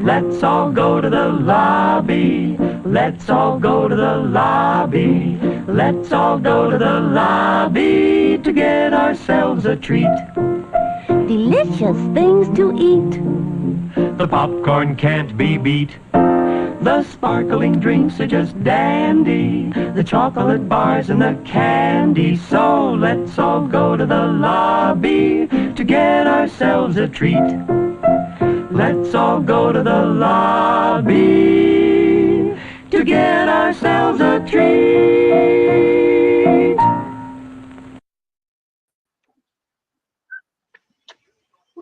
Let's all go to the lobby. Let's all go to the lobby. Let's all go to the lobby to get ourselves a treat. Delicious things to eat. The popcorn can't be beat. The sparkling drinks are just dandy. The chocolate bars and the candy. So let's all go to the lobby to get ourselves a treat. Let's all go to the lobby to get ourselves a treat.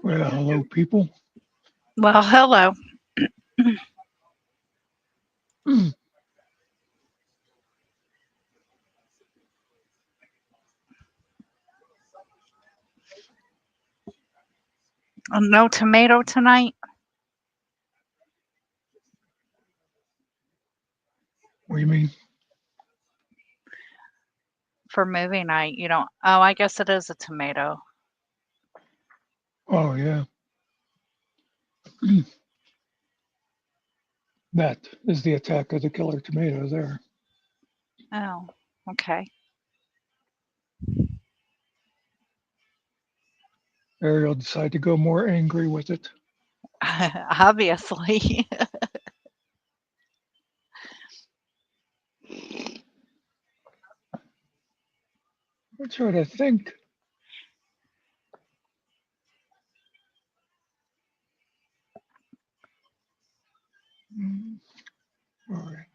Well, hello, people. Well, hello. No tomato tonight What do you mean? for movie night. You don't. Oh, I guess it is a tomato. Oh, yeah. That is the attack of the killer tomato there. Oh, okay. Ariel decided to go more angry with it. Obviously. I'm trying to think. All right.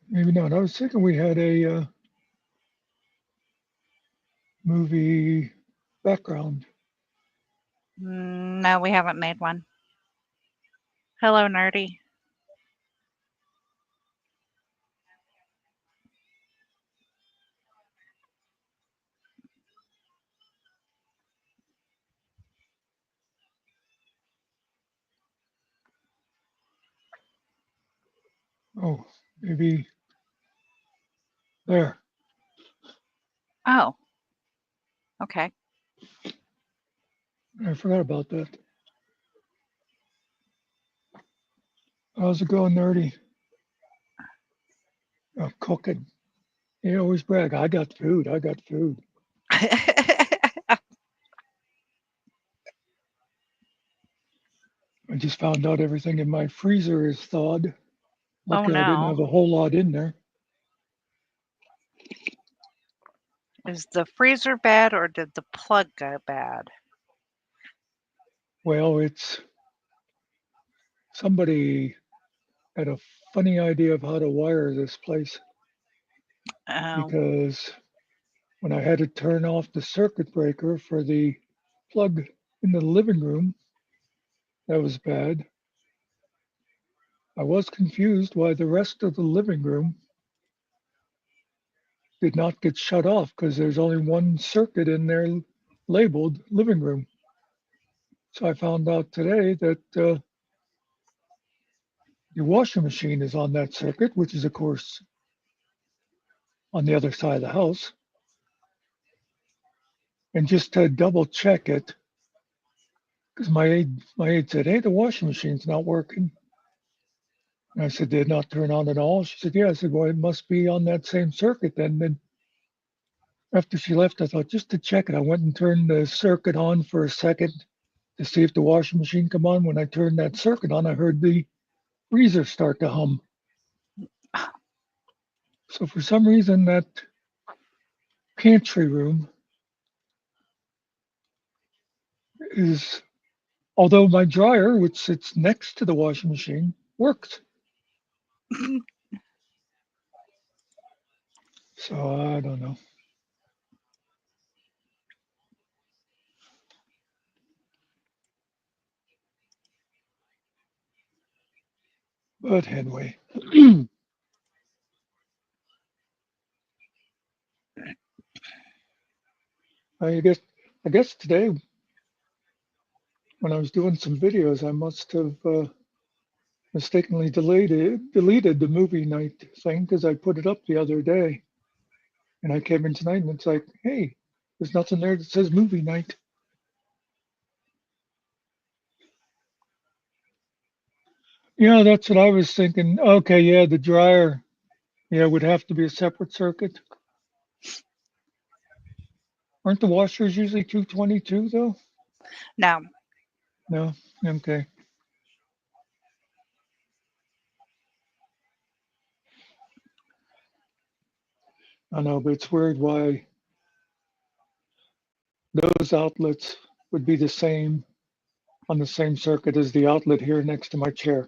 Maybe not. I was thinking we had a movie background. No, we haven't made one. Hello, nerdy. Oh, maybe there. Oh, okay. I forgot about that. How's it going, nerdy? Oh, cooking. You always brag. I got food. I got food. I just found out everything in my freezer is thawed. Oh Lucky I didn't no. have a whole lot in there. Is the freezer bad or did the plug go bad? Well, it's somebody had a funny idea of how to wire this place Oh, because when I had to turn off the circuit breaker for the plug in the living room, that was bad. I was confused why the rest of the living room did not get shut off because there's only one circuit in there labeled living room. So I found out today that the washing machine is on that circuit, which is, of course, on the other side of the house. And just to double check it, because my aide said, "Hey, the washing machine's not working." And I said, "Did it not turn on at all?" She said, "Yeah." I said, "Well, it must be on that same circuit then." Then after she left, I thought just to check it, I went and turned the circuit on for a second to see if the washing machine come on. When I turned that circuit on, I heard the freezer start to hum. So for some reason, that pantry room is, although my dryer, which sits next to the washing machine, works. So I don't know. But anyway, I guess today when I was doing some videos, I must have mistakenly deleted the movie night thing because I put it up the other day, and I came in tonight and it's like, hey, there's nothing there that says movie night. Yeah, that's what I was thinking. Okay, yeah, the dryer, yeah, would have to be a separate circuit. Aren't the washers usually 222 though? No. No. Okay. I know, but it's weird why those outlets would be the same on the same circuit as the outlet here next to my chair.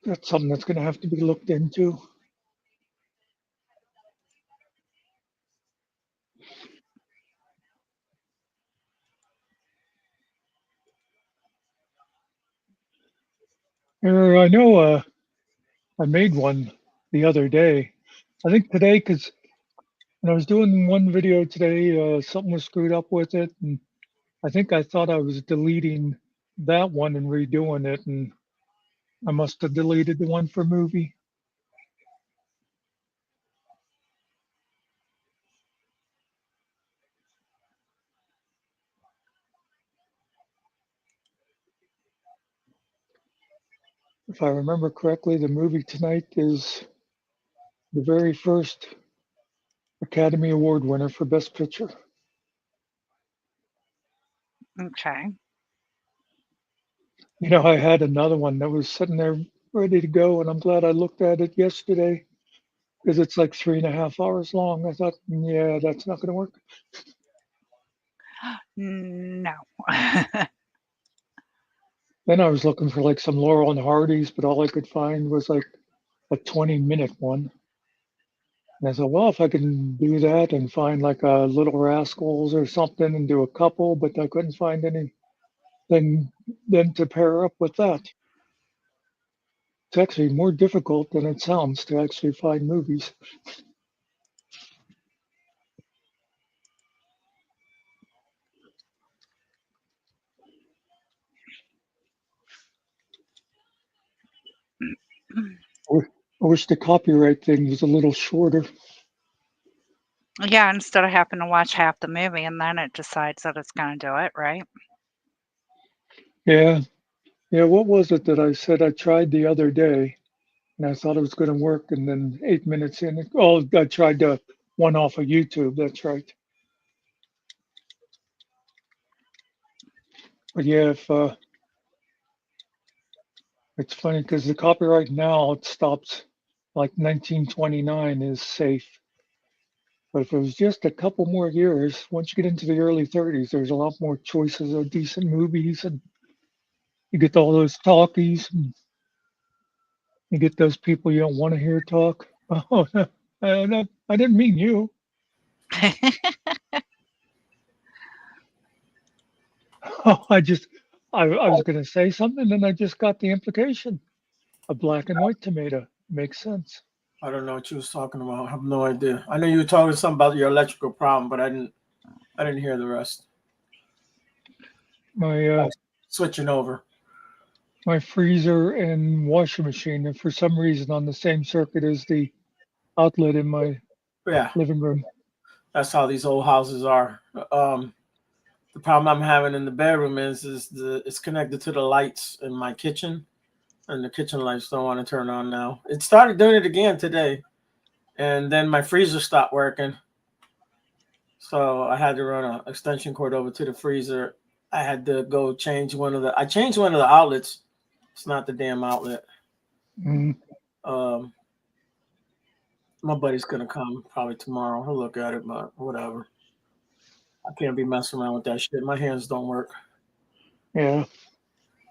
That's something that's going to have to be looked into. I know I made one the other day. I think today, because when I was doing one video today, something was screwed up with it. And I think I thought I was deleting that one and redoing it. And I must have deleted the one for movie. If I remember correctly, the movie tonight is the very first Academy Award winner for Best Picture. Okay. You know, I had another one that was sitting there ready to go, and I'm glad I looked at it yesterday because it's like 3.5 hours long. I thought, yeah, that's not going to work. No. Then I was looking for like some Laurel and Hardy's, but all I could find was like a 20-minute one. And I thought, well, if I can do that and find like a Little Rascals or something and do a couple, but I couldn't find anything then to pair up with that. It's actually more difficult than it sounds to actually find movies. I wish the copyright thing was a little shorter. Yeah, instead of having to watch half the movie and then it decides that it's going to do it, right? Yeah, yeah. What was it that I said I tried the other day and I thought it was going to work, and then 8 minutes in, oh, I tried one off of YouTube. That's right. But yeah, if it's funny because the copyright now it stops like 1929 is safe. But if it was just a couple more years, once you get into the early 30s, there's a lot more choices of decent movies, and you get all those talkies, and you get those people you don't want to hear talk. Oh, no, I didn't mean you. Oh, I was going to say something, and I just got the implication. A black and white tomato makes sense. I don't know what you was talking about. I have no idea. I know you were talking something about your electrical problem, but I didn't hear the rest. My Switching over. my freezer and washing machine are for some reason on the same circuit as the outlet in my Yeah, living room. that's how these old houses are. The problem I'm having in the bedroom is it's connected to the lights in my kitchen, and the kitchen lights don't want to turn on now. It started doing it again today, and then my freezer stopped working. So I had to run an extension cord over to the freezer. I had to go change I changed one of the outlets. It's not the damn outlet. Mm. My buddy's gonna come probably tomorrow. He'll look at it, but whatever. I can't be messing around with that shit. My hands don't work. Yeah.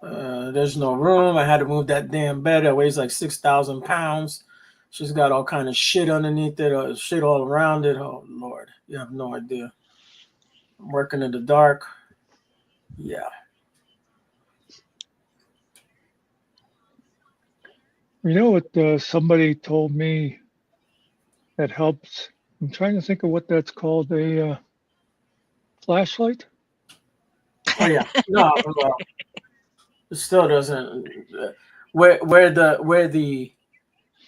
There's no room. I had to move that damn bed. It weighs like 6,000 pounds. She's got all kind of shit underneath it, shit all around it. Oh Lord, you have no idea. I'm working in the dark. Yeah. You know what somebody told me that helps? I'm trying to think of what that's called. A flashlight? Oh yeah, no, well, it still doesn't. Where the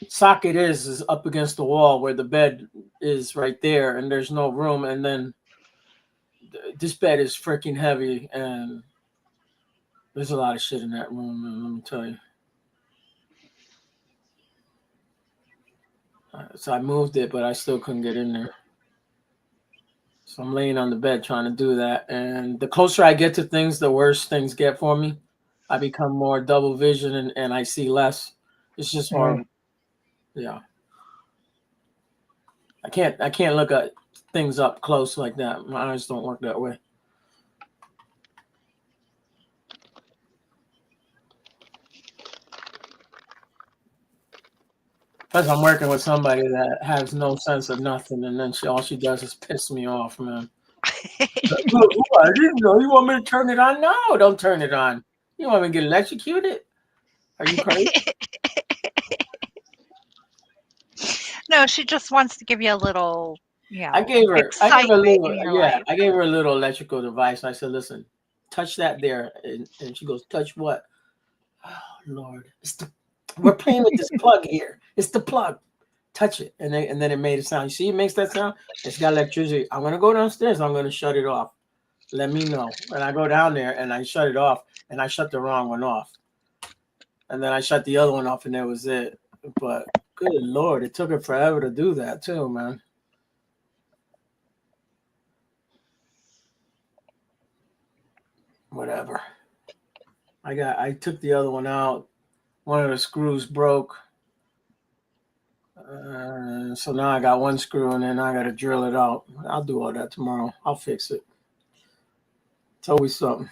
socket is up against the wall, where the bed is right there, and there's no room. And then this bed is freaking heavy, and there's a lot of shit in that room. Man, let me tell you. So I moved it, but I still couldn't get in there. So I'm laying on the bed trying to do that. And the closer I get to things, the worse things get for me. I become more double vision and I see less. It's just horrible. Yeah. I can't look at things up close like that. My eyes don't work that way. Plus, I'm working with somebody that has no sense of nothing, and then all she does is piss me off, man. Look, I didn't know. You want me to turn it on? No, don't turn it on. You want me to get electrocuted? Are you crazy? No, she just wants to give you a little, I gave her a excitement little, in your yeah, life. I gave her a little electrical device. I said, listen, touch that there. And she goes, touch what? Oh, Lord. We're playing with this plug here. It's the plug. Touch it. And then it made a sound. You see, it makes that sound. It's got electricity. I'm going to go downstairs. I'm going to shut it off. Let me know. And I go down there and I shut it off. And I shut the wrong one off. And then I shut the other one off and that was it. But good Lord, it took her forever to do that too, man. Whatever. I took the other one out. One of the screws broke. So now I got one screw and then I got to drill it out. I'll do all that tomorrow. I'll fix it. It's always something.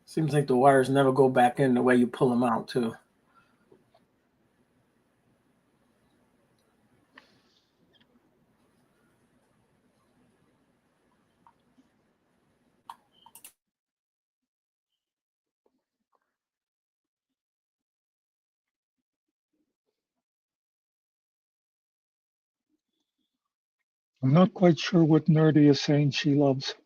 Seems like the wires never go back in the way you pull them out too. I'm not quite sure what Nerdy is saying she loves.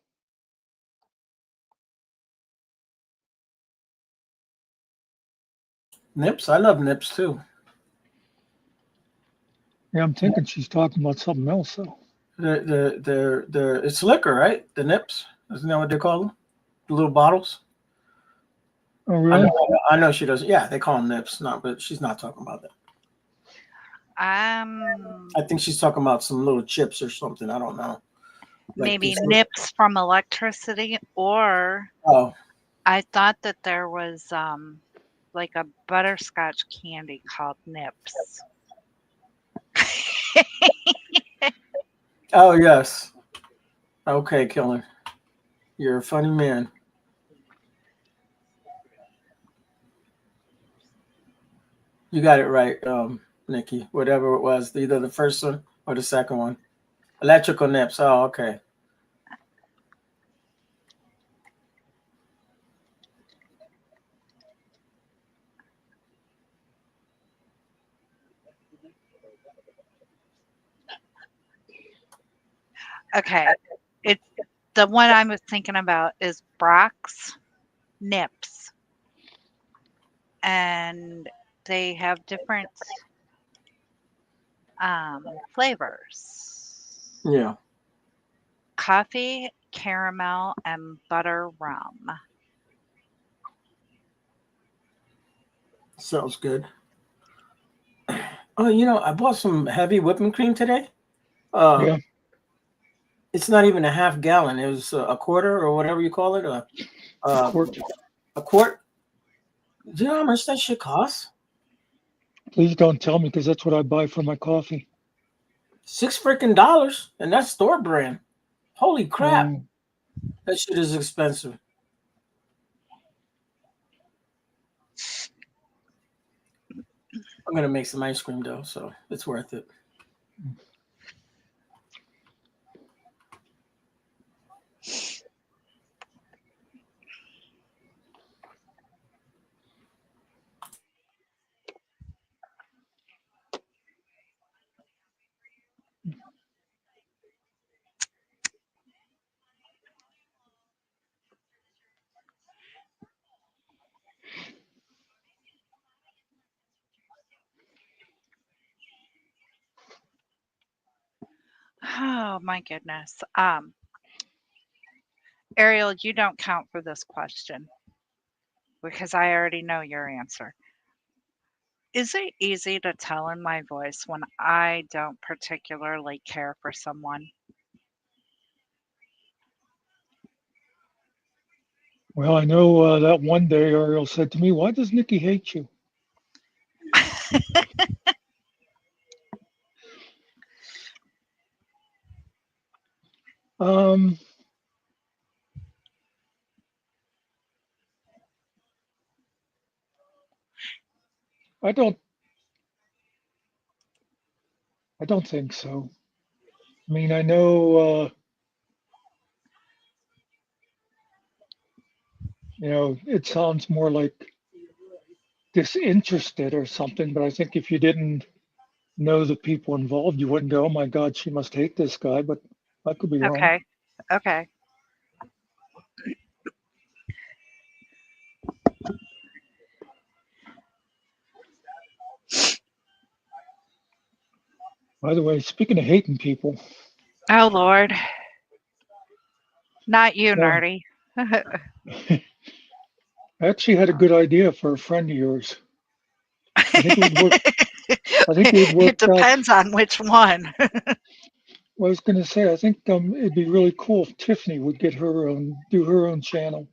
Nips? I love nips too. Yeah, I'm thinking she's talking about something else though. It's liquor, right? The nips? Isn't that what they call them? The little bottles? Oh, I really? know she does. Yeah, they call them nips. No, but she's not talking about that. I think she's talking about some little chips or something. I don't know. Like maybe these nips from electricity, or oh, I thought that there was like a butterscotch candy called Nips. oh yes. Okay, Killer. You're a funny man. You got it right, Nikki. Whatever it was, either the first one or the second one. Electrical nips. Oh, okay. Okay. It's the one I was thinking about is Brock's Nips. And they have different flavors. Yeah. Coffee, caramel, and butter rum. Sounds good. Oh, I bought some heavy whipping cream today. Uh, Yeah. it's not even a half gallon. It was a quarter or whatever you call it. Uh, Quart. a quart. Do you know how much that shit costs? Please don't tell me because that's what I buy for my coffee. $6 freaking, and that's store brand. Holy crap! Um, That shit is expensive. I'm gonna make some ice cream though, so it's worth it. Oh my goodness. Ariel, you don't count for this question because I already know your answer. Is it easy to tell in my voice when I don't particularly care for someone? Well, I know that one day Ariel said to me, "Why does Nikki hate you?" Um, I don't. I don't think so. I mean, I know. It sounds more like disinterested or something, but I think if you didn't know the people involved, you wouldn't go, "Oh my God, she must hate this guy." But I could be wrong. Okay. Okay. By the way, speaking of hating people, Oh Lord. Not you, well, Nardy. I actually had a good idea for a friend of yours. I think it would work. I think it would It work out. depends on which one. Well, I was going to say, I think it'd be really cool if Tiffany would get her own, do her own channel.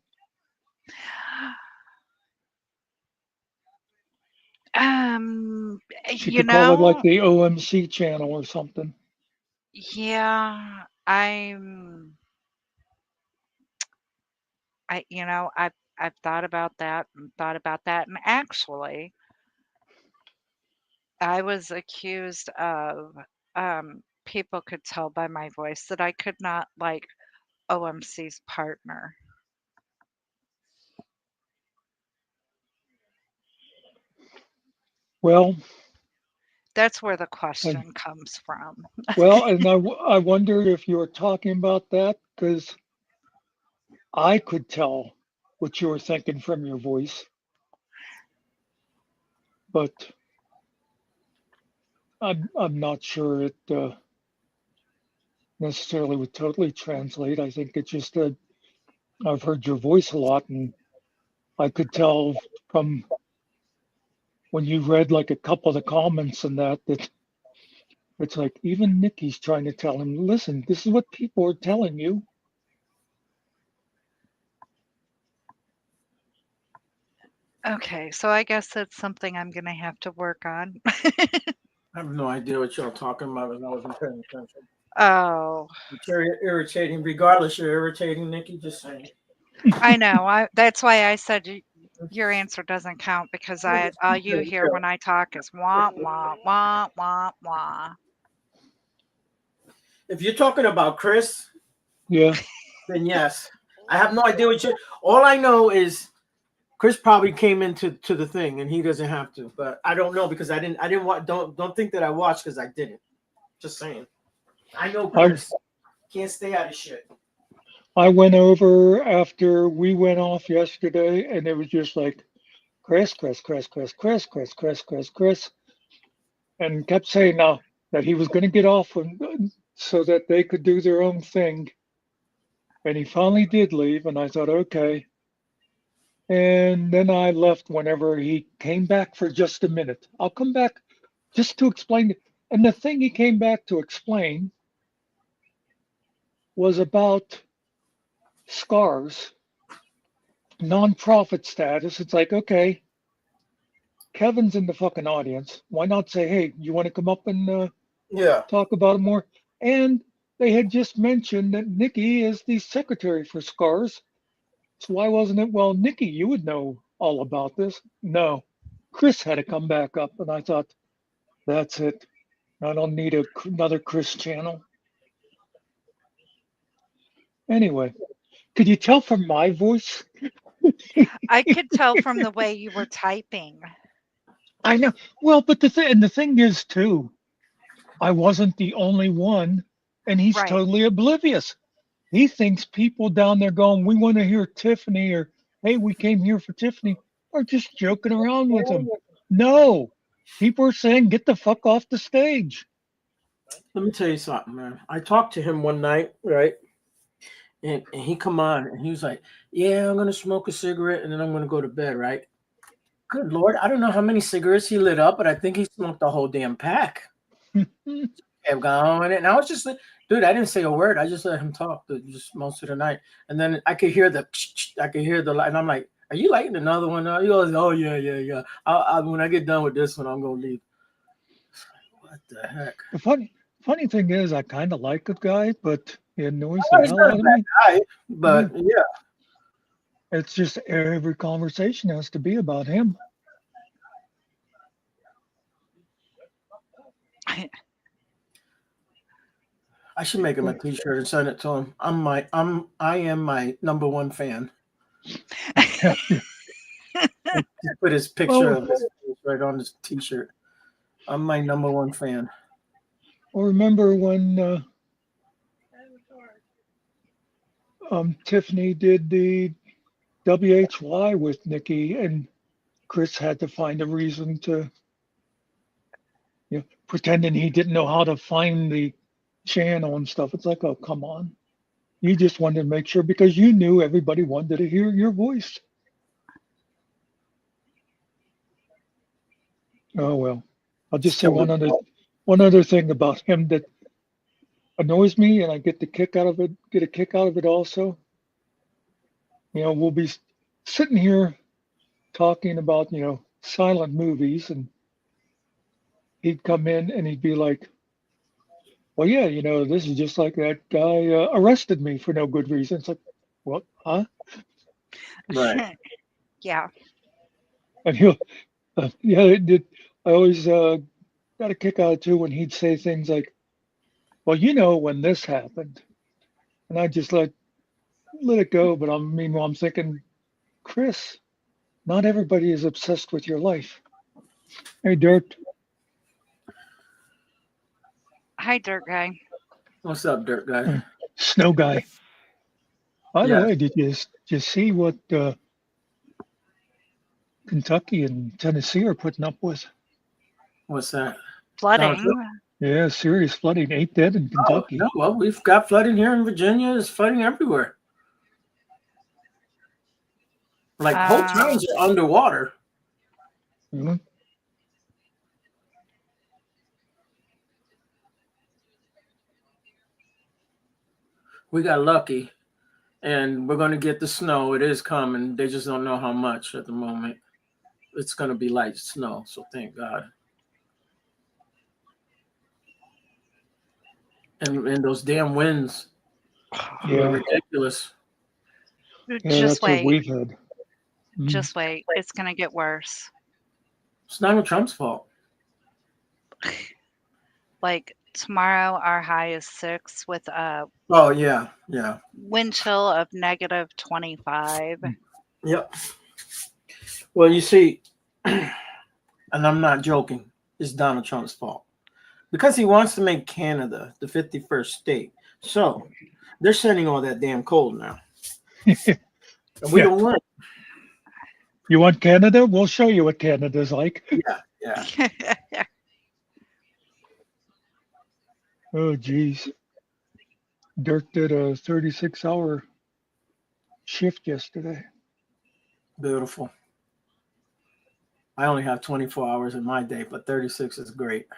Um, She you could call it like know, the OMC channel or something. yeah, I've thought about that and thought about that, and actually, I was accused of, people could tell by my voice that I could not like OMC's partner. Well, That's where the I, question comes from. I wondered if you were talking about that because I could tell what you were thinking from your voice, but I'm not sure it necessarily would totally translate. I think it's just that I've heard your voice a lot, and I could tell from when you read like a couple of the comments and that it's like even Nikki's trying to tell him, listen, this is what people are telling you. Okay, so I guess that's something I'm gonna have to work on. I have no idea what y'all talking about because I wasn't paying attention. Oh, It's very irritating. Regardless, you're irritating, Nikki. Just saying. I know. That's why I said your answer doesn't count because all you hear when I talk is wah wah wah wah wah. If you're talking about Chris, Yeah. then yes. I have no idea what you. All I know is Chris probably came into the thing and he doesn't have to, but I don't know because I didn't watch. Don't think that I watched because I didn't. Just saying. I know I Chris can't stay out of shit. I went over after we went off yesterday and it was just like Chris, Chris, Chris, Chris, Chris, Chris, Chris, Chris, Chris, and kept saying now that he was going to get off so that they could do their own thing. And he finally did leave, and I thought, okay. And then I left whenever he came back for just a minute. I'll come back just to explain it. And the thing he came back to explain was about scars, nonprofit status. It's like, okay, Kevin's in the fucking audience. Why not say, hey, you want to come up and Yeah. talk about it more? And they had just mentioned that Nikki is the secretary for scars. So why wasn't it, well, Nikki, you would know all about this? No, Chris had to come back up. And I thought, that's it. I don't need another Chris channel. Anyway, could you tell from my voice? I could tell from the way you were typing. I know. Well, but the thing is too, I wasn't the only one, and he's Right. totally oblivious. He thinks people down there going, "We want to hear Tiffany," or "Hey, we came here for Tiffany," are just joking around with him. No, people are saying, "Get the fuck off the stage." Let me tell you something, man. I talked to him one night, right? And he come on and he was like, "Yeah, I'm gonna smoke a cigarette and then I'm gonna go to bed, right?" Good Lord, I don't know how many cigarettes he lit up, but I think he smoked the whole damn pack. Kept going, and I was just like, dude, I didn't say a word. I just let him talk just most of the night, and then I could hear the light, and I'm like, "Are you lighting another one up?" He goes, "Oh yeah, yeah, yeah. When I get done with this one, I'm gonna leave." What the heck? The funny thing is, I kind of like the guy, but he annoys the Well, he's hell not a out of bad me. guy, Yeah, but yeah, it's just every conversation has to be about him. I should make him a T-shirt and send it to him. I am my number one fan. Just put his picture Well, of his face right on his T-shirt. I'm my number one fan. well, remember when Tiffany did the WHY with Nikki, and Chris had to find a reason to, pretending he didn't know how to find the channel and stuff. It's like, oh, come on. You just wanted to make sure because you knew everybody wanted to hear your voice. Oh well. I'll just say So one other thing about him that annoys me, and I get the kick out of it. Get a kick out of it also. We'll be sitting here talking about silent movies, and he'd come in and he'd be like, "Well, yeah, this is just like that guy arrested me for no good reason." It's like, what? Huh? right. Yeah. And he'll, yeah, it did. I always got a kick out of it too when he'd say things like, "Well, when this happened," and I just let it go. But meanwhile, I'm thinking, Chris, not everybody is obsessed with your life. Hey, Dirt, Hi, dirt guy. What's up, dirt guy? Snow Guy. By the Yeah. way, did you see what Kentucky and Tennessee are putting up with? What's that? Donald Trump? Flooding. Yeah, serious flooding. 8 dead in Oh, Kentucky. no. Well, we've got flooding here in Virginia. There's flooding everywhere. Like whole Uh, towns are underwater. Mhm. We got lucky, and we're going to get the snow. It is coming. They just don't know how much at the moment. It's going to be light snow, so thank God. And those damn winds were Yeah, ridiculous. yeah, just that's what wait. we've had. Mhm. Just wait. It's going to get worse. It's not Trump's fault. Like tomorrow, our high is 6 with a Oh yeah, yeah, wind chill of -25. yep. Well, you see, and I'm not joking. It's Donald Trump's fault because he wants to make Canada the 51st state. So they're sending all that damn cold now, and we Yeah. don't want. You want Canada? We'll show you what Canada's like. Yeah, yeah. Oh, geez. Dirk did a 36-hour shift yesterday. Beautiful. I only have 24 hours in my day, but 36 is great.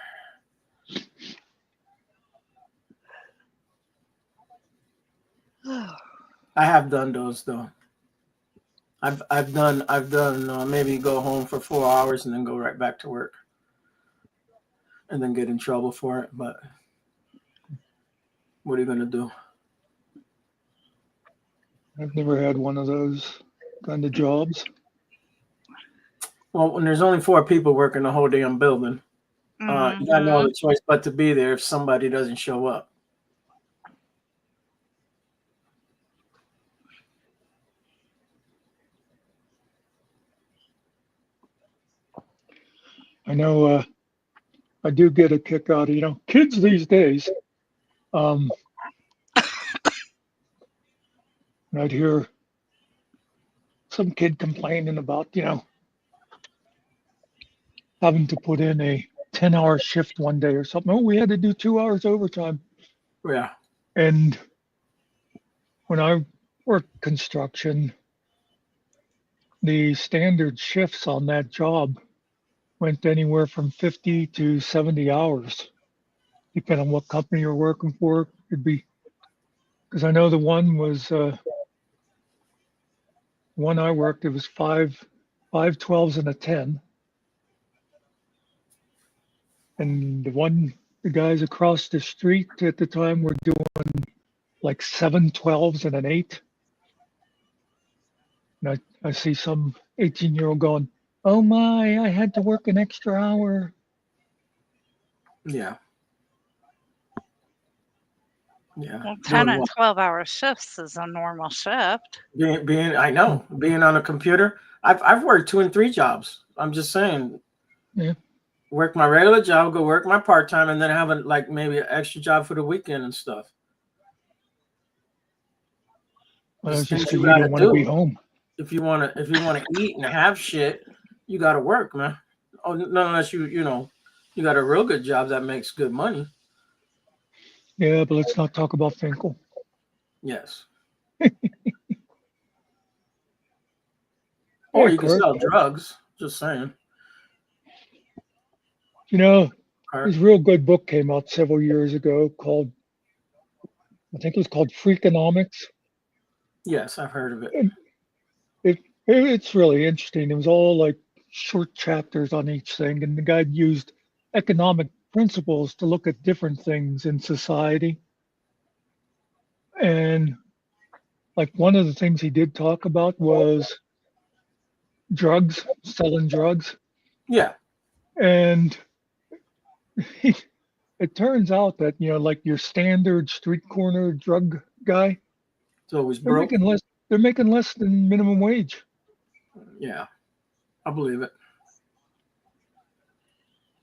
I have done those though. I've done maybe go home for 4 hours and then go right back to work, and then get in trouble for it. But what are you gonna do? I've never had one of those kind of jobs. Well, when there's only 4 people working the whole damn building, you got no other choice but to be there if somebody doesn't show up. I know I do get a kick out of, kids these days. I'd hear some kid complaining about, having to put in a 10-hour shift one day or something. Oh, we had to do 2 hours overtime. Yeah. And when I worked construction, the standard shifts on that job went anywhere from 50 to 70 hours, depending on what company you're working for. It'd be, because I know the one was, one I worked, it was five 12s and a 10. And the guys across the street at the time were doing like 7 12s and an 8. And I see some 18-year-old going, oh my, I had to work an extra hour. Yeah. Yeah. Well, 10 Doing and what? 12-hour shifts is a normal shift. I know, being on a computer. I've worked 2 and 3 jobs. I'm just saying. Yeah. Work my regular job, go work my part-time, and then have like maybe an extra job for the weekend and stuff. Well, it's Things just you you gotta don't want to be do. home. If you wanna eat and have shit, you gotta work, man. Oh, not unless you got a real good job that makes good money. Yeah, but let's not talk about Finkel. Yes. Yeah, Or you can Kurt. sell drugs. Just saying. You know, Kurt. this real good book came out several years ago called, I think it was called Freakonomics. Yes, I've heard of it. And it's really interesting. It was all like short chapters on each thing, and the guy used economic principles to look at different things in society. And like one of the things he did talk about was drugs, selling drugs. Yeah. And it turns out that, like your standard street corner drug guy, It's always they're broke. making less than minimum wage. Yeah. I believe it.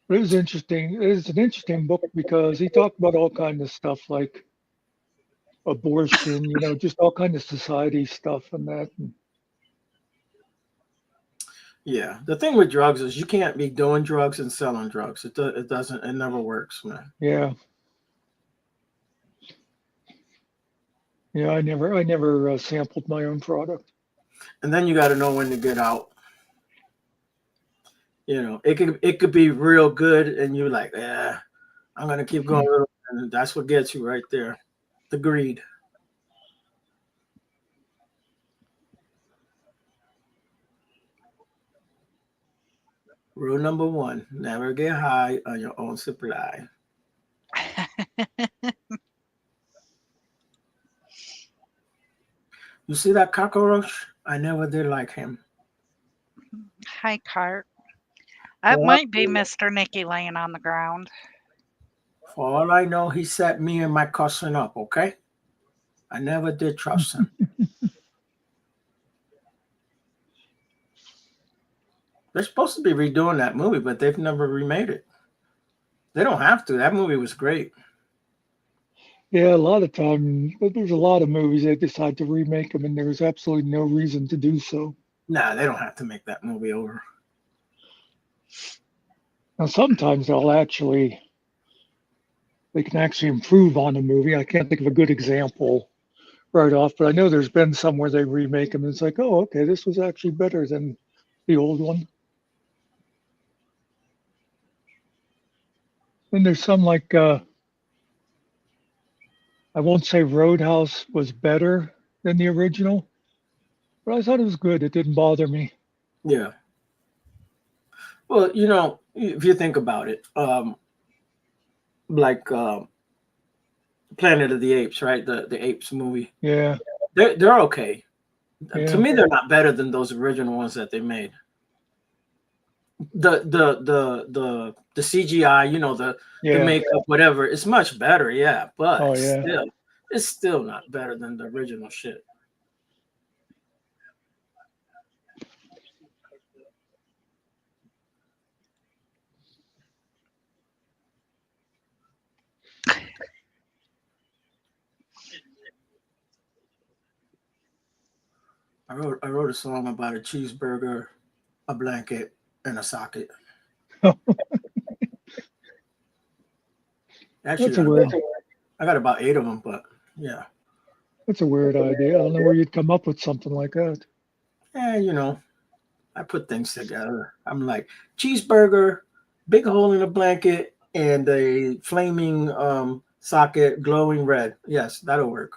But it was interesting. It's an interesting book because he talked about all kinds of stuff like abortion, just all kinds of society stuff and that. And Yeah. The thing with drugs is you can't be doing drugs and selling drugs. It doesn't. It never works, man. yeah. Yeah, I never sampled my own product. And then you got to know when to get out. It could be real good, and you're like, yeah, I'm gonna keep going, and that's what gets you right there, the greed. Rule number 1: never get high on your own supply. You see that cockroach? I never did like him. Hi, Cart. That Well, might be Mr. Nicky laying on the ground. For all I know, he set me and my cousin up, okay? I never did trust him. They're supposed to be redoing that movie, but they've never remade it. They don't have to. That movie was great. Yeah, a lot of time, but there's a lot of movies they decide to remake them, and there's absolutely no reason to do so. Nah, they don't have to make that movie over. Now, sometimes they can actually improve on a movie. I can't think of a good example right off, but I know there's been some where they remake them, and it's like, oh, okay, this was actually better than the old one. Then there's some like, I won't say Roadhouse was better than the original, but I thought it was good. It didn't bother me. Yeah. Well, if you think about it, like Planet of the Apes, right? The Apes movie. Yeah. They're okay. Yeah. To me, they're not better than those original ones that they made. The CGI, the makeup, whatever, it's much better, yeah. But it's still not better than the original shit. I wrote a song about a cheeseburger, a blanket, and a socket. Actually, That's a weird. I got about 8 of them, but yeah. That's a weird idea. I don't know where you'd come up with something like that. I put things together. I'm like cheeseburger, big hole in a blanket, and a flaming socket glowing red. Yes, that'll work.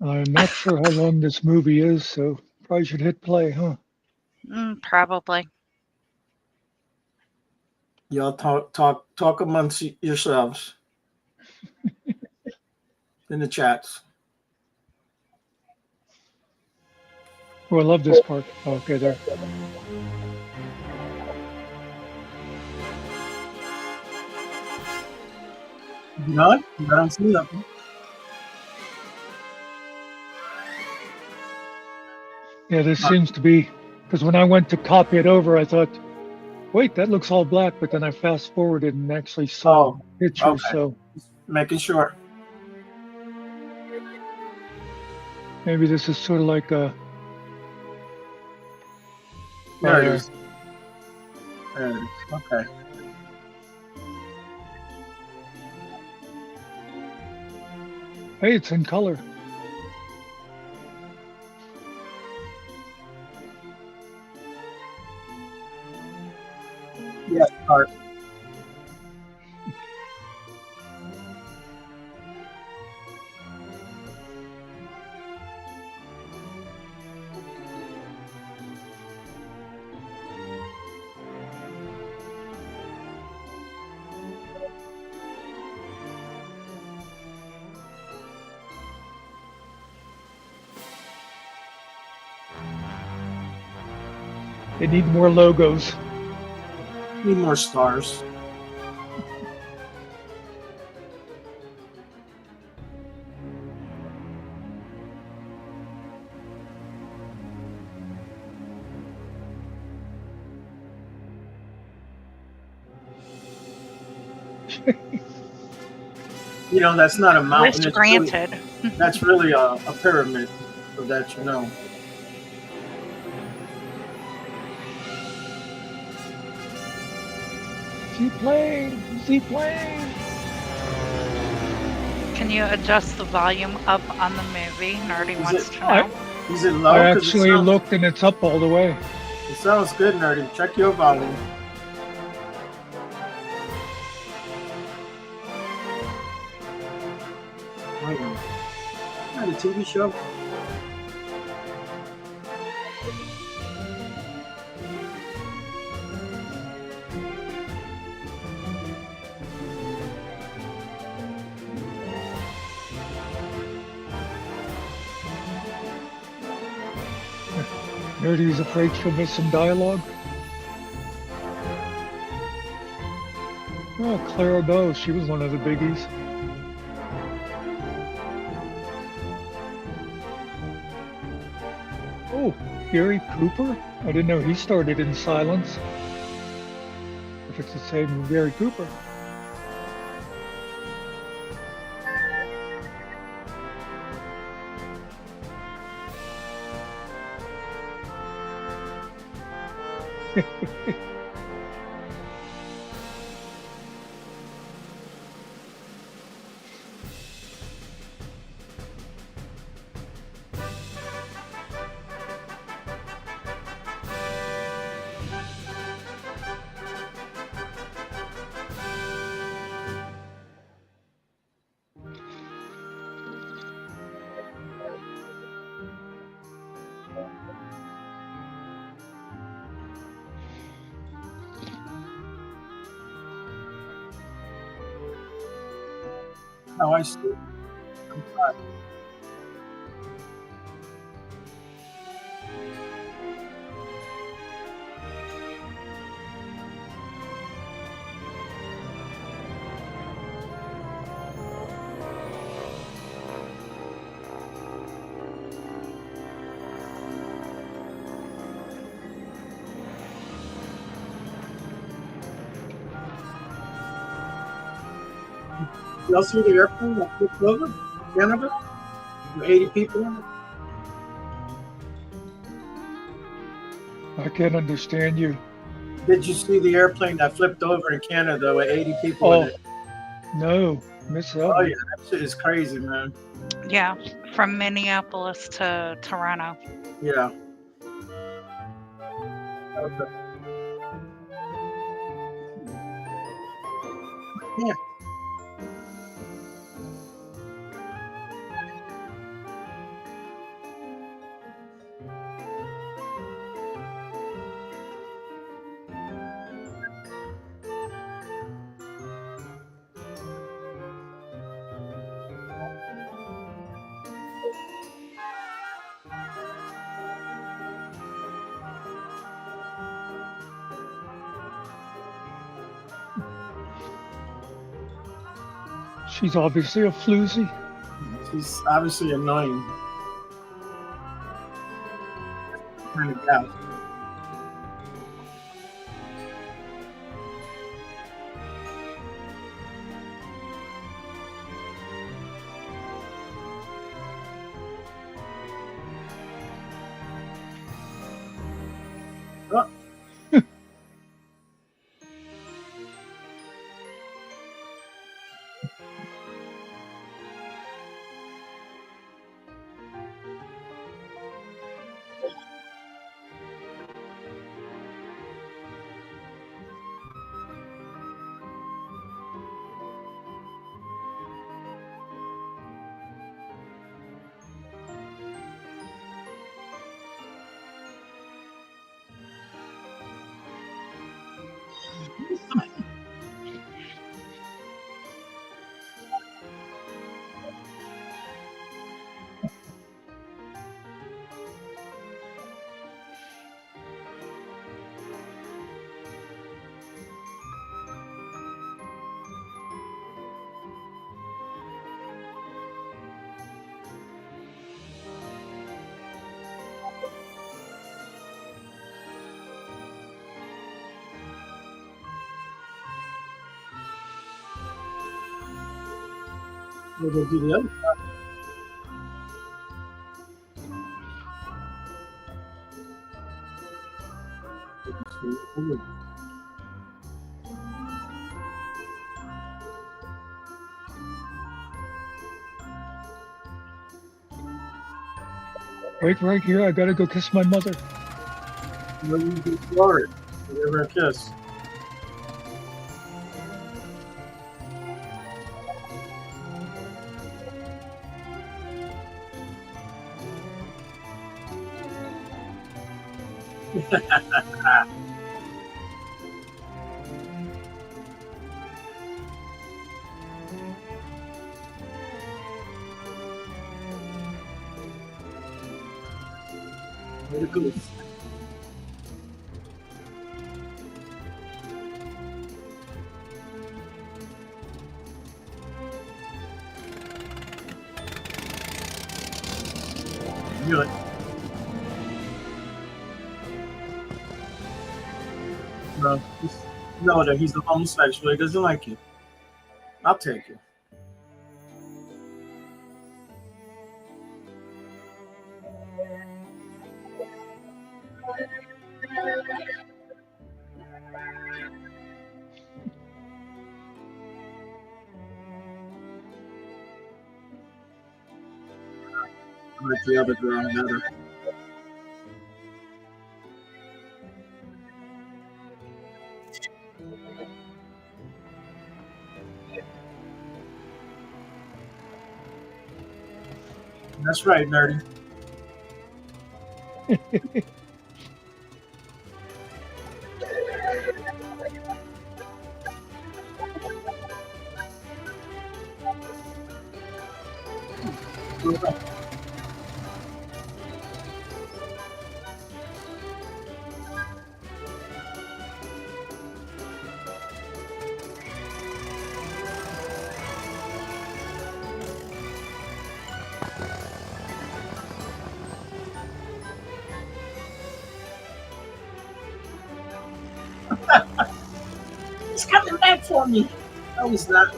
I'm not sure how long this movie is, so probably should hit play, huh? Probably. Y'all talk amongst yourselves in the chats. Oh, I love this part. Oh, okay, there. You know it? You don't see nothing. Yeah, this seems to be because when I went to copy it over, I thought, wait, that looks all black, but then I fast forwarded and actually saw pictures. Okay. So Making sure. maybe this is sort of like a. There it is. There it is. Okay. Hey, it's in color. Yeah, start. They need more logos. Need more stars. That's not a mountain. Wish granted. That's really a pyramid, so that you know. Seaplane. Can you adjust the volume up on the movie? Nerdy wants to know. Is it low? I actually looked and it's up all the way. It sounds good, Nerdy. Check your volume. Wait a minute. Is that a TV show? Nerdy's afraid she'll miss some dialogue. Oh, Clara Bow, she was one of the biggies. Oh, Gary Cooper? I didn't know he started in Silence. If it's the same Gary Cooper. Oh, I see. I'm sorry. Y'all see the airplane that flipped over? Canada? 80 people in it? I can't understand you. Did you see the airplane that flipped over in Canada with 80 people in Oh, it? no. Miss that Oh one. yeah, that shit is crazy, man. Yeah, from Minneapolis to Toronto. Yeah. Okay. Yeah. She's obviously a floozy. She's obviously annoying. Kind of gal. Oh. We'll go do the other side. Wait right here. I gotta go kiss my mother. No, you can floor it. Give her a kiss. Very good. Good. No, no, that he's a homosexual. He doesn't like you. I'll take you. I like the other girl better. That's right, nerdy. He's coming back for me. No, he's not.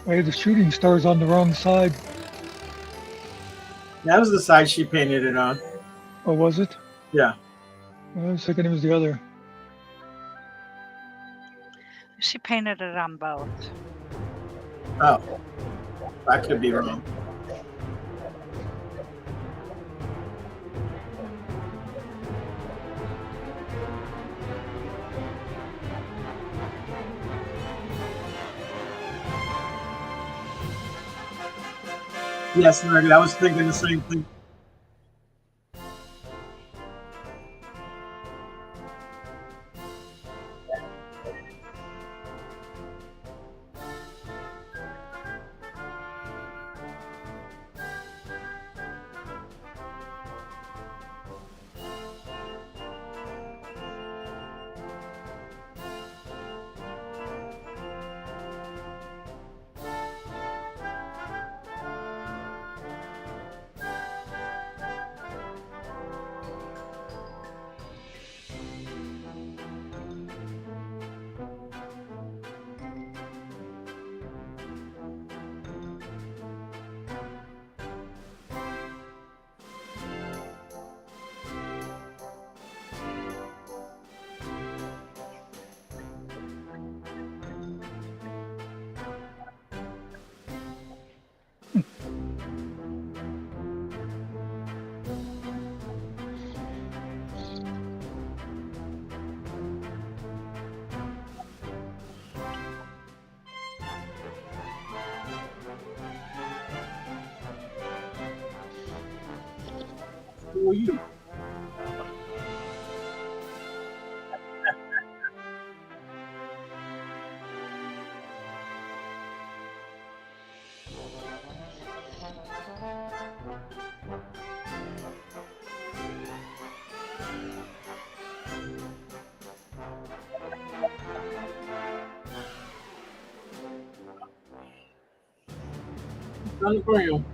Hey, the shooting star's on the wrong side. That was the side she painted it on. Oh, was it? Yeah. I was thinking it was the other. She painted it on both. Oh, I could be wrong. Yes, Margaret, I was thinking the same thing. Who are you? Done for you.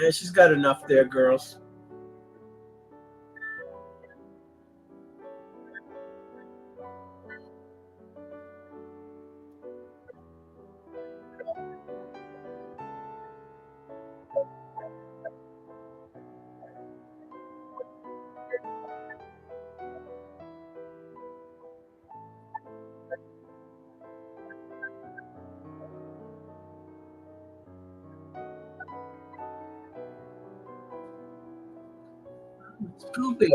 Yeah, she's got enough there, girls. Scooby.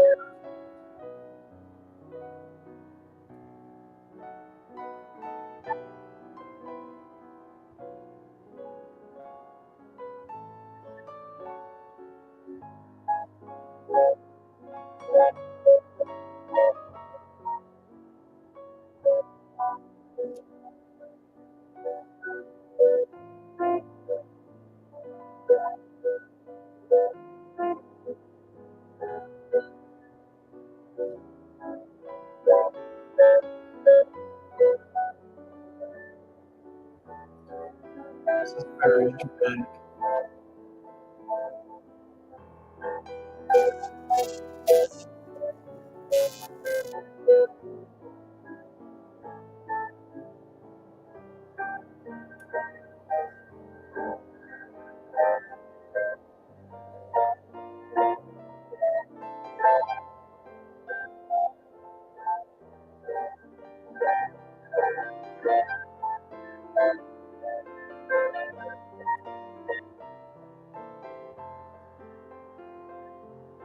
This is very dramatic.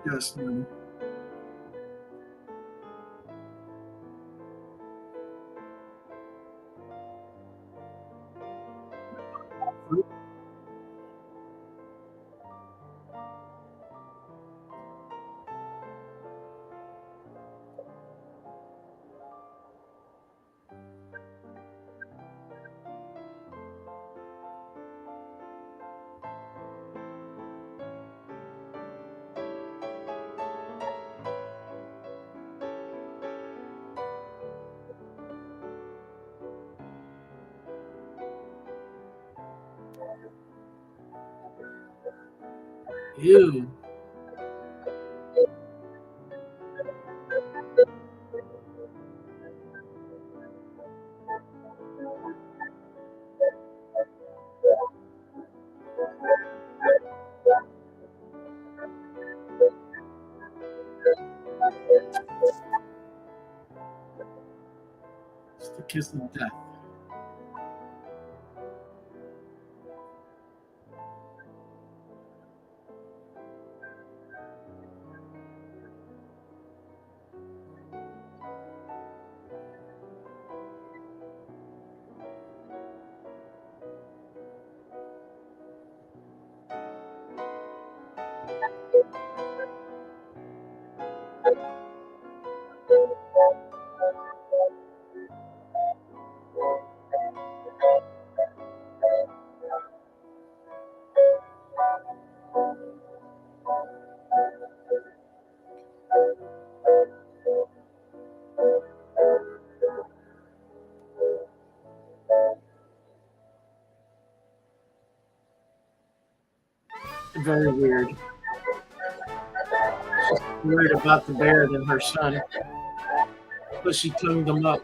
Yes, ma'am. Ew. It's the kiss of death. Very weird. She's worried about the bear than her son, but she tongued him up.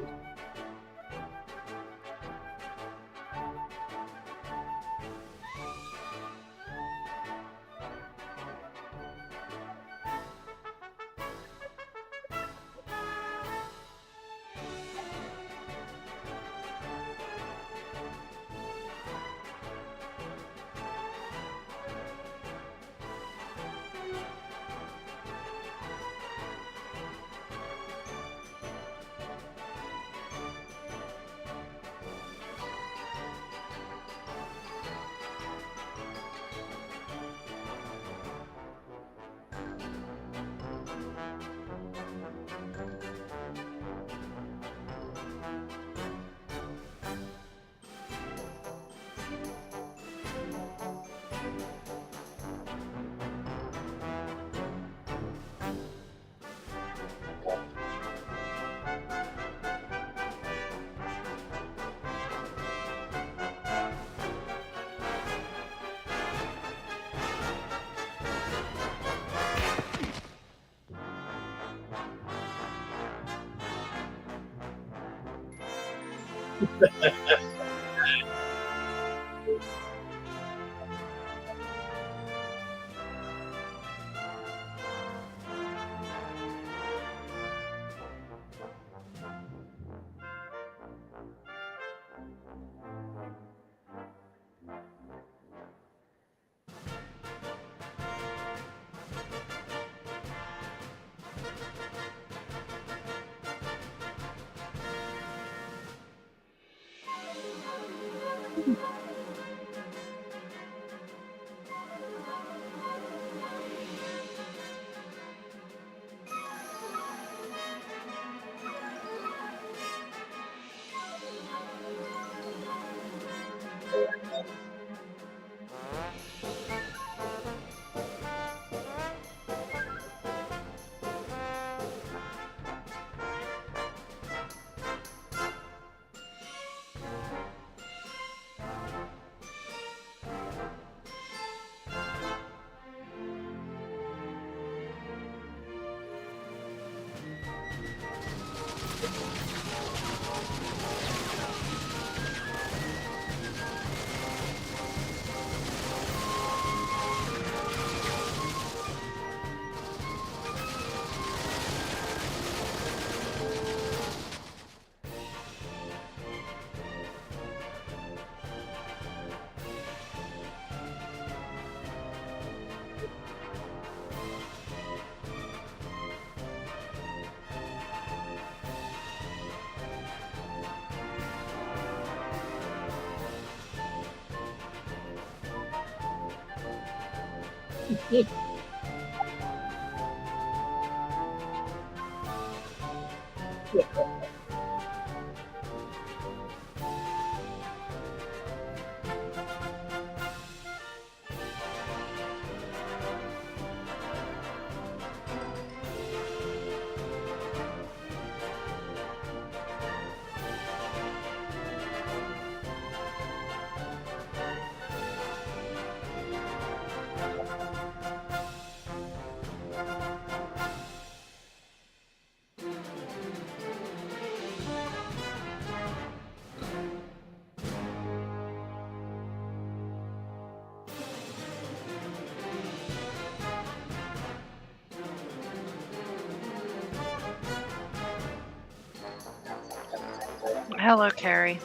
Hello, Carrie.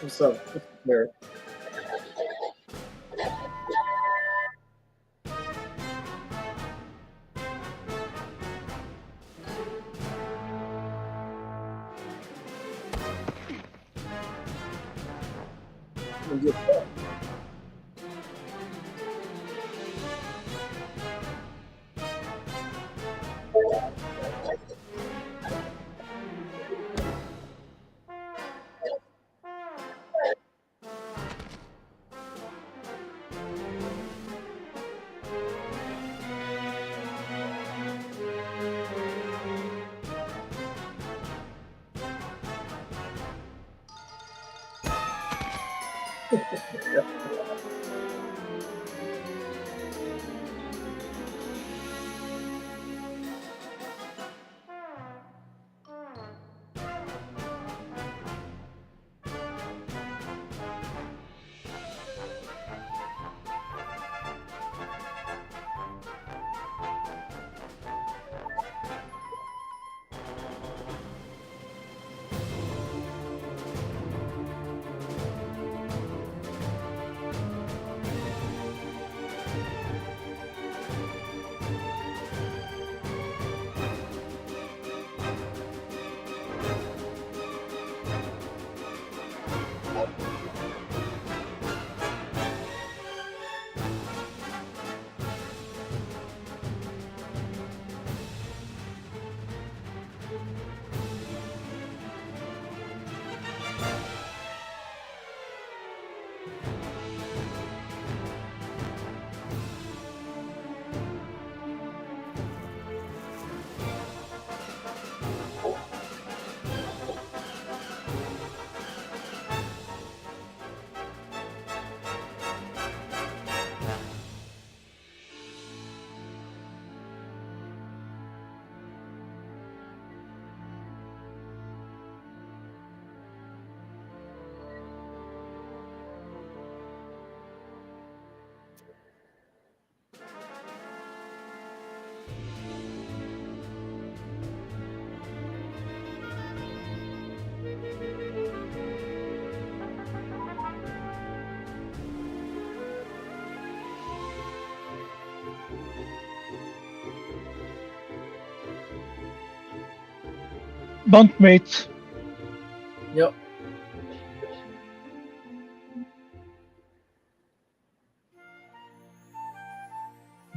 What's up, Bear? Bunkmates. Yep.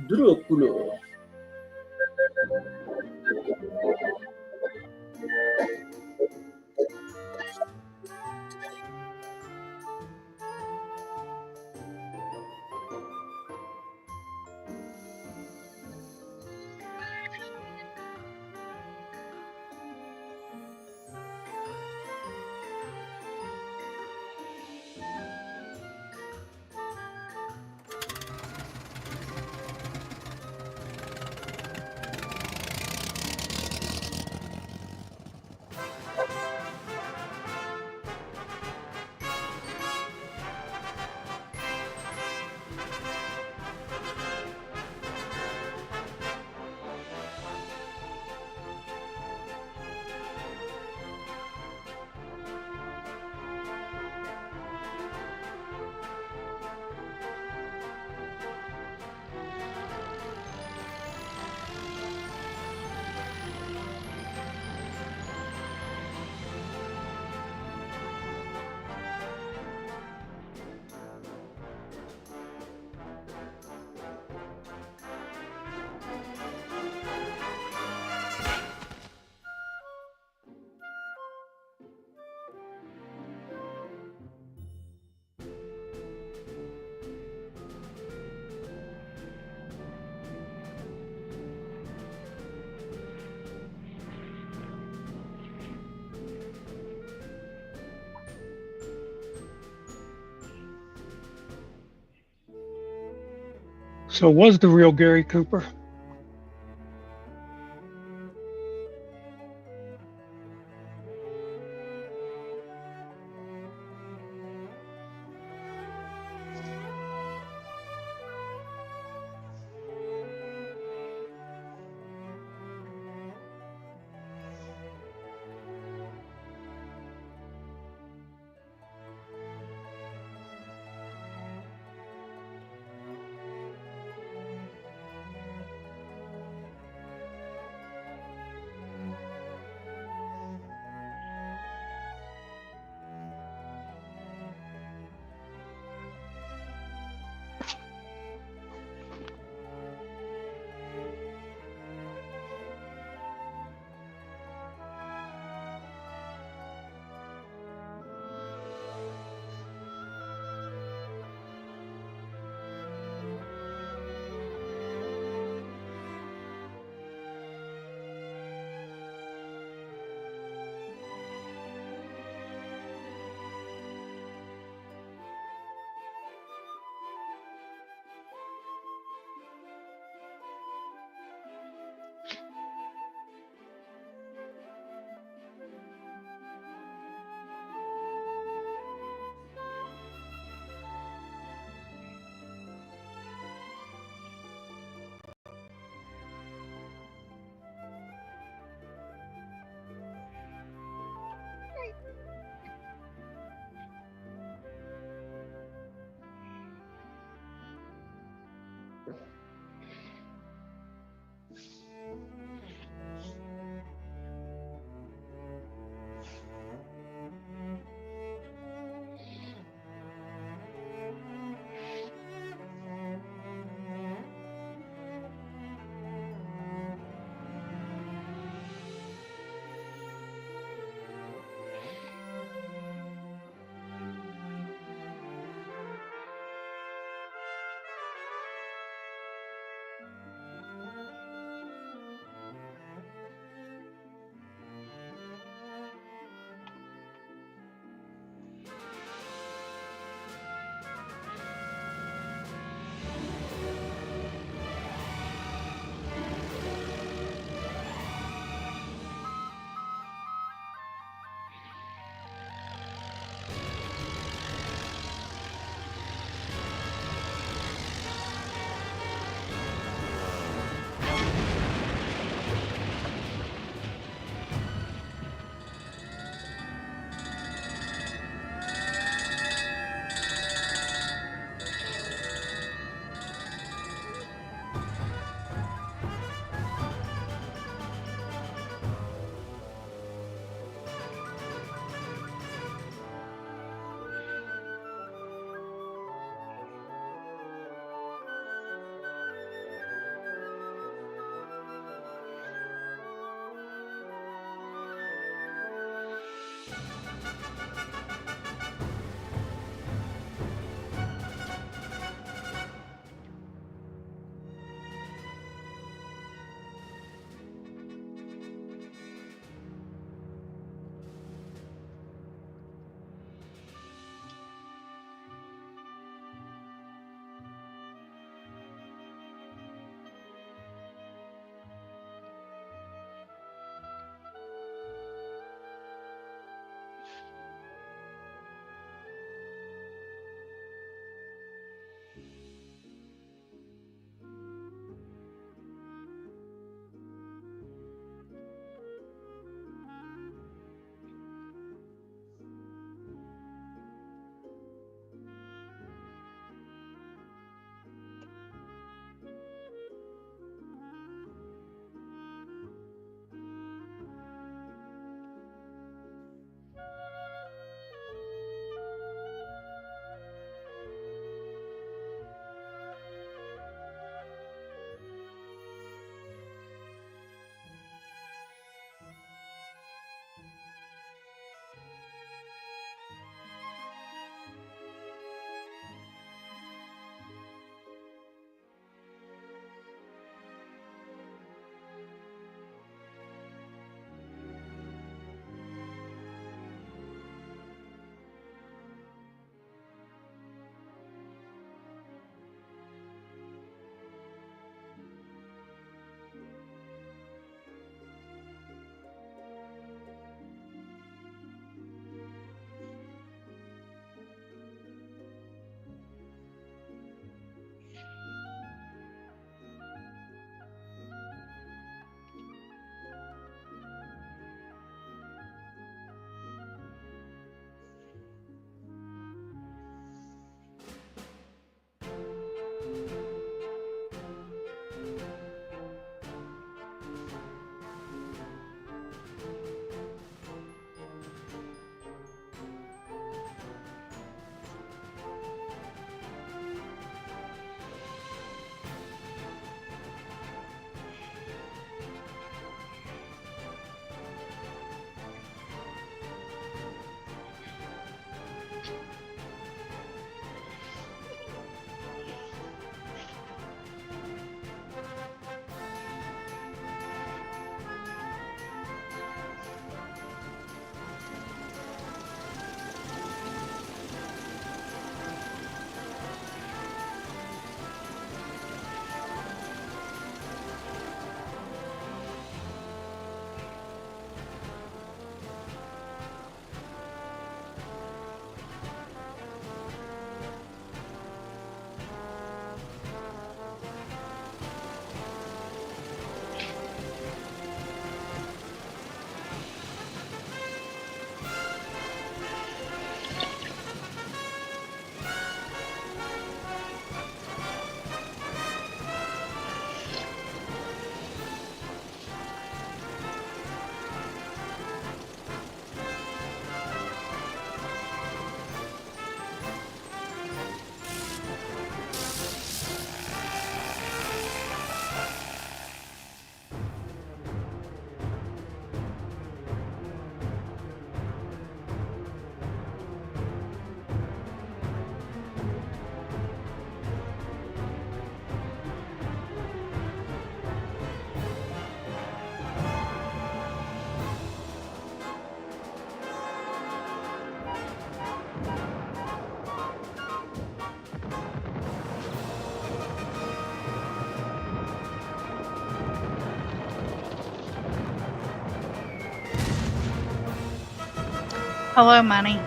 Dracula. So was the real Gary Cooper? Hello, money.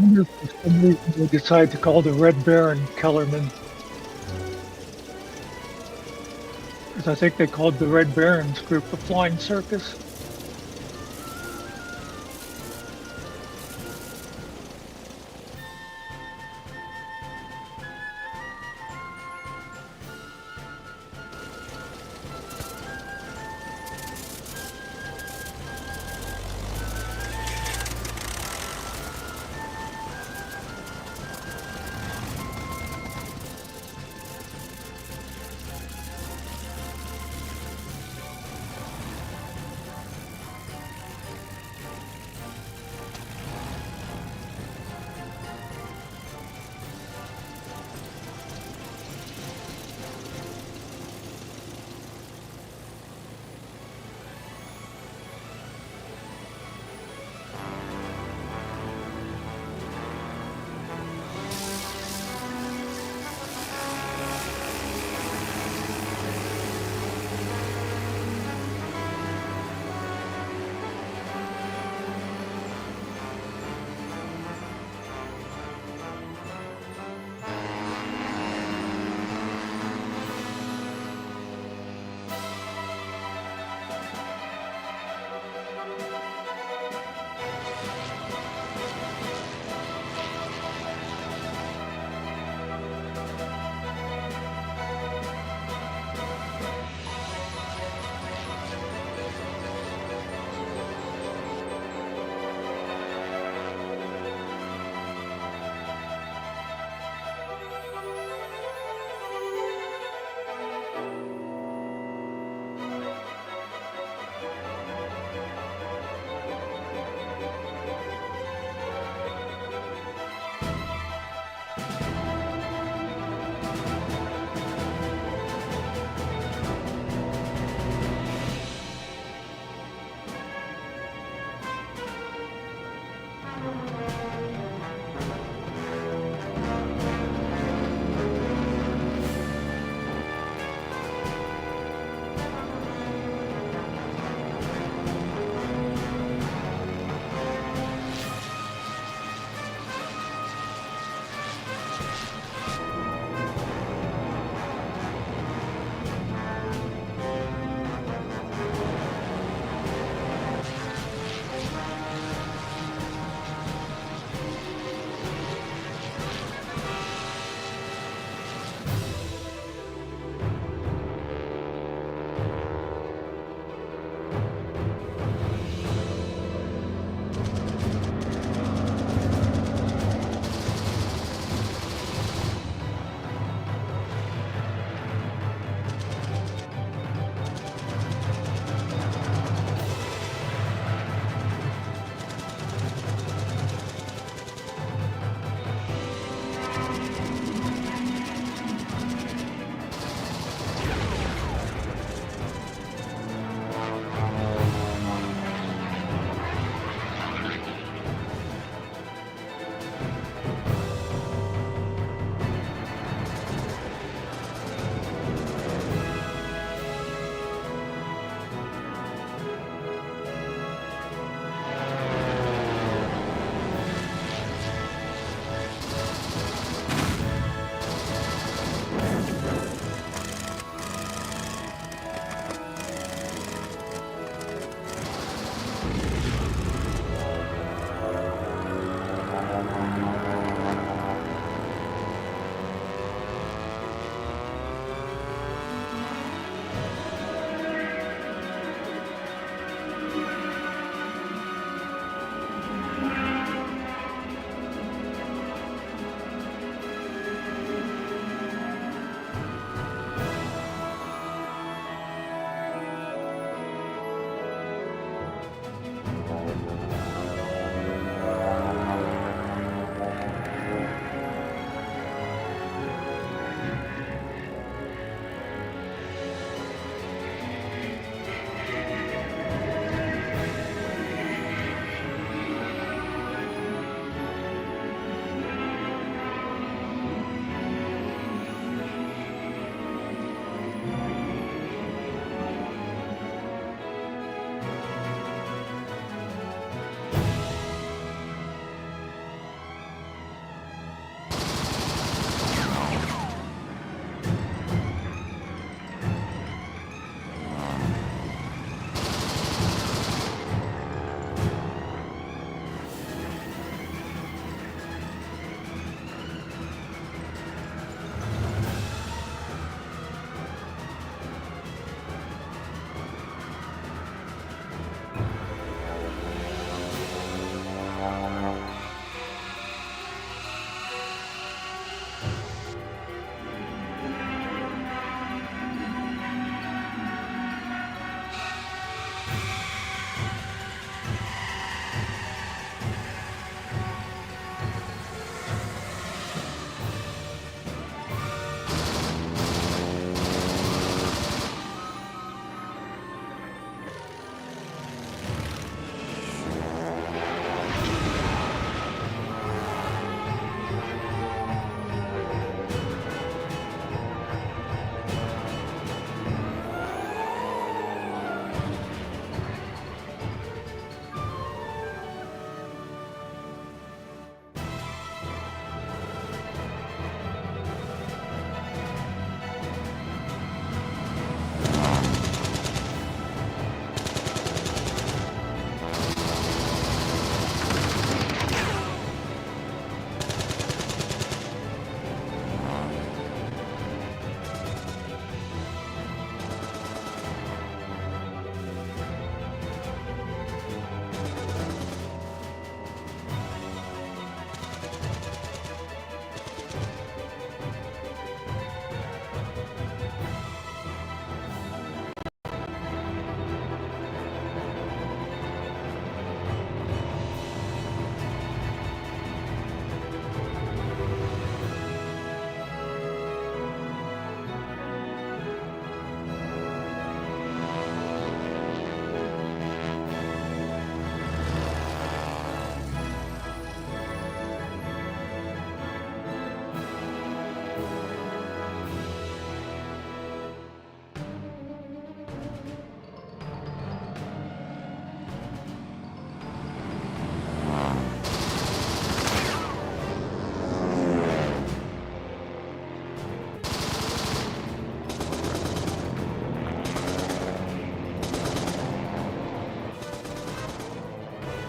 I wonder if for some reason they decide to call the Red Baron Kellerman. Because I think they called the Red Barons group the Flying Circus.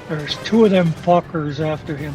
There's two of them fuckers after him.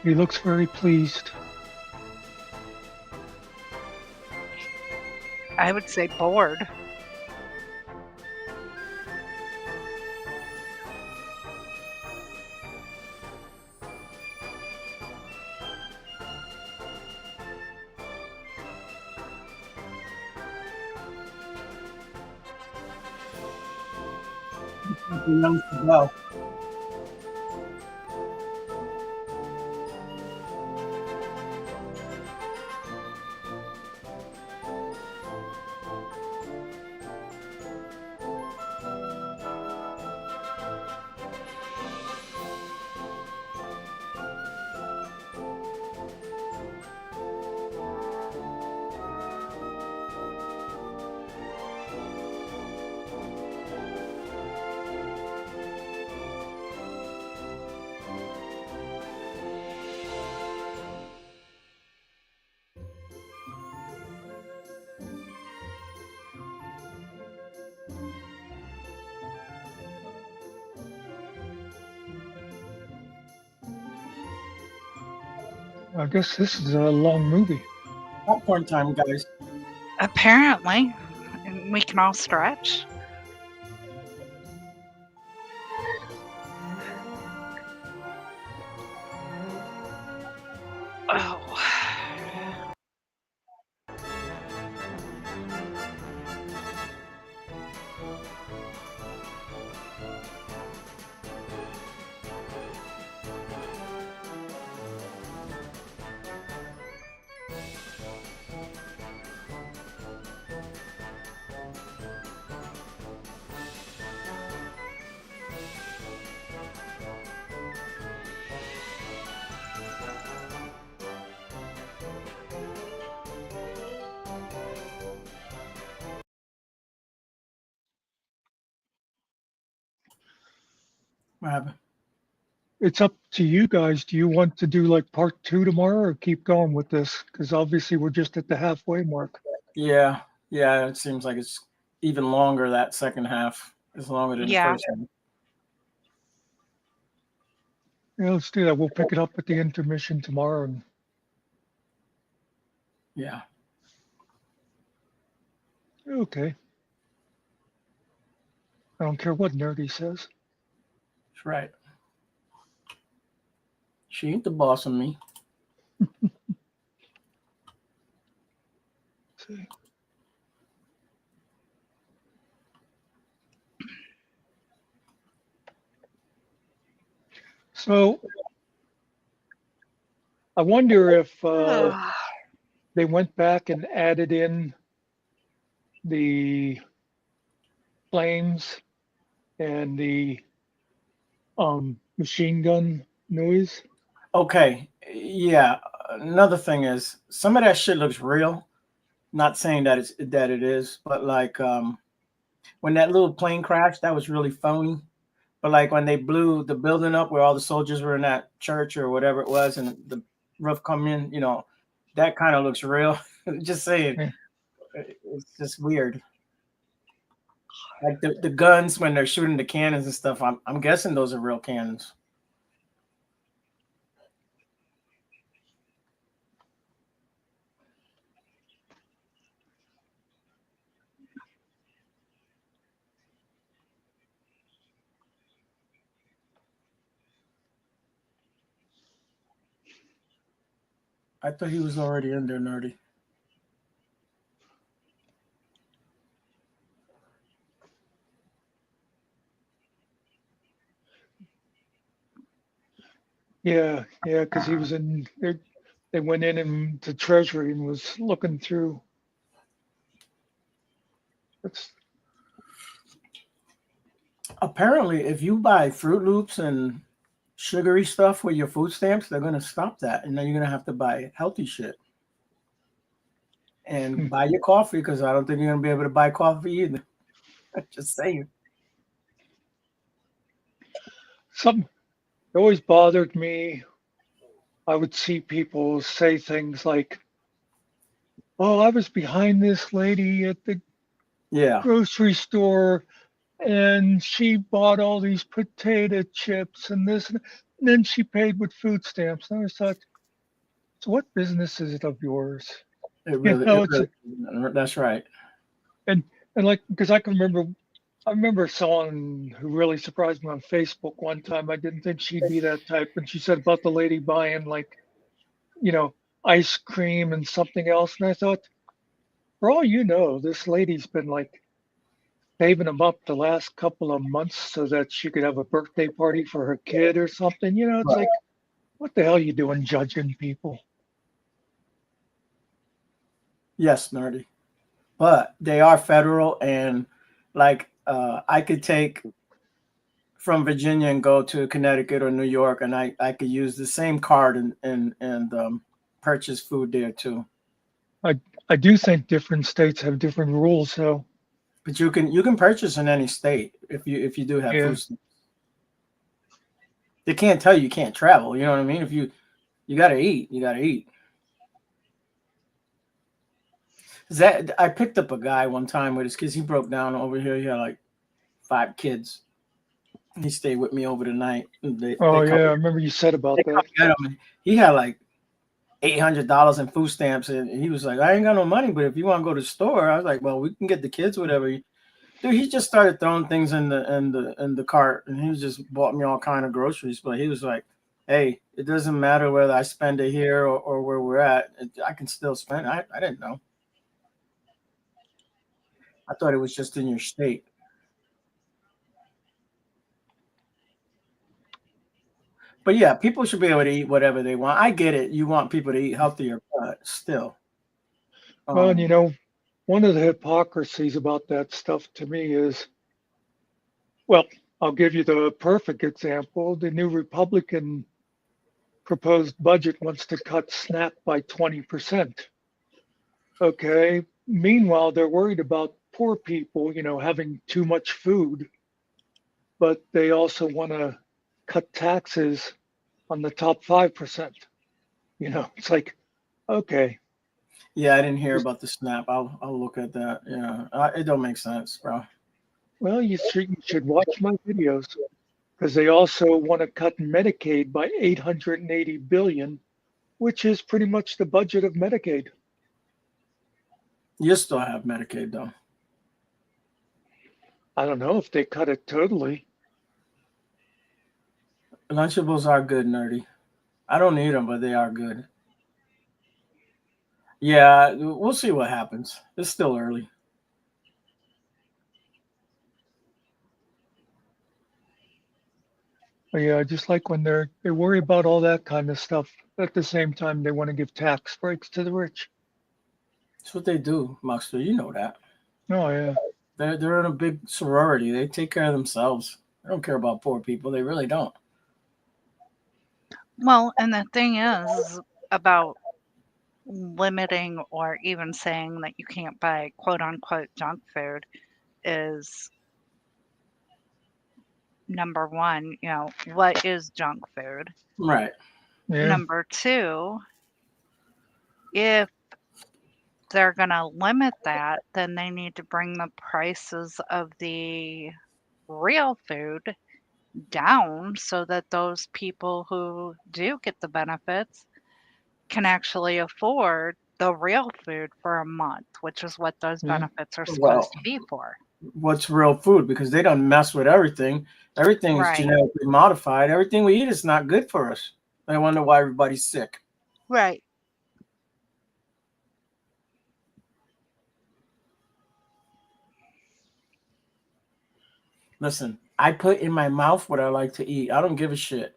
He looks very pleased. I would say bored. Something else to go. I guess this is a long movie. Popcorn time, guys. Apparently, and we can all stretch. Oh. What happened? It's up to you guys. Do you want to do like part 2 tomorrow or keep going with this? Because obviously we're just at the halfway mark. Yeah, it seems like it's even longer. That second half is longer than the Yeah. first half. Yeah, let's do that. We'll pick it up at the intermission tomorrow. And Yeah. okay. I don't care what Nerdy says. That's right. She ain't the boss of me. See. So I wonder if they went back and added in the flames and the machine gun noise. Okay. Yeah. Another thing is some of that shit looks real. Not saying that it is, but like when that little plane crashed, that was really phony. But like when they blew the building up where all the soldiers were in that church or whatever it was, and the roof come in, that kind of looks real. Just saying, Yeah. It's just weird. Like the guns when they're shooting the cannons and stuff. I'm guessing those are real cannons. I thought he was already in there, Nerdy. Yeah, because he was in there. They went in the treasury and was looking through. That's Apparently, if you buy Fruit Loops and sugary stuff with your food stamps, they're gonna stop that, and then you're gonna have to buy healthy shit and buy your coffee because I don't think you're gonna be able to buy coffee either. Just saying. something that always bothered me. I would see people say things like, "Oh, I was behind this lady at the Yeah, grocery store and she bought all these potato chips and this." And then she paid with food stamps. And I thought, so what business is it of yours? You know, it's That's right. and and like because I remember someone who really surprised me on Facebook one time. I didn't think she'd be that type, and she said about the lady buying like, you know, ice cream and something else. And I thought, for all you know, this lady's been like saving them up the last couple of months so that she could have a birthday party for her kid or something. You know, it's Right. like, what the hell are you doing judging people? Yes, nerdy. But they are federal, and like I could take from Virginia and go to Connecticut or New York, and I could use the same card and purchase food there too. I do think different states have different rules. So But you can purchase in any state if you do have yeah, food stamps. They can't tell you can't travel. You know what I mean? If you got to eat, you got to eat. That I picked up a guy one time with his kids. He broke down over here. He had like 5 kids. He stayed with me over the night. They oh come, yeah, I remember you said about they come that. get him. And he had like $800 in food stamps, and he was like, "I ain't got no money, but if you want to go to the store," I was like, "Well, we can get the kids whatever." Dude, he just started throwing things in the cart, and he just bought me all kind of groceries. But he was like, "Hey, it doesn't matter whether I spend it here or where we're at. I can still spend." I didn't know. I thought it was just in your state. But yeah, people should be able to eat whatever they want. I get it. You want people to eat healthier, but still. Well, and you Um, know, one of the hypocrisies about that stuff to me is, well, I'll give you the perfect example. The new Republican proposed budget wants to cut SNAP by 20%. Okay. Meanwhile, they're worried about poor people, you know, having too much food, but they also want to cut taxes on the top 5%. You know, it's like, okay, yeah, I didn't hear just, about the snap. I'll look at that. Yeah, it don't make sense, bro. well, you should watch my videos because they also want to cut Medicaid by 880 billion, which is pretty much the budget of Medicaid. You still have Medicaid though. I don't know if they cut it totally. Lunchables are good, nerdy. I don't need them, but they are good. Yeah, we'll see what happens. It's still early. But yeah, just like when they worry about all that kind of stuff, at the same time they want to give tax breaks to the rich. That's what they do, Muxter. You know that. Oh yeah. They're in a big sorority. They take care of themselves. They don't care about poor people. They really don't. Well, and the thing is about limiting or even saying that you can't buy quote unquote junk food is number one, what is junk food? Right. Yeah. Number two, if they're going to limit that, then they need to bring the prices of the real food down so that those people who do get the benefits can actually afford the real food for a month, which is what those Yeah. benefits are Well, supposed to be for. what's real food? Because they don't mess with everything. Everything is Right. genetically modified. Everything we eat is not good for us. I wonder why everybody's sick. Right. Listen, I put in my mouth what I like to eat. I don't give a shit.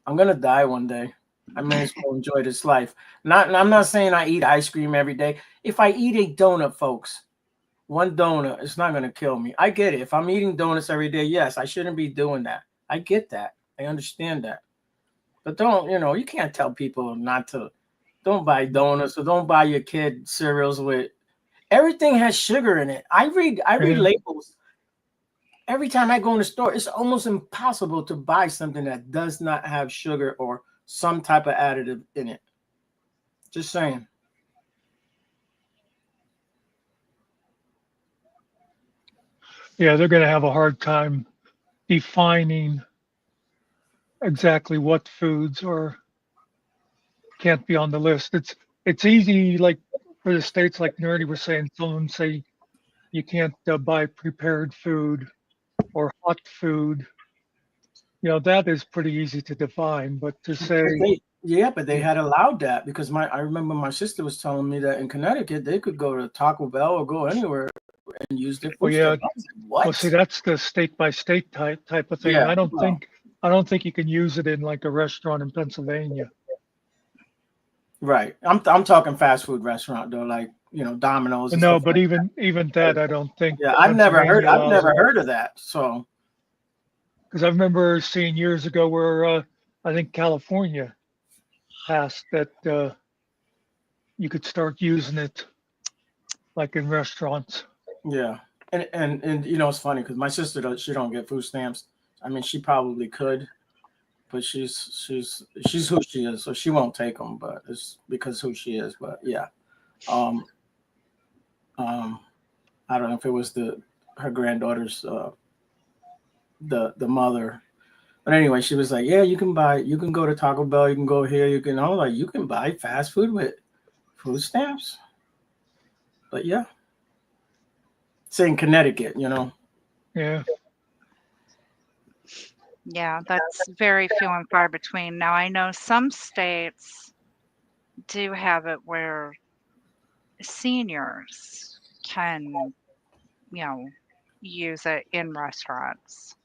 I'm gonna die one day. I may as well enjoy this life. I'm not saying I eat ice cream every day. If I eat a donut, folks, one donut, it's not gonna kill me. I get it. If I'm eating donuts every day, yes, I shouldn't be doing that. I get that. I understand that. But you can't tell people not to. Don't buy donuts or don't buy your kid cereals with everything has sugar in it. I read Yeah. labels every time I go in the store. It's almost impossible to buy something that does not have sugar or some type of additive in it. Just saying. Yeah, they're gonna have a hard time defining exactly what foods can't be on the list. It's easy, like for the states, like Nerdy was saying. Some of them say you can't buy prepared food or hot food. That is pretty easy to define. But to say, But they had allowed that because I remember my sister was telling me that in Connecticut they could go to Taco Bell or go anywhere and use their well, food yeah, stamps. I was like, what? well, see, that's the state by state type of thing. Yeah, I don't well. think you can use it in like a restaurant in Pennsylvania. Right. I'm talking fast food restaurant though, like Domino's. And No, stuff but like even that, I don't think. Yeah, I've never Pennsylvania heard of that. So because I remember seeing years ago where I think California passed that you could start using it like in restaurants. yeah, and it's funny because my sister she don't get food stamps. I mean, she probably could, but she's who she is, so she won't take them. But it's because who she is. But yeah, I don't know if it was her granddaughter's the mother. But anyway, she was like, yeah, you can go to Taco Bell, you can go here, you can. I was like, you can buy fast food with food stamps. But yeah, it's in Connecticut, Yeah. Yeah, that's very few and far between. Now, I know some states do have it where seniors can, use it in restaurants.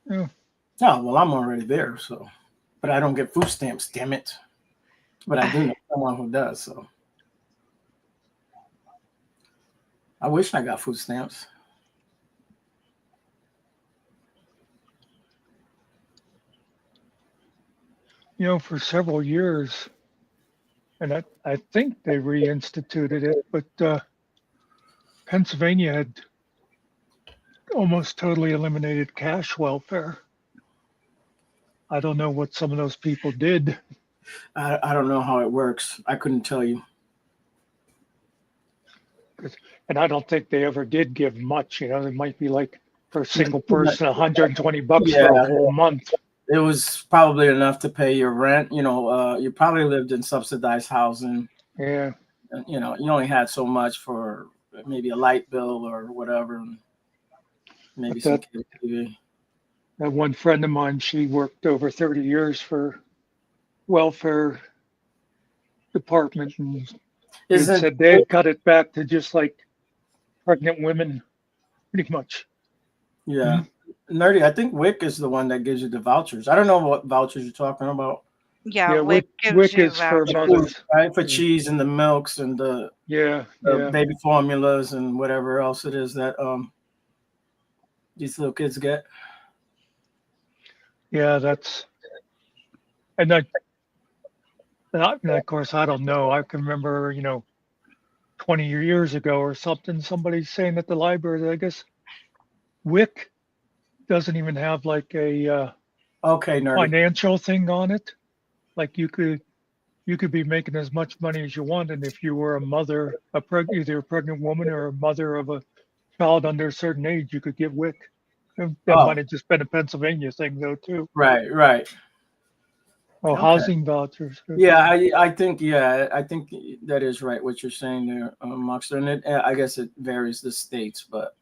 Yeah. Oh, well, I'm already there, so. But I don't get food stamps, damn it. But I do know someone who does, so. I wish I got food stamps. For several years, and I think they reinstituted it, but Pennsylvania had almost totally eliminated cash welfare. I don't know what some of those people did. I don't know how it works. I couldn't tell you. And I don't think they ever did give much. It might be like for a single person, $120 for a whole month. It was probably enough to pay your rent. You probably lived in subsidized housing. Yeah. You only had so much for maybe a light bill or whatever. Maybe some cable TV. That one friend of mine, she worked over 30 years for welfare department, and said they cut it back to just like pregnant women, pretty much. Yeah. Mm-hmm. Nerdy, I think WIC is the one that gives you the vouchers. I don't know what vouchers you're talking about. Yeah, WIC gives you is for mothers, right? For cheese and the milks and the baby formulas and whatever else it is that these little kids get. Yeah, and of course I don't know. I can remember 20 years ago or something, somebody saying at the library that I guess WIC doesn't even have like a financial thing on it. Like you could be making as much money as you want, and if you were a mother, either a pregnant woman or a mother of a child under a certain age, you could get WIC. That might have just been a Pennsylvania thing though too. Right. Oh, okay. Housing vouchers. Yeah, I think that is right what you're saying there, Moxter. And I guess it varies the states, but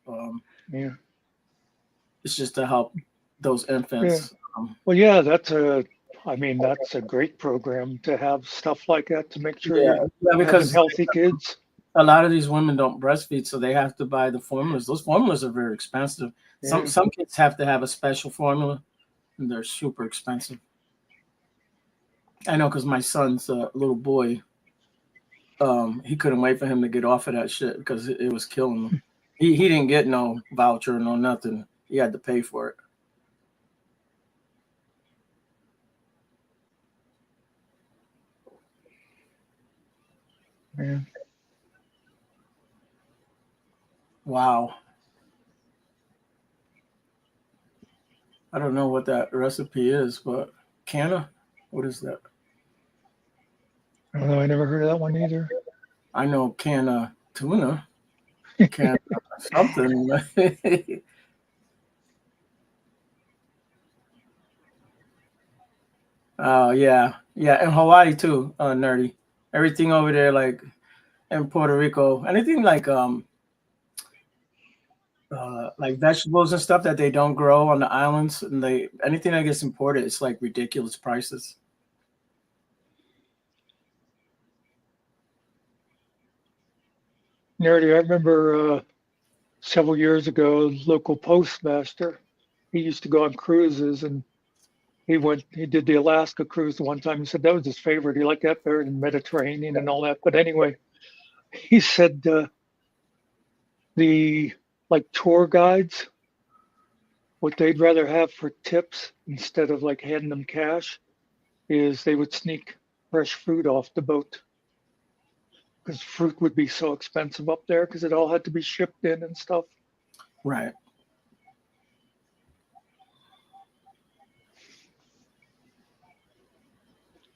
it's just to help those infants. Yeah. Well, yeah, that's a great program to have stuff like that to make sure because healthy kids. A lot of these women don't breastfeed, so they have to buy the formulas. Those formulas are very expensive. Yeah. Some kids have to have a special formula, and they're super expensive. I know because my son's little boy, he couldn't wait for him to get off of that shit because it was killing him. He didn't get no voucher, no nothing. He had to pay for it. Man. Wow. I don't know what that recipe is, but canna? What is that? I don't know. I never heard of that one either. I know can tuna. Can something. Oh yeah, yeah, and Hawaii too, nerdy. Everything over there, like in Puerto Rico, anything like vegetables and stuff that they don't grow on the islands, and they anything that gets imported, it's like ridiculous prices. Nerdy, I remember several years ago, local postmaster, he used to go on cruises and he did the Alaska cruise the one time. He said that was his favorite. He liked that better than the Mediterranean and all that. But anyway, he said the like tour guides, what they'd rather have for tips instead of like handing them cash is they would sneak fresh fruit off the boat because fruit would be so expensive up there because it all had to be shipped in and stuff. Right.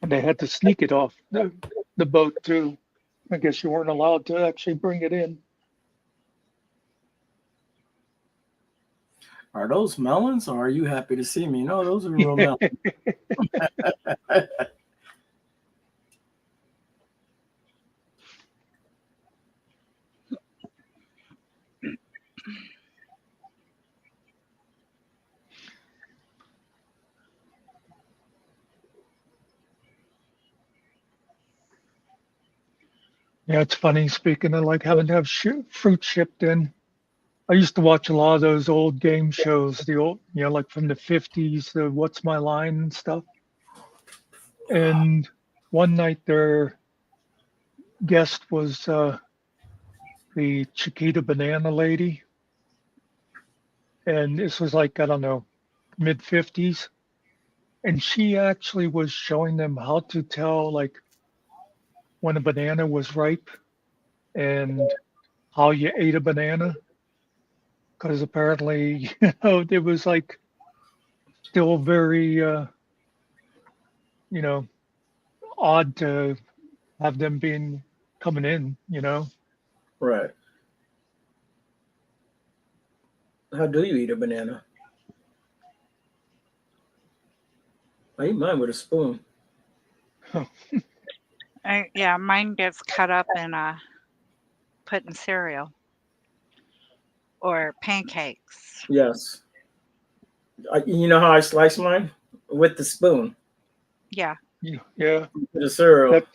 And they had to sneak it off the boat too. I guess you weren't allowed to actually bring it in. Are those melons, or are you happy to see me? No, those are real melons. Yeah, it's funny. Speaking of like having to have fruit shipped in, I used to watch a lot of those old game shows, the old, like from the 50s, the What's My Line and stuff. And one night their guest was the Chiquita Banana Lady. And this was like, I don't know, mid 50s. And she actually was showing them how to tell like when a banana was ripe and how you ate a banana. Because apparently, it was like still very, you know, odd to have them being coming in. Right. How do you eat a banana? I eat mine with a spoon. Yeah, mine gets cut up and put in cereal or pancakes. Yes. You know how I slice mine? With the spoon. Yeah. Yeah, The cereal. that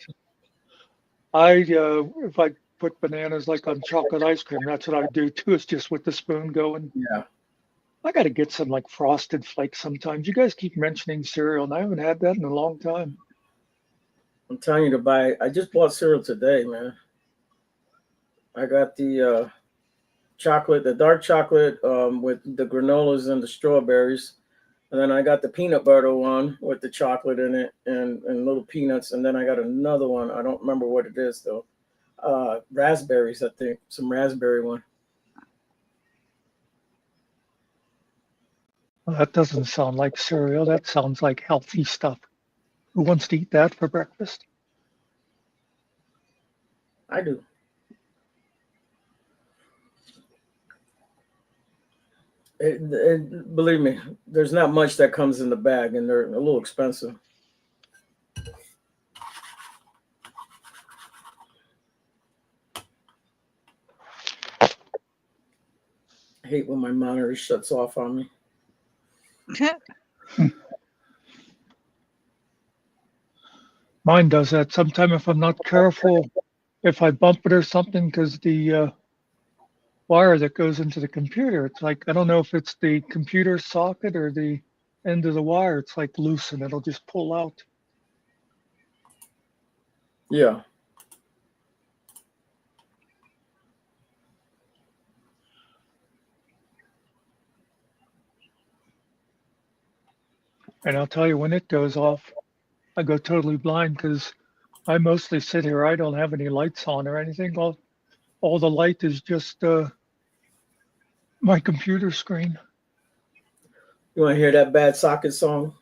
if I put bananas like on chocolate ice cream, that's what I do too. It's just with the spoon going. Yeah. I got to get some like frosted flakes sometimes. You guys keep mentioning cereal, and I haven't had that in a long time. I'm telling you to buy. I just bought cereal today, man. I got the chocolate, the dark chocolate with the granolas and the strawberries. And then I got the peanut butter one with the chocolate in it and little peanuts. And then I got another one. I don't remember what it is though. Raspberries, I think. Some raspberry one. Well, that doesn't sound like cereal. That sounds like healthy stuff. Who wants to eat that for breakfast? I do. Believe me, there's not much that comes in the bag, and they're a little expensive. I hate when my monitor shuts off on me. Mine does that. Sometimes if I'm not careful, if I bump it or something, because the wire that goes into the computer, it's like, I don't know if it's the computer socket or the end of the wire. It's like loose and it'll just pull out. Yeah. And I'll tell you, when it goes off, I go totally blind because I mostly sit here. I don't have any lights on or anything. All the light is just my computer screen. You want to hear that bad socket song?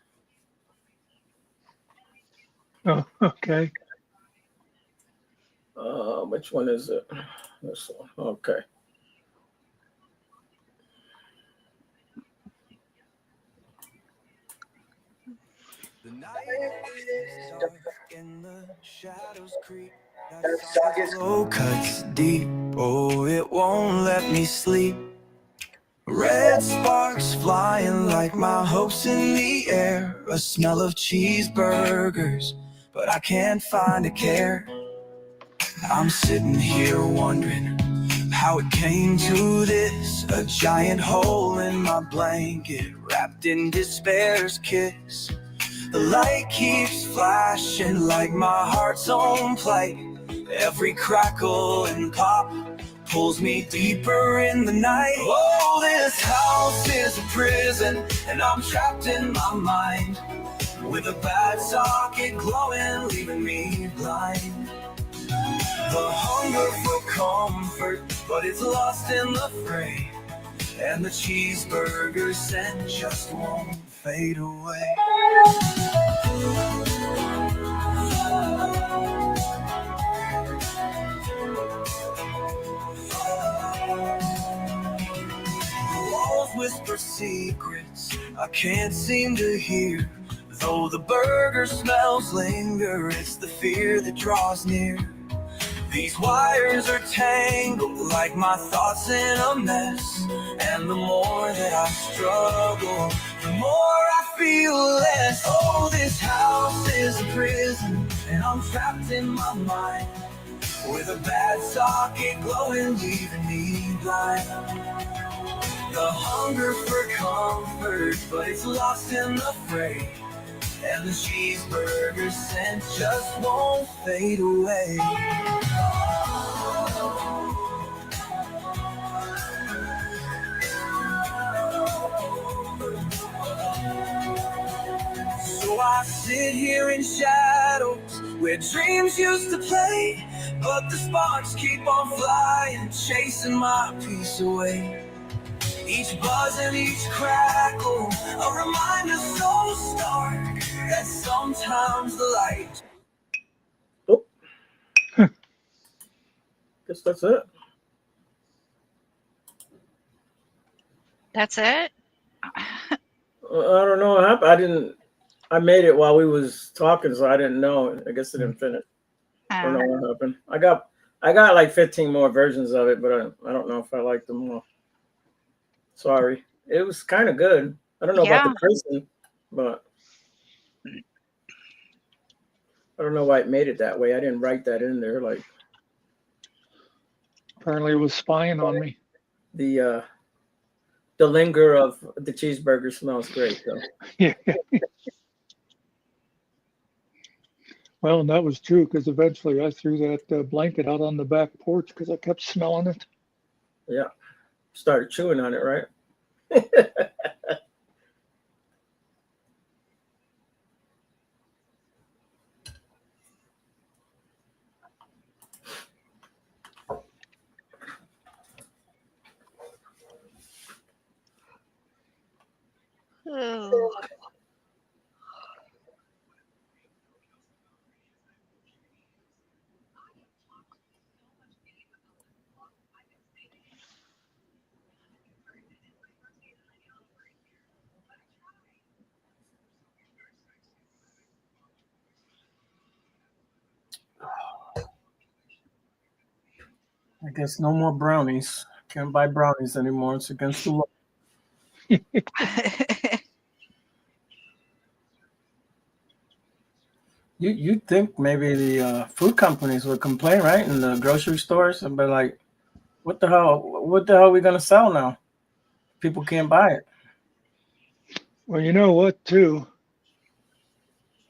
Oh, okay. Which one is it? This one. Okay. The night is dark and the shadows creep. That socket glow cuts deep. Oh, it won't let me sleep. Red sparks flying like my hopes in the air. A smell of cheeseburgers, but I can't find a care. I'm sitting here wondering how it came to this. A giant hole in my blanket, wrapped in despair's kiss. The light keeps flashing like my heart's own plight. Every crackle and pop pulls me deeper in the night. Oh, this house is a prison, and I'm trapped in my mind, with a bad socket glowing, leaving me blind. The hunger for comfort, but it's lost in the fray, and the cheeseburger scent just won't fade away. Walls whisper secrets I can't seem to hear. Though the burger smells linger, it's the fear that draws near. These wires are tangled like my thoughts in a mess, and the more that I struggle, the more I feel less. Oh, this house is a prison, and I'm trapped in my mind, with a bad socket glowing, leaving me blind. The hunger for comfort, but it's lost in the fray, and the cheeseburger scent just won't fade away. So I sit here in shadows where dreams used to play, but the sparks keep on flying, chasing my peace away. Each buzz and each crackle, a reminder so stark that sometimes the light. Oh. Guess that's it. That's it? I don't know what happened. I made it while we was talking, so I didn't know. I guess it didn't finish. I don't know what happened. I got like 15 more versions of it, but I don't know if I like them all. Sorry. It was kind of good. I don't know about the prison, but I don't know why it made it that way. I didn't write that in there. Like, Apparently it was spying on me. The linger of the cheeseburger smells great, though. Yeah. Well, and that was true, because eventually I threw that blanket out on the back porch because I kept smelling it. Yeah. Started chewing on it, right? Oh. I guess no more brownies. Can't buy brownies anymore. It's against the law. You'd think maybe the food companies would complain, right? In the grocery stores and be like, what the hell are we gonna sell now? People can't buy it. Well, you know what, too?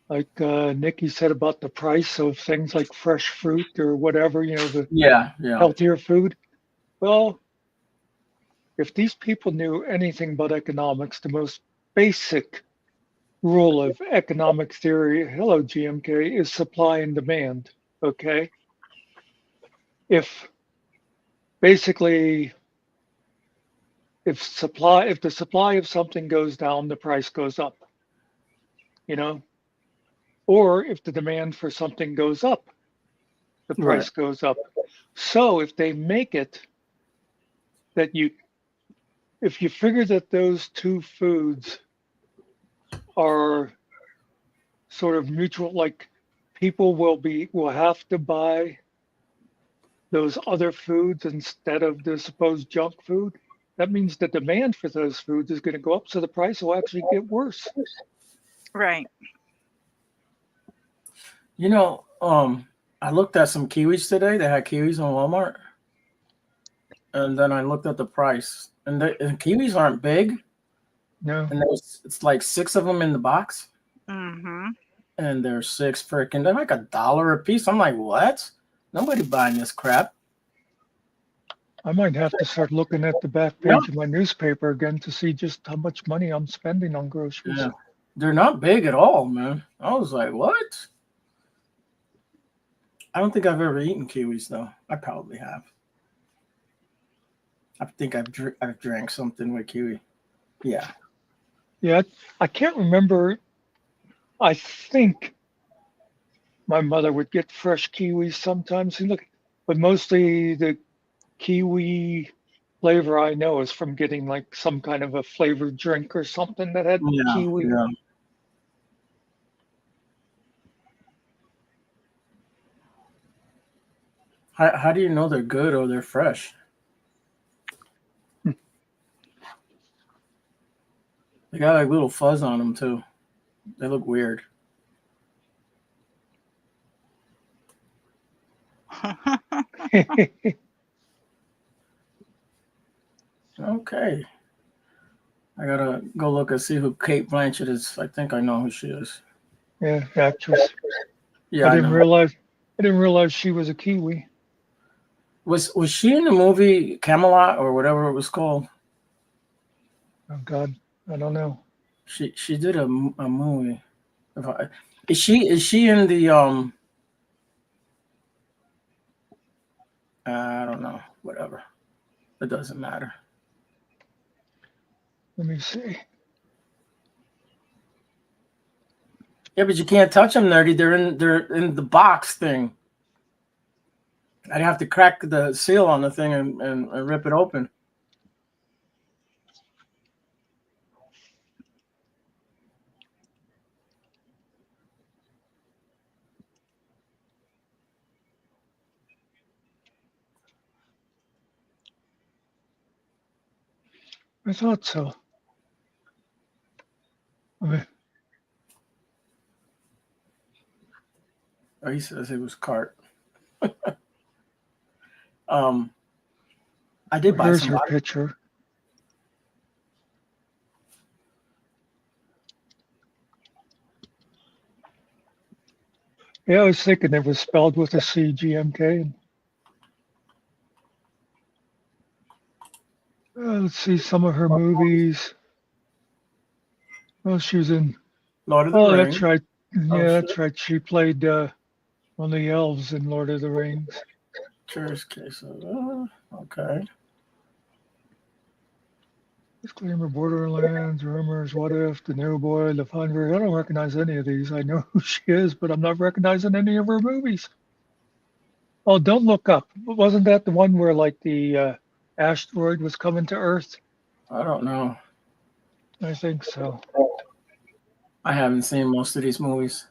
Like Nikki said about the price of things like fresh fruit or whatever, the Yeah. healthier food. Well, if these people knew anything about economics, the most basic rule of economic theory, hello GMK, is supply and demand. Okay. If basically if the supply of something goes down, the price goes up. Or if the demand for something goes up, the price goes up. So if they make it that if you figure that those two foods are sort of mutual, like people will have to buy those other foods instead of the supposed junk food. That means the demand for those foods is going to go up, so the price will actually get worse. Right. You know, I looked at some kiwis today. They had kiwis on Walmart, and then I looked at the price, and the kiwis aren't big, No, and it's like 6 of them in the box, Mm-hmm. and they're they're like $1 a piece. I'm like, what? Nobody buying this crap. I might have to start looking at the back Yeah. page of my newspaper again to see just how much money I'm spending on groceries. Yeah, they're not big at all, man. I was like, what? I don't think I've ever eaten kiwis though. I probably have. I think I've drank something with kiwi. Yeah. Yeah, I can't remember. I think my mother would get fresh kiwis sometimes. And look, but mostly the kiwi flavor I know is from getting like some kind of a flavored drink or something that had Yeah. kiwi. Yeah. How do you know they're good or they're fresh? They got like little fuzz on them too. They look weird. Okay. I gotta go look and see who Kate Blanchett is. I think I know who she is. Yeah, actress. Yeah, I I didn't know. realize she was a Kiwi. Was she in the movie Camelot or whatever it was called? Oh God, I don't know. She did a movie. Is she in the I don't know. Whatever. It doesn't matter. Let me see. Yeah, but you can't touch them, nerdy. They're in the box thing. I'd have to crack the seal on the thing and rip it open. I thought so. Oh, he says it was cart. I did buy Here's some. her picture. Yeah, I was thinking it was spelled with a C, GMK. Let's see some of her movies. Oh, she was in. Lord of the Oh, Rings. that's right. Oh, Yeah, that's right. She played one of the elves in Lord of the Rings. Curious case of okay. Disclaimer: Borderlands, Rumors, What If, The New Boy, The Funver. I don't recognize any of these. I know who she is, but I'm not recognizing any of her movies. Oh, Don't Look Up. Wasn't that the one where like the asteroid was coming to Earth? I don't know. I think so. I haven't seen most of these movies.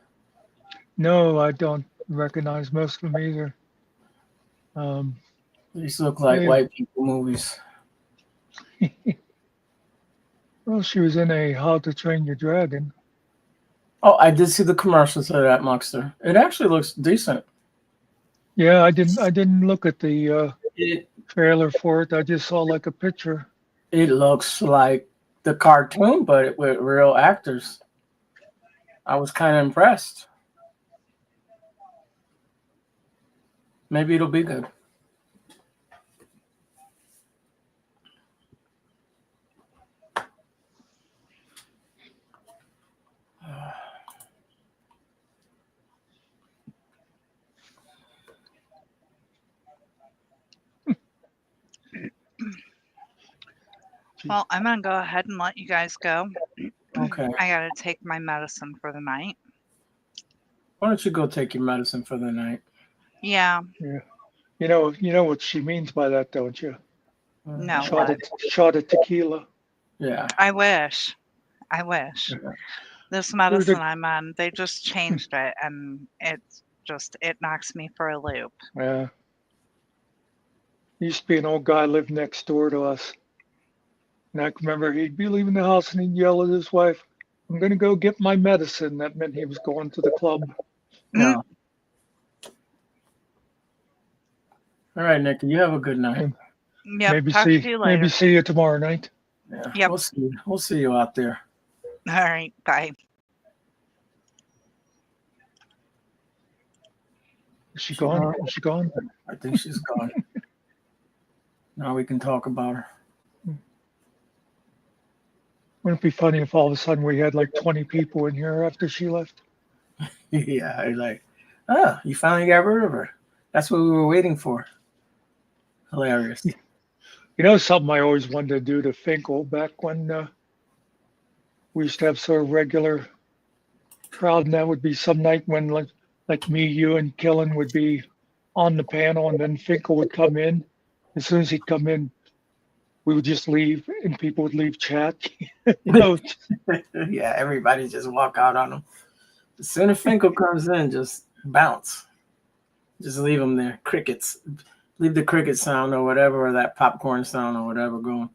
No, I don't recognize most of them either. These look like Yeah. white people movies. Well, she was in a How to Train Your Dragon. Oh, I did see the commercials of that Muxter. It actually looks decent. Yeah, I didn't look at the It trailer for it. I just saw like a picture. it looks like the cartoon, but with real actors. I was kind of impressed. Maybe it'll be good. Well, I'm going to go ahead and let you guys go. Okay. I got to take my medicine for the night. Why don't you go take your medicine for the night? Yeah. Yeah. You know what she means by that, don't you? No. Shot of tequila. Yeah. I wish. Yeah. This There's medicine a, I'm on, they just changed it, and it knocks me for a loop. used to be an old guy lived next door to us. And I can remember he'd be leaving the house and he'd yell at his wife, I'm going to go get my medicine. That meant he was going to the club. Mm, All right, Nikki, you have a good night. Yep, Maybe talk to you later. see you tomorrow night. Yeah, Yep. We'll see you out there. All right, bye. Is she gone? Is she gone? I think she's gone. Now we can talk about her. Wouldn't it be funny if all of a sudden we had like 20 people in here after she left? Yeah, I like, you finally got rid of her. That's what we were waiting for. Hilarious. You know, something I always wanted to do to Finkel back when we used to have sort of regular crowd, and that would be some night when like me, you, and Killen would be on the panel, and then Finkel would come in. As soon as he'd come in, we would just leave, and people would leave chat. You know, Yeah, everybody just walk out on him. As soon as Finkel comes in, just bounce. Just leave him there. Crickets. Leave the cricket sound or whatever, or that popcorn sound or whatever going.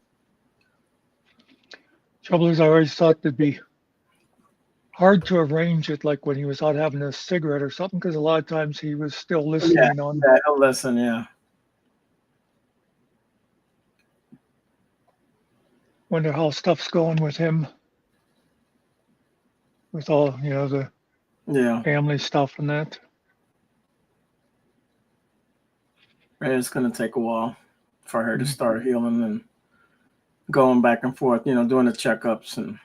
trouble is, I always thought it'd be hard to arrange it, like when he was out having a cigarette or something, because a lot of times he was still listening on. Yeah, he'll listen, yeah. Wonder how stuff's going with him, with all, you know, the Yeah. family stuff and that. Right, it's going to take a while for her to start healing and going back and forth, you know, doing the checkups. And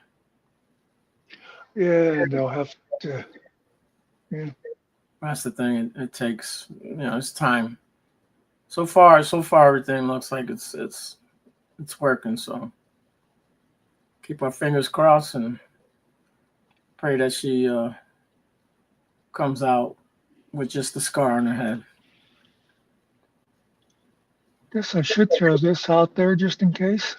Yeah, they'll have to. Yeah. that's the thing. It takes, you know, it's time. So far, everything looks like it's working. So keep our fingers crossed and pray that she comes out with just the scar on her head. Guess I should throw this out there just in case.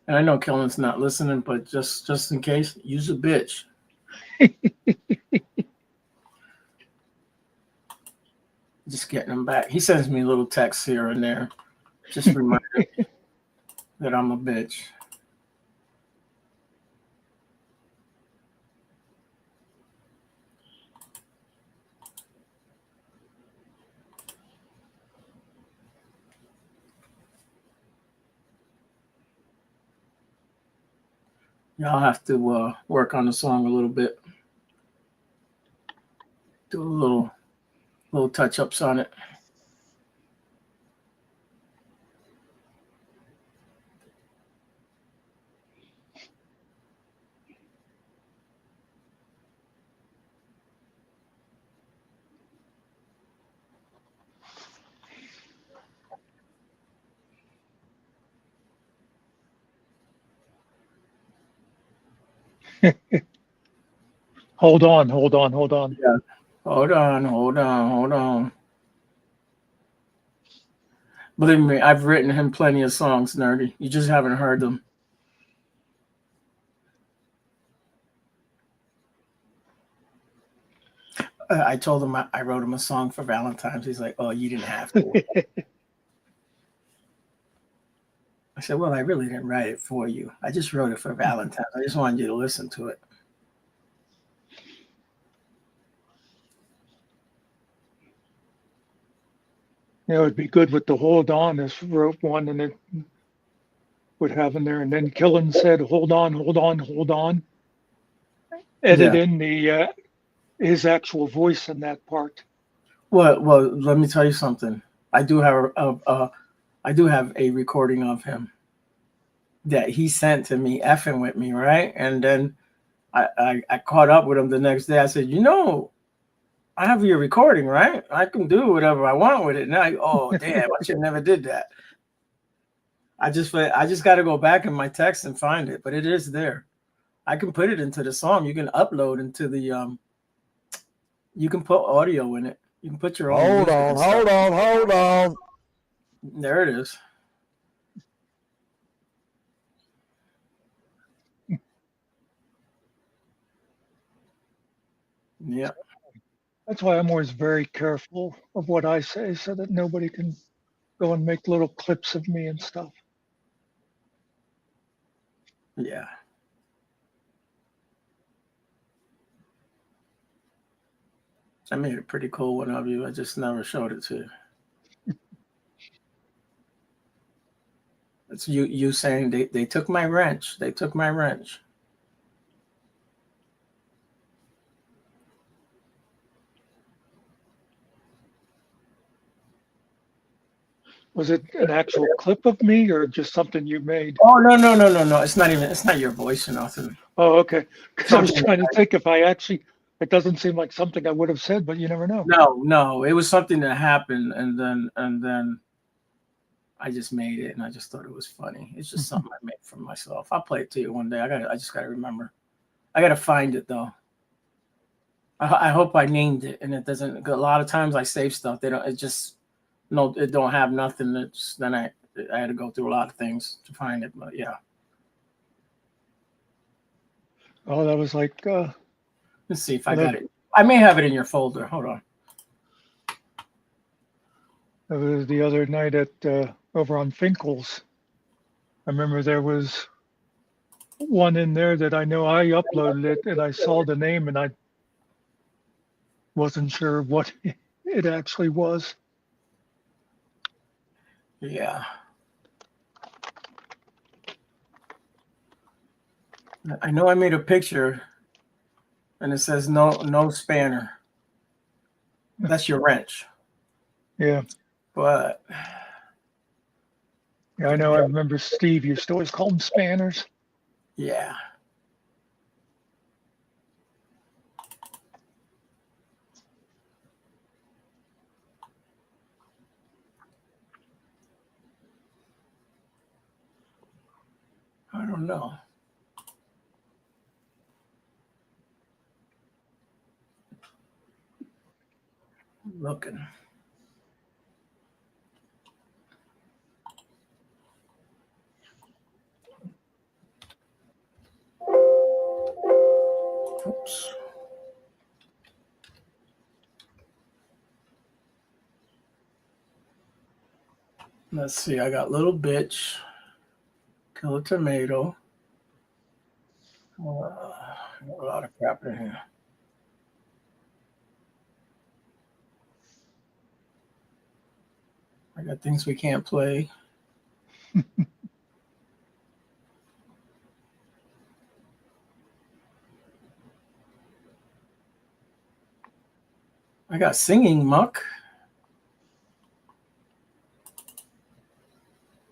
And I know Kellen's not listening, but just in case, use a bitch. Just getting him back. He sends me little texts here and there, just reminding me that I'm a bitch. Y'all have to work on the song a little bit. Do a little touch-ups on it. Hold on. Yeah. Hold on. Believe me, I've written him plenty of songs, Nerdy. You just haven't heard them. I told him I wrote him a song for Valentine's. He's like, oh, you didn't have to. I said, well, I really didn't write it for you. I just wrote it for Valentine's. I just wanted you to listen to it. You know, it'd be good with the hold on, this rope one, and it would have in there. And then Killen said, hold on. Edit in the his actual voice in that part. Well, let me tell you something. I do have a recording of him that he sent to me, effing with me, right? And then I caught up with him the next day. I said, you know, I have your recording, right? I can do whatever I want with it now. Oh damn! I should never did that. I just got to go back in my text and find it, but it is there. I can put it into the song. You can upload into the You can put audio in it. You can put your own. Hold on. There it is. Yeah. That's why I'm always very careful of what I say so that nobody can go and make little clips of me and stuff. Yeah. I made a pretty cool one of you. I just never showed it to you. It's you saying they took my wrench. They took my wrench. Was it an actual clip of me or just something you made? Oh no. It's not your voice or nothing. Oh, okay. Because I was trying to think if I actually, it doesn't seem like something I would have said, but you never know. No. It was something that happened and then I just made it and I just thought it was funny. It's just something I made for myself. I'll play it to you one day. I just gotta remember. I gotta find it though. I hope I named it and it doesn't. A lot of times I save stuff. They don't. It just it don't have nothing. Then I had to go through a lot of things to find it. But yeah. Oh, that was like. Let's see if I got it. I may have it in your folder. Hold on. That was the other night at over on Finkel's. I remember there was one in there that I know I uploaded it and I saw the name and I wasn't sure what it actually was. Yeah. I know I made a picture and it says no spanner. That's your wrench. Yeah. But yeah, I know. I remember Steve used to always call them spanners. Yeah. I don't know. I'm looking. Oops. Let's see. I got Little Bitch, Kill a Tomato. A lot of crap in here. I got Things We Can't Play. I got Singing Muck.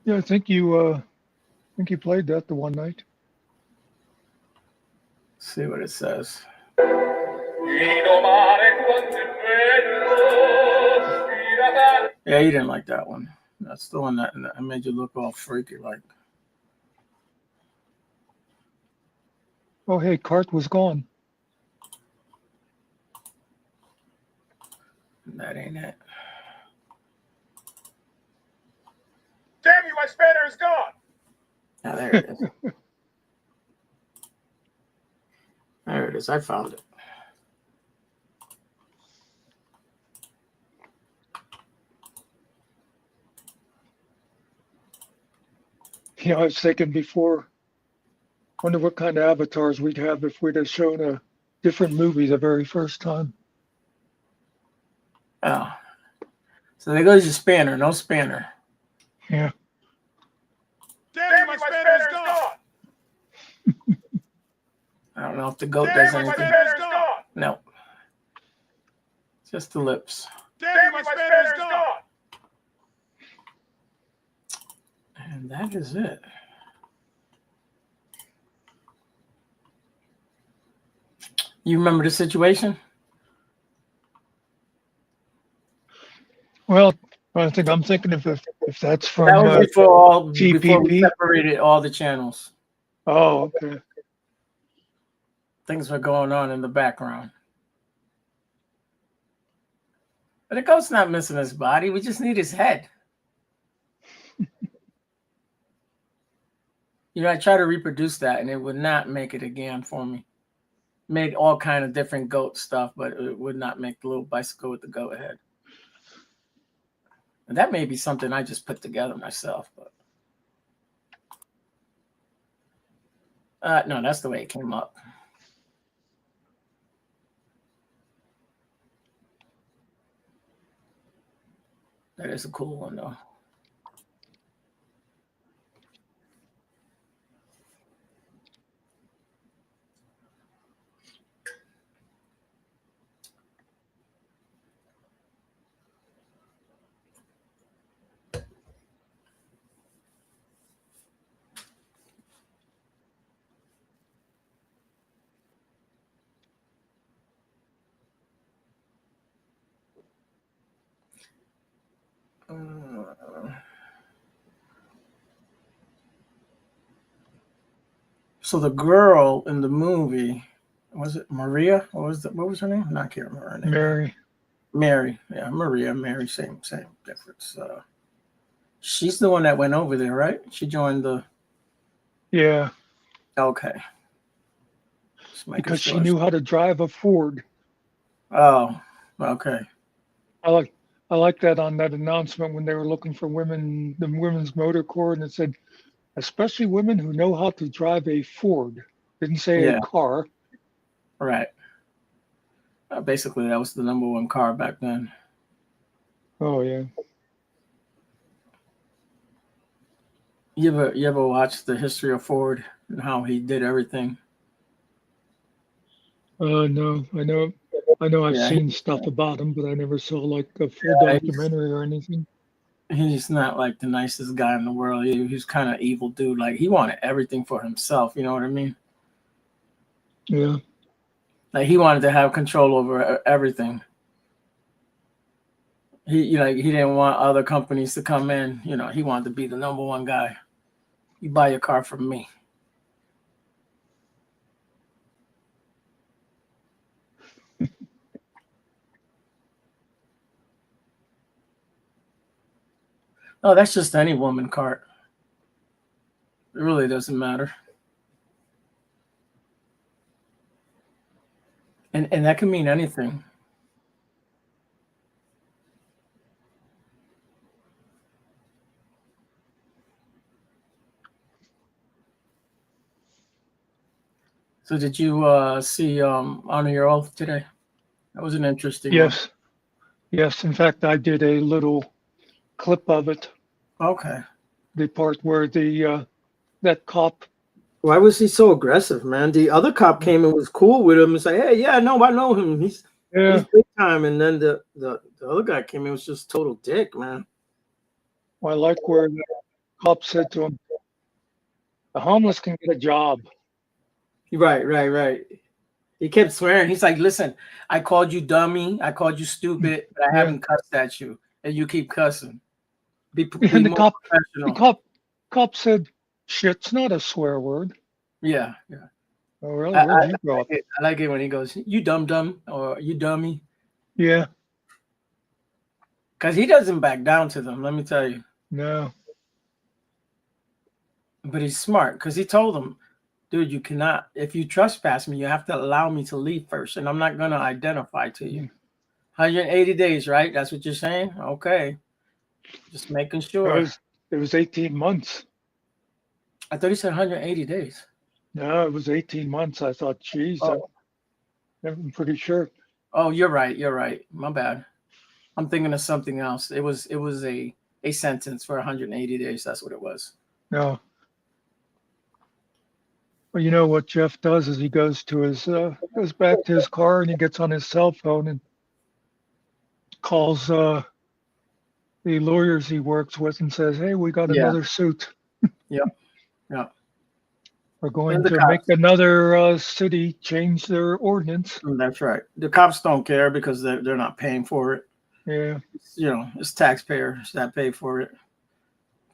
Yeah, I think you played that the one night. Let's see what it says. Yeah, you didn't like that one. That's the one that made you look all freaky like. Oh, hey, Cart was gone. That ain't it. Damn you, my spanner is gone. Now there it is. There it is. I found it. Yeah, I was thinking before, wonder what kind of avatars we'd have if we'd have shown a different movie the very first time. Oh. So there goes your spanner. No spanner. Yeah. Damn you, my spanner is gone. I don't know if the goat Damn does you, my anything. spanner is gone. No. Just the lips. Damn you, my spanner is gone. And that is it. You remember the situation? Well, I'm thinking if that's That from was before we TPP. separated all the channels. Oh, okay. Things were going on in the background. But the goat's not missing his body. We just need his head. I try to reproduce that, and it would not make it again for me. Made all kind of different goat stuff, but it would not make the little bicycle with the goat head. And that may be something I just put together myself, but no, that's the way it came up. That is a cool one, though. So the girl in the movie, was it Maria? What was her name? I can't remember her name. Mary. Yeah, Maria, Mary, same difference. She's the one that went over there, right? She joined the. Yeah. Okay. Because she knew how to drive a Ford. Oh, okay. I like that on that announcement when they were looking for women, the Women's Motor Corps, and it said, especially women who know how to drive a Ford. Didn't say a car. Right. Basically, that was the number one car back then. Oh yeah. You ever watch the history of Ford and how he did everything? No, I know I've seen stuff about him, but I never saw like a full documentary or anything. He's not like the nicest guy in the world. He's kind of evil dude. Like he wanted everything for himself. You know what I mean? Yeah. Like he wanted to have control over everything. He didn't want other companies to come in. He wanted to be the number one guy. You buy your car from me. Oh, that's just any woman cart. It really doesn't matter. And that can mean anything. So did you see Honor Your Oath today? That was an interesting one. Yes. In fact, I did a little clip of it. Okay. The part where that cop. Why was he so aggressive, man? The other cop came and was cool with him and said, "Hey, yeah, no, I know him. He's big time." And then the other guy came in and was just total dick, man. Well, I like where the cop said to him, "The homeless can get a job." Right. He kept swearing. He's like, "Listen, I called you dummy. I called you stupid, but I haven't cussed at you, and you keep cussing." And the cop said, "Shit's not a swear word." Yeah. Oh, really? Where'd you grow up? I like it when he goes, "You dumb," or "You dummy." Yeah. Because he doesn't back down to them, let me tell you. No. But he's smart because he told them, "Dude, you cannot, if you trespass me, you have to allow me to leave first, and I'm not going to identify to you." 180 days, right? That's what you're saying? Okay. Just making sure. It was 18 months. I thought he said 180 days. No, it was 18 months. I thought, geez, I'm pretty sure. Oh, you're right. My bad. I'm thinking of something else. It was a sentence for 180 days. That's what it was. No. Well, you know what Jeff does is he goes back to his car and he gets on his cell phone and calls the lawyers he works with and says, "Hey, we got another suit." Yep. We're going to make another city change their ordinance. That's right. The cops don't care because they're not paying for it. Yeah. You know, it's taxpayers that pay for it.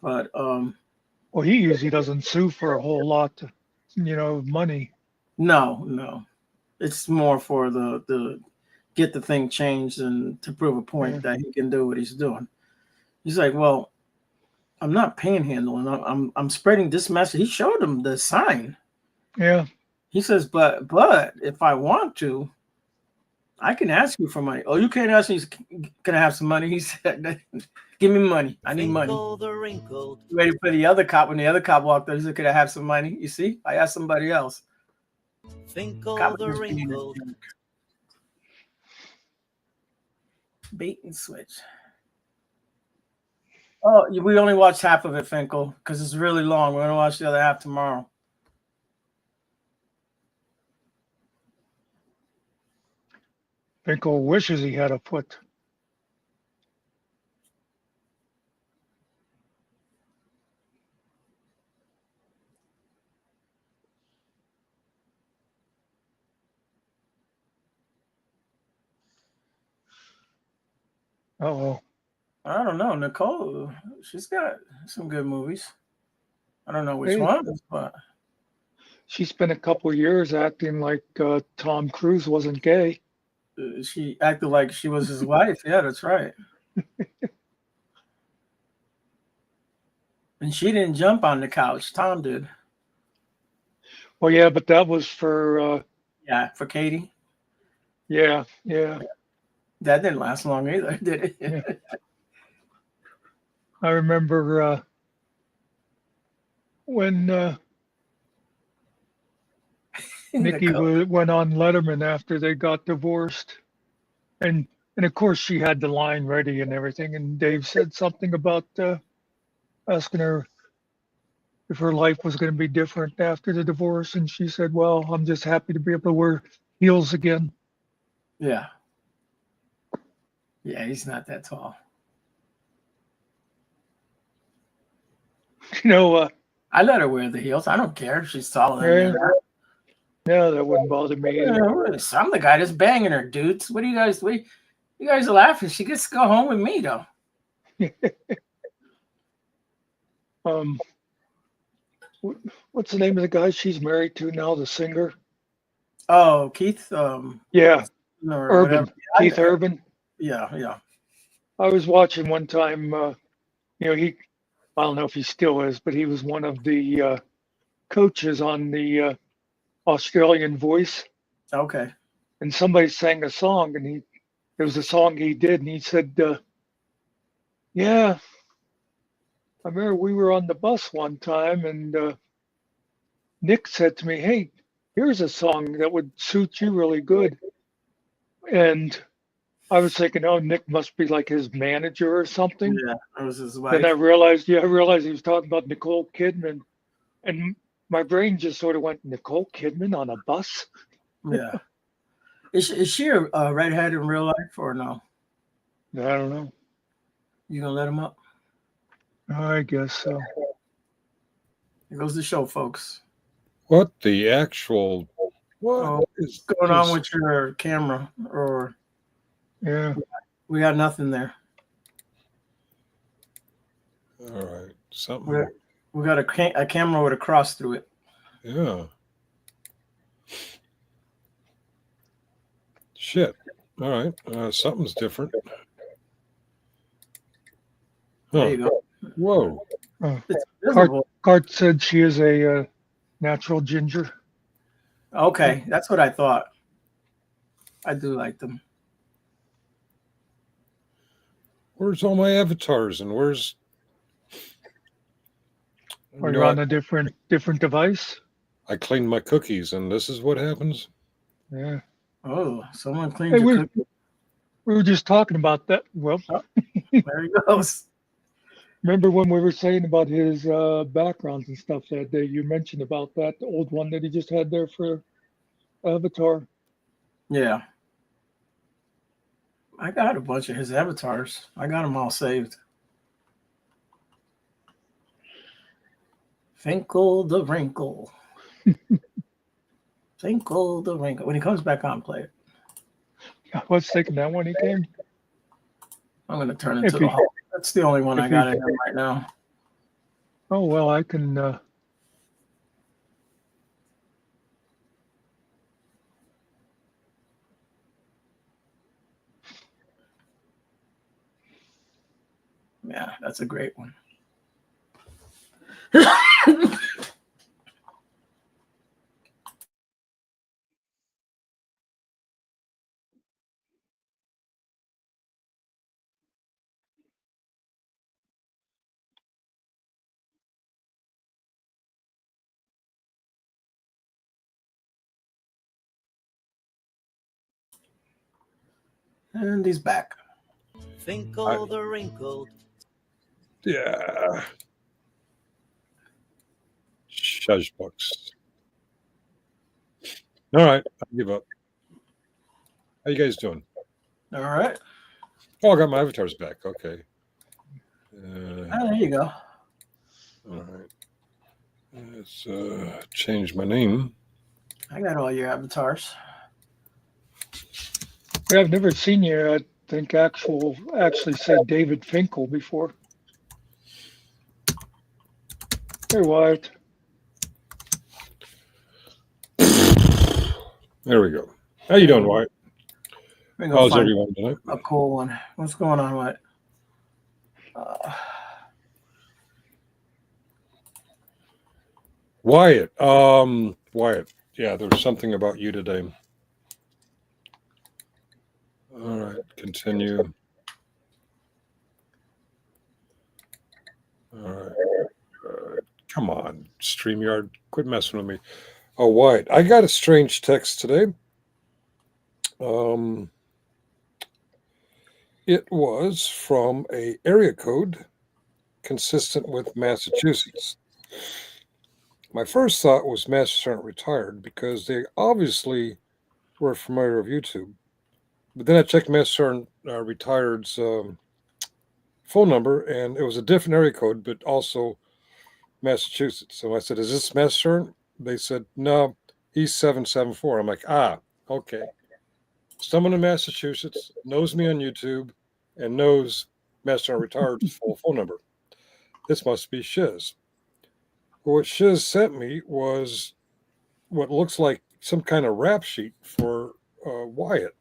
But Well, he usually doesn't sue for a whole lot, of money. no, it's more for the get the thing changed and to prove a point Yeah. that he can do what he's doing. He's like, well, I'm not panhandling. I'm spreading this message. He showed him the sign. Yeah. He says, but if I want to, I can ask you for money. Oh, you can't ask me. Can I have some money? He said, give me money. I need money. Ready for the other cop. When the other cop walked up, he said, could I have some money? You see, I asked somebody else. Cop was just being a jerk. Bait and switch. Oh, we only watched half of it, Finkel, because it's really long. We're going to watch the other half tomorrow. Finkel wishes he had a foot. Uh-oh. I don't know. Nicole, she's got some good movies. I don't know which Hey. ones, but She spent a couple of years acting like Tom Cruise wasn't gay. she acted like she was his wife. Yeah, that's right. And she didn't jump on the couch. Tom did. Well, yeah, but that was for, Yeah, for Katie. yeah. That didn't last long either, did it? Yeah. I remember when Nikki Nicole. went on Letterman after they got divorced, and of course she had the line ready and everything, and Dave said something about asking her if her life was going to be different after the divorce, and she said, well, I'm just happy to be able to wear heels again. Yeah. Yeah, he's not that tall. I let her wear the heels. I don't care if she's taller than that. Yeah, that wouldn't bother me either. Yeah, I'm the guy that's banging her, dudes. What do you guys? You guys are laughing. She gets to go home with me, though. What's the name of the guy she's married to now? The singer? Oh, Keith. Yeah, Urban. Keith Urban. Yeah. I was watching one time. I don't know if he still is, but he was one of the coaches on the Australian Voice. Okay. And somebody sang a song, and it was a song he did, and he said, yeah, I remember we were on the bus one time, and Nick said to me, hey, here's a song that would suit you really good. And I was thinking, oh, Nick must be like his manager or something. Yeah, that was his wife. Then I realized he was talking about Nicole Kidman. And my brain just sort of went, Nicole Kidman on a bus? Yeah. Is she a redhead in real life or no? I don't know. You gonna let him up? I guess so. Here goes the show, folks. What the actual? What is going on with your camera? Or yeah, we got nothing there. All right, something. We got a camera with a cross through it. Yeah. Shit. All right. Something's different. Huh. There you go. Whoa. Cart said she is a natural ginger. Okay, that's what I thought. I do like them. Where's all my avatars and where's? Are you on a different device? I cleaned my cookies, and this is what happens. Yeah. Oh, someone cleaned your cookies. We were just talking about that. Well, there he goes. Remember when we were saying about his backgrounds and stuff that day? You mentioned about that old one that he just had there for Avatar. Yeah. I got a bunch of his avatars. I got them all saved. Finkel the Wrinkle. Finkel the Wrinkle. When he comes back on, play it. I was thinking that when he came. I'm gonna turn If into the you- Hulk. That's the only one if I got you- in here right now. Oh, well, I can, Yeah, that's a great one. And he's back. Finkel the wrinkled. Yeah. Shush books. All right, I give up. How you guys doing? All right. Oh, I got my avatars back. Okay. There you go. All right. Let's change my name. I got all your avatars. yeah, I've never seen you, I think, actually said David Finkel before. Hey, Wyatt. There we go. How you doing, Wyatt? We're gonna How's find everyone tonight? a cool one. What's going on, what? Wyatt. Wyatt. Yeah, there's something about you today. All right, continue. All right. Come on, StreamYard, quit messing with me. Oh, Wyatt, I got a strange text today. It was from a area code consistent with Massachusetts. My first thought was Master Sergeant Retired because they obviously were familiar with YouTube. But then I checked Master Sergeant Retired's phone number, and it was a different area code, but also Massachusetts. So I said, "Is this Master Sergeant?" They said, "No, he's 774." I'm like, okay. Someone in Massachusetts knows me on YouTube and knows Master Sergeant Retired's full phone number. This must be Shiz. What Shiz sent me was what looks like some kind of rap sheet for Wyatt.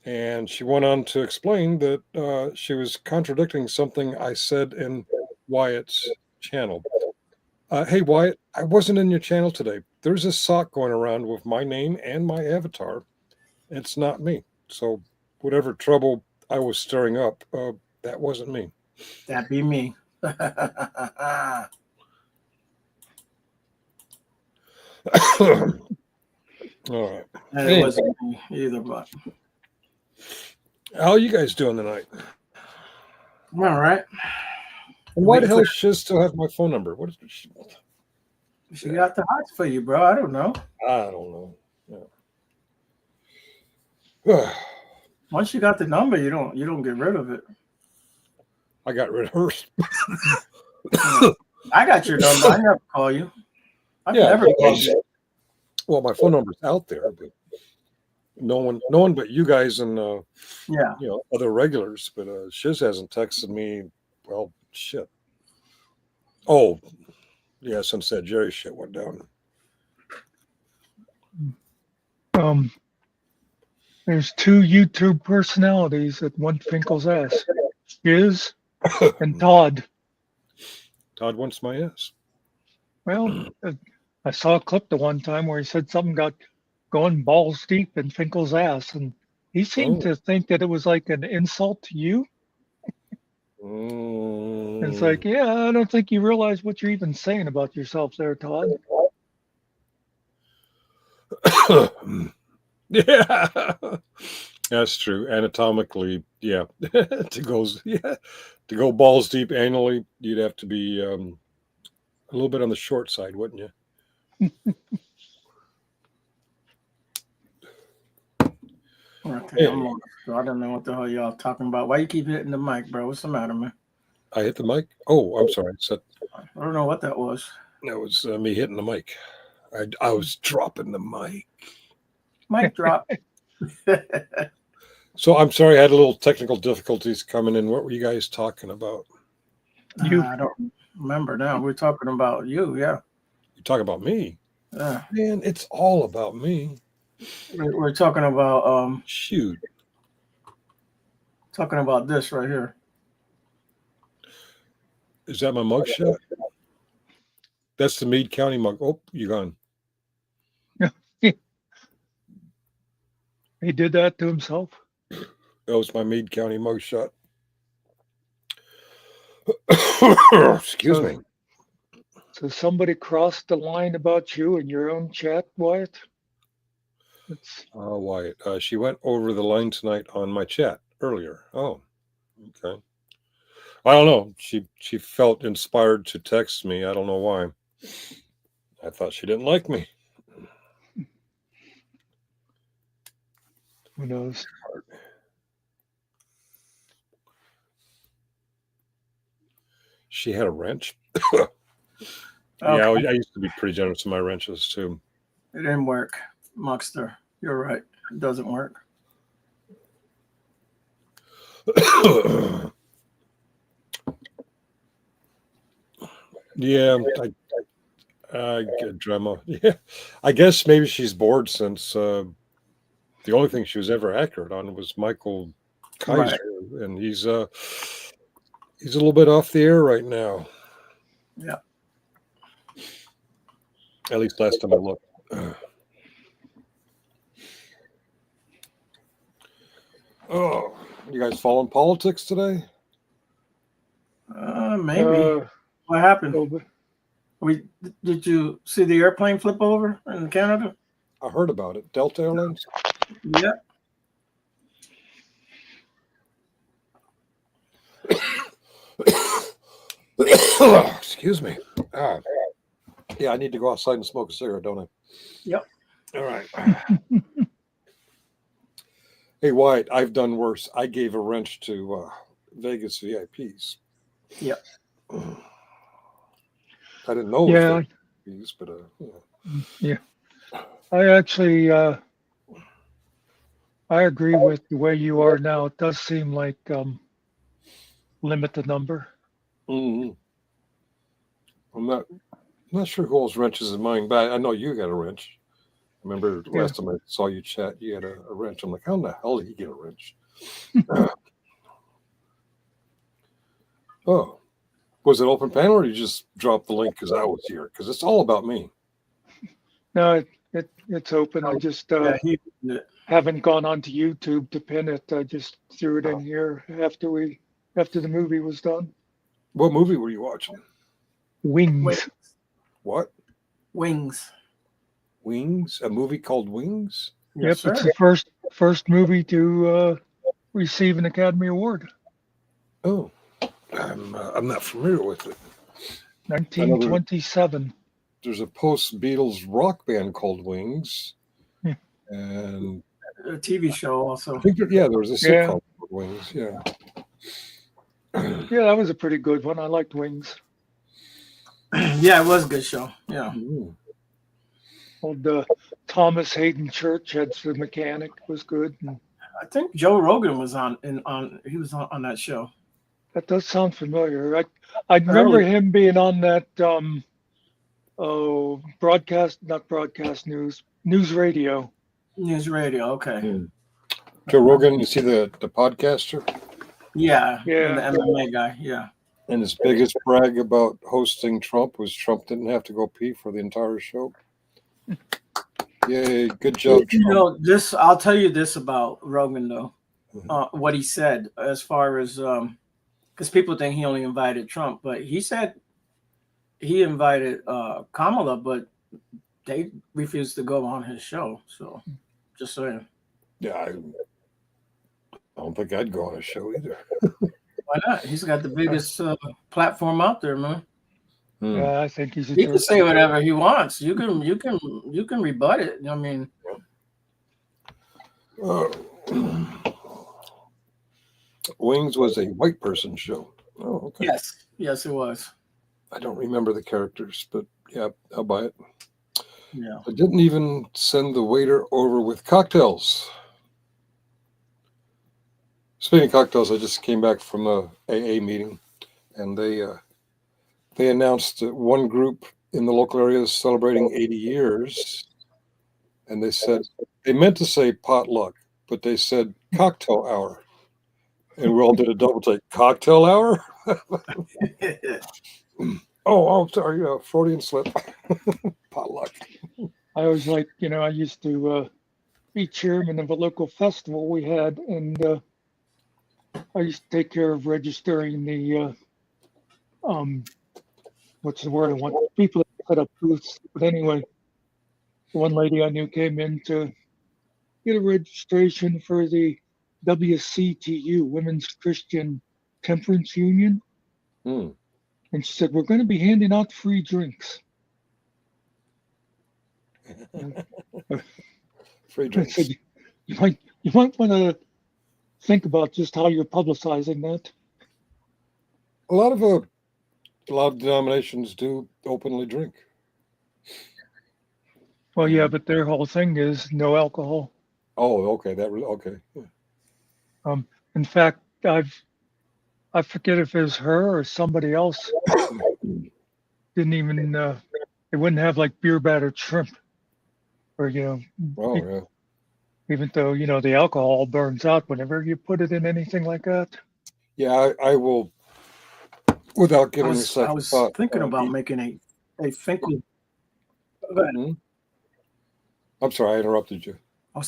And she went on to explain that she was contradicting something I said in Wyatt's channel. Hey, Wyatt, I wasn't in your channel today. There's a sock going around with my name and my avatar. It's not me. So whatever trouble I was stirring up, that wasn't me. That be me. All right. And it wasn't me either, but How are you guys doing tonight? all right. And why the hell does she still have my phone number? What is she? She got the hots for you, bro. I don't know. I don't know. Yeah. Once you got the number, you don't get rid of it. I got rid of her. I got your number. I never call you. I've Yeah, never called you. well, my phone number's out there, but no one but you guys and Yeah. other regulars. But Shiz hasn't texted me. Well, shit. Oh, yeah, since that Jerry shit went down. There's two YouTube personalities that want Finkel's ass. Shiz and Todd. Todd wants my ass. Well, I saw a clip the one time where he said something got going balls deep in Finkel's ass, and he seemed to think that it was like an insult to you. It's like, yeah, I don't think you realize what you're even saying about yourself there, Todd. Yeah, that's true. Anatomically, yeah. to go balls deep anally, you'd have to be a little bit on the short side, wouldn't you? Okay, I'm lost. So I don't know what the hell y'all talking about. Why you keep hitting the mic, bro? What's the matter, man? I hit the mic. Oh, I'm sorry. I don't know what that was. That was me hitting the mic. I was dropping the mic. Mic drop. So I'm sorry, I had a little technical difficulties coming in. What were you guys talking about? I don't remember now. We're talking about you, yeah. You talk about me? Yeah. Man, it's all about me. We're talking about Shoot. this right here. Is that my mugshot? That's the Meade County mug. Oh, you gone. He did that to himself. That was my Meade County mugshot. Excuse me. So somebody crossed the line about you in your own chat, Wyatt? It's, Wyatt. She went over the line tonight on my chat earlier. Oh, okay. I don't know. She felt inspired to text me. I don't know why. I thought she didn't like me. who knows? She had a wrench. Yeah, I used to be pretty generous with my wrenches too. It didn't work, Muckster. You're right. It doesn't work. Yeah, I get drama. Yeah, I guess maybe she's bored since the only thing she was ever accurate on was Michael Kaiser, and he's a little bit off the air right now. Yeah. At least last time I looked. Oh, you guys following politics today? Maybe. What happened? Oh, Did you see the airplane flip over in Canada? I heard about it. Delta Airlines? Yeah. Excuse me. Yeah, I need to go outside and smoke a cigarette, don't I? Yep. All right. Hey, Wyatt, I've done worse. I gave a wrench to Vegas VIPs. Yep. I didn't know it was VIPs, but yeah. I actually, I agree with the way you are now. It does seem like limit the number. Mm-hmm. I'm not sure who else wrenches in mine, but I know you got a wrench. I remember last time I saw you chat, you had a wrench. I'm like, how in the hell did you get a wrench? Oh, was it open panel, or did you just drop the link because I was here? Because it's all about me. No, it's open. I just haven't gone onto YouTube to pin it. I just threw it in here after the movie was done. What movie were you watching? Wings. What? Wings. Wings? A movie called Wings? Yes, yep, it's the first movie to receive an Academy Award. Oh, I'm not familiar with it. 1927. There's a post-Beatles rock band called Wings, and a TV show also. I think there was a sitcom called Wings. Yeah. Yeah, that was a pretty good one. I liked Wings. Yeah, it was a good show. Yeah. Ooh. Old Thomas Hayden Church had the mechanic, was good. And I think Joe Rogan was on that show. That does sound familiar. I remember him being on that news radio. News radio, okay. Joe Rogan, you see the podcaster? Yeah. The MMA guy, yeah. And his biggest brag about hosting Trump was Trump didn't have to go pee for the entire show. Yay, good job, Trump. I'll tell you this about Rogan, though. What he said as far as, because people think he only invited Trump, but he said he invited Kamala, but they refused to go on his show. So, just saying. Yeah, I don't think I'd go on his show either. Why not? He's got the biggest platform out there, man. Yeah, I think he can say whatever he wants. You can rebut it. I mean, Wings was a white person show. Oh, okay. Yes, it was. I don't remember the characters, but yeah, I'll buy it. Yeah. I didn't even send the waiter over with cocktails. Speaking of cocktails, I just came back from a AA meeting, and they announced that one group in the local area is celebrating 80 years, and they said they meant to say potluck, but they said cocktail hour, and we all did a double take. Cocktail hour? Oh, sorry, Freudian slip. Potluck. I always like, I used to be chairman of a local festival we had, and I used to take care of registering the what's the word I want? People that set up booths. But anyway, one lady I knew came in to get a registration for the WCTU, Women's Christian Temperance Union. Hmm. And she said, we're going to be handing out free drinks. Free I drinks. said, you might want to think about just how you're publicizing that. A lot of denominations do openly drink. Well, yeah, but their whole thing is no alcohol. Oh, okay. Okay. Yeah. In fact, I forget if it was her or somebody else didn't even they wouldn't have like beer battered shrimp, or Oh, yeah. even though the alcohol burns out whenever you put it in anything like that. Yeah, I will, without I giving a was second thought. thinking about making a Finkel. Go ahead. Hmm? I'm sorry, I interrupted you. I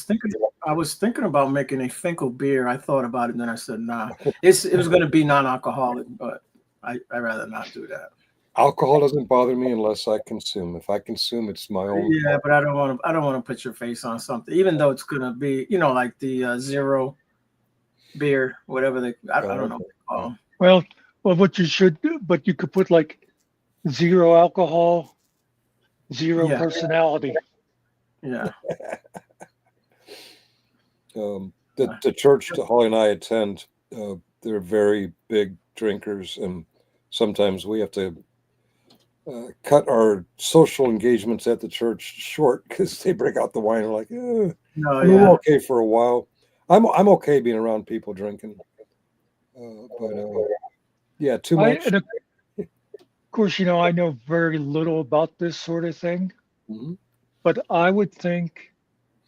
was thinking about making a Finkel beer. I thought about it, and then I said, nah. It was going to be non-alcoholic, but I'd rather not do that. Alcohol doesn't bother me unless I consume. If I consume, it's my own. Yeah, but I don't want to put your face on something, even though it's going to be, like the zero beer, whatever I don't know what they call them. Well, what you should do, but you could put like zero alcohol, zero Yeah. personality. Yeah. The church that Holly and I attend, they're very big drinkers, and sometimes we have to cut our social engagements at the church short because they break out the wine. We're like, No, we're okay for a while. I'm okay being around people drinking, but yeah, too much. Of course, I know very little about this sort of thing, but I would think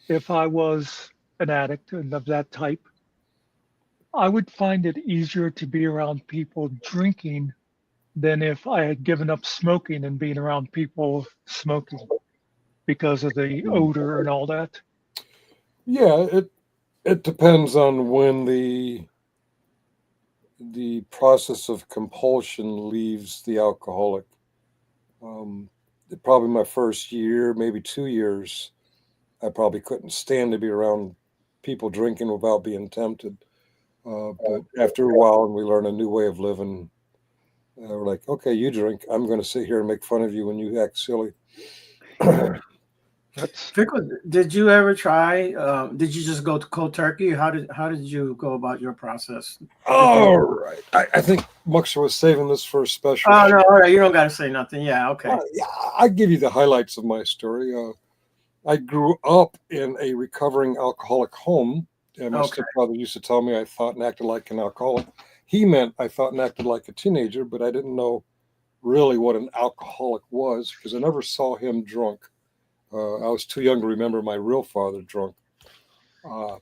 if I was an addict and of that type, I would find it easier to be around people drinking than if I had given up smoking and being around people smoking because of the odor and all that. Yeah, it depends on when the process of compulsion leaves the alcoholic. Probably my first year, maybe 2 years, I probably couldn't stand to be around people drinking without being tempted. But after a while, and we learn a new way of living, we're like, okay, you drink. I'm going to sit here and make fun of you when you act silly. Did you ever try? Did you just go to cold turkey? How did you go about your process? All right. I think Muxer was saving this for a special. Oh no! All right, you don't got to say nothing. Yeah, okay. Yeah, I give you the highlights of my story. I grew up in a recovering alcoholic home, and my stepfather used to tell me I thought and acted like an alcoholic. He meant I thought and acted like a teenager, but I didn't know really what an alcoholic was because I never saw him drunk. I was too young to remember my real father drunk.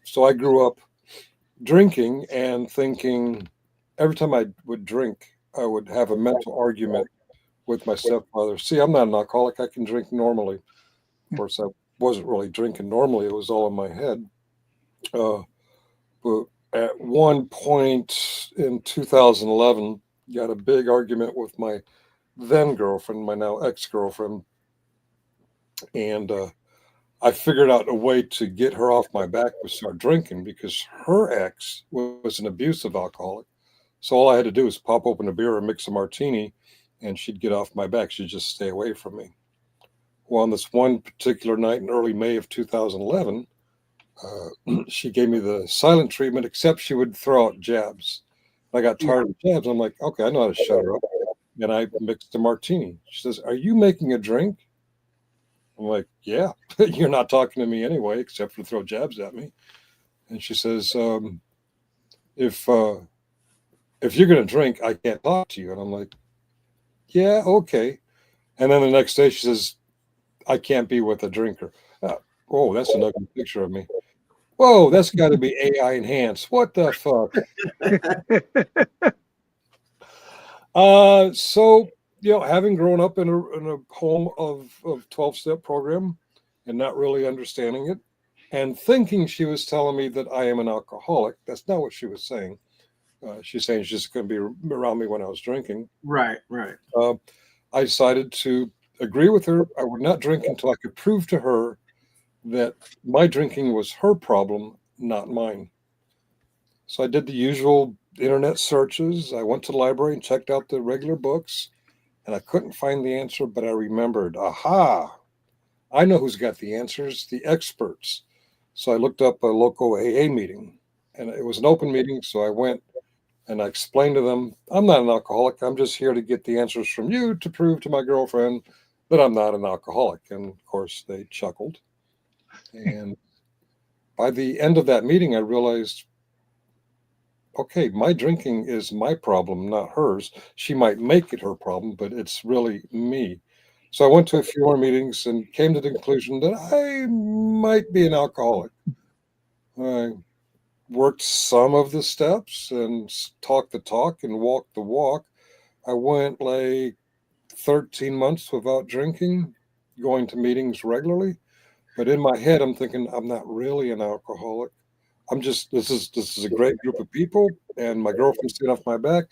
So I grew up drinking and thinking every time I would drink, I would have a mental argument with my stepfather. See, I'm not an alcoholic. I can drink normally. Of course, I wasn't really drinking normally. It was all in my head. But at one point in 2011, got a big argument with my then girlfriend, my now ex-girlfriend. And I figured out a way to get her off my back to start drinking because her ex was an abusive alcoholic. So all I had to do was pop open a beer and mix a martini, and she'd get off my back. She'd just stay away from me. Well, on this one particular night in early May of 2011, she gave me the silent treatment, except she would throw out jabs. I got tired of the jabs. I'm like, okay, I know how to shut her up. And I mixed a martini. She says, "Are you making a drink?" I'm like, "Yeah, you're not talking to me anyway, except for to throw jabs at me." And she says, if you're going to drink, I can't talk to you. And I'm like, yeah, okay. And then the next day she says, I can't be with a drinker. Oh, that's an ugly picture of me. Whoa, that's got to be AI enhanced. What the fuck? So, having grown up in a home of 12-step program and not really understanding it and thinking she was telling me that I am an alcoholic, that's not what she was saying. She's saying she's just going to be around me when I was drinking. Right. I decided to agree with her. I would not drink until I could prove to her that my drinking was her problem, not mine. So I did the usual internet searches. I went to the library and checked out the regular books, and I couldn't find the answer, but I remembered, aha, I know who's got the answers, the experts. So I looked up a local AA meeting, and it was an open meeting. So I went and I explained to them, I'm not an alcoholic. I'm just here to get the answers from you to prove to my girlfriend that I'm not an alcoholic. And of course, they chuckled. And by the end of that meeting, I realized, okay, my drinking is my problem, not hers. She might make it her problem, but it's really me. So I went to a few more meetings and came to the conclusion that I might be an alcoholic. I worked some of the steps and talked the talk and walked the walk. I went like 13 months without drinking, going to meetings regularly. But in my head, I'm thinking I'm not really an alcoholic. I'm just this is a great group of people, and my girlfriend's sitting off my back,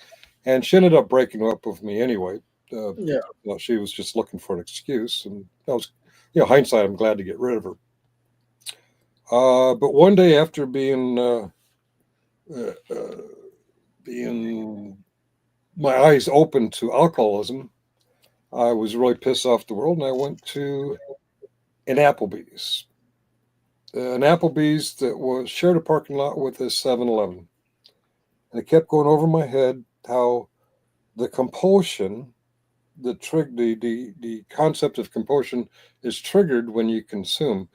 and she ended up breaking up with me anyway. Yeah. She was just looking for an excuse, and that was, hindsight. I'm glad to get rid of her. But one day after being my eyes open to alcoholism, I was really pissed off the world, and I went to an Applebee's. An Applebee's that was shared a parking lot with a 7-Eleven. And it kept going over my head how the compulsion, the concept of compulsion is triggered when you consume.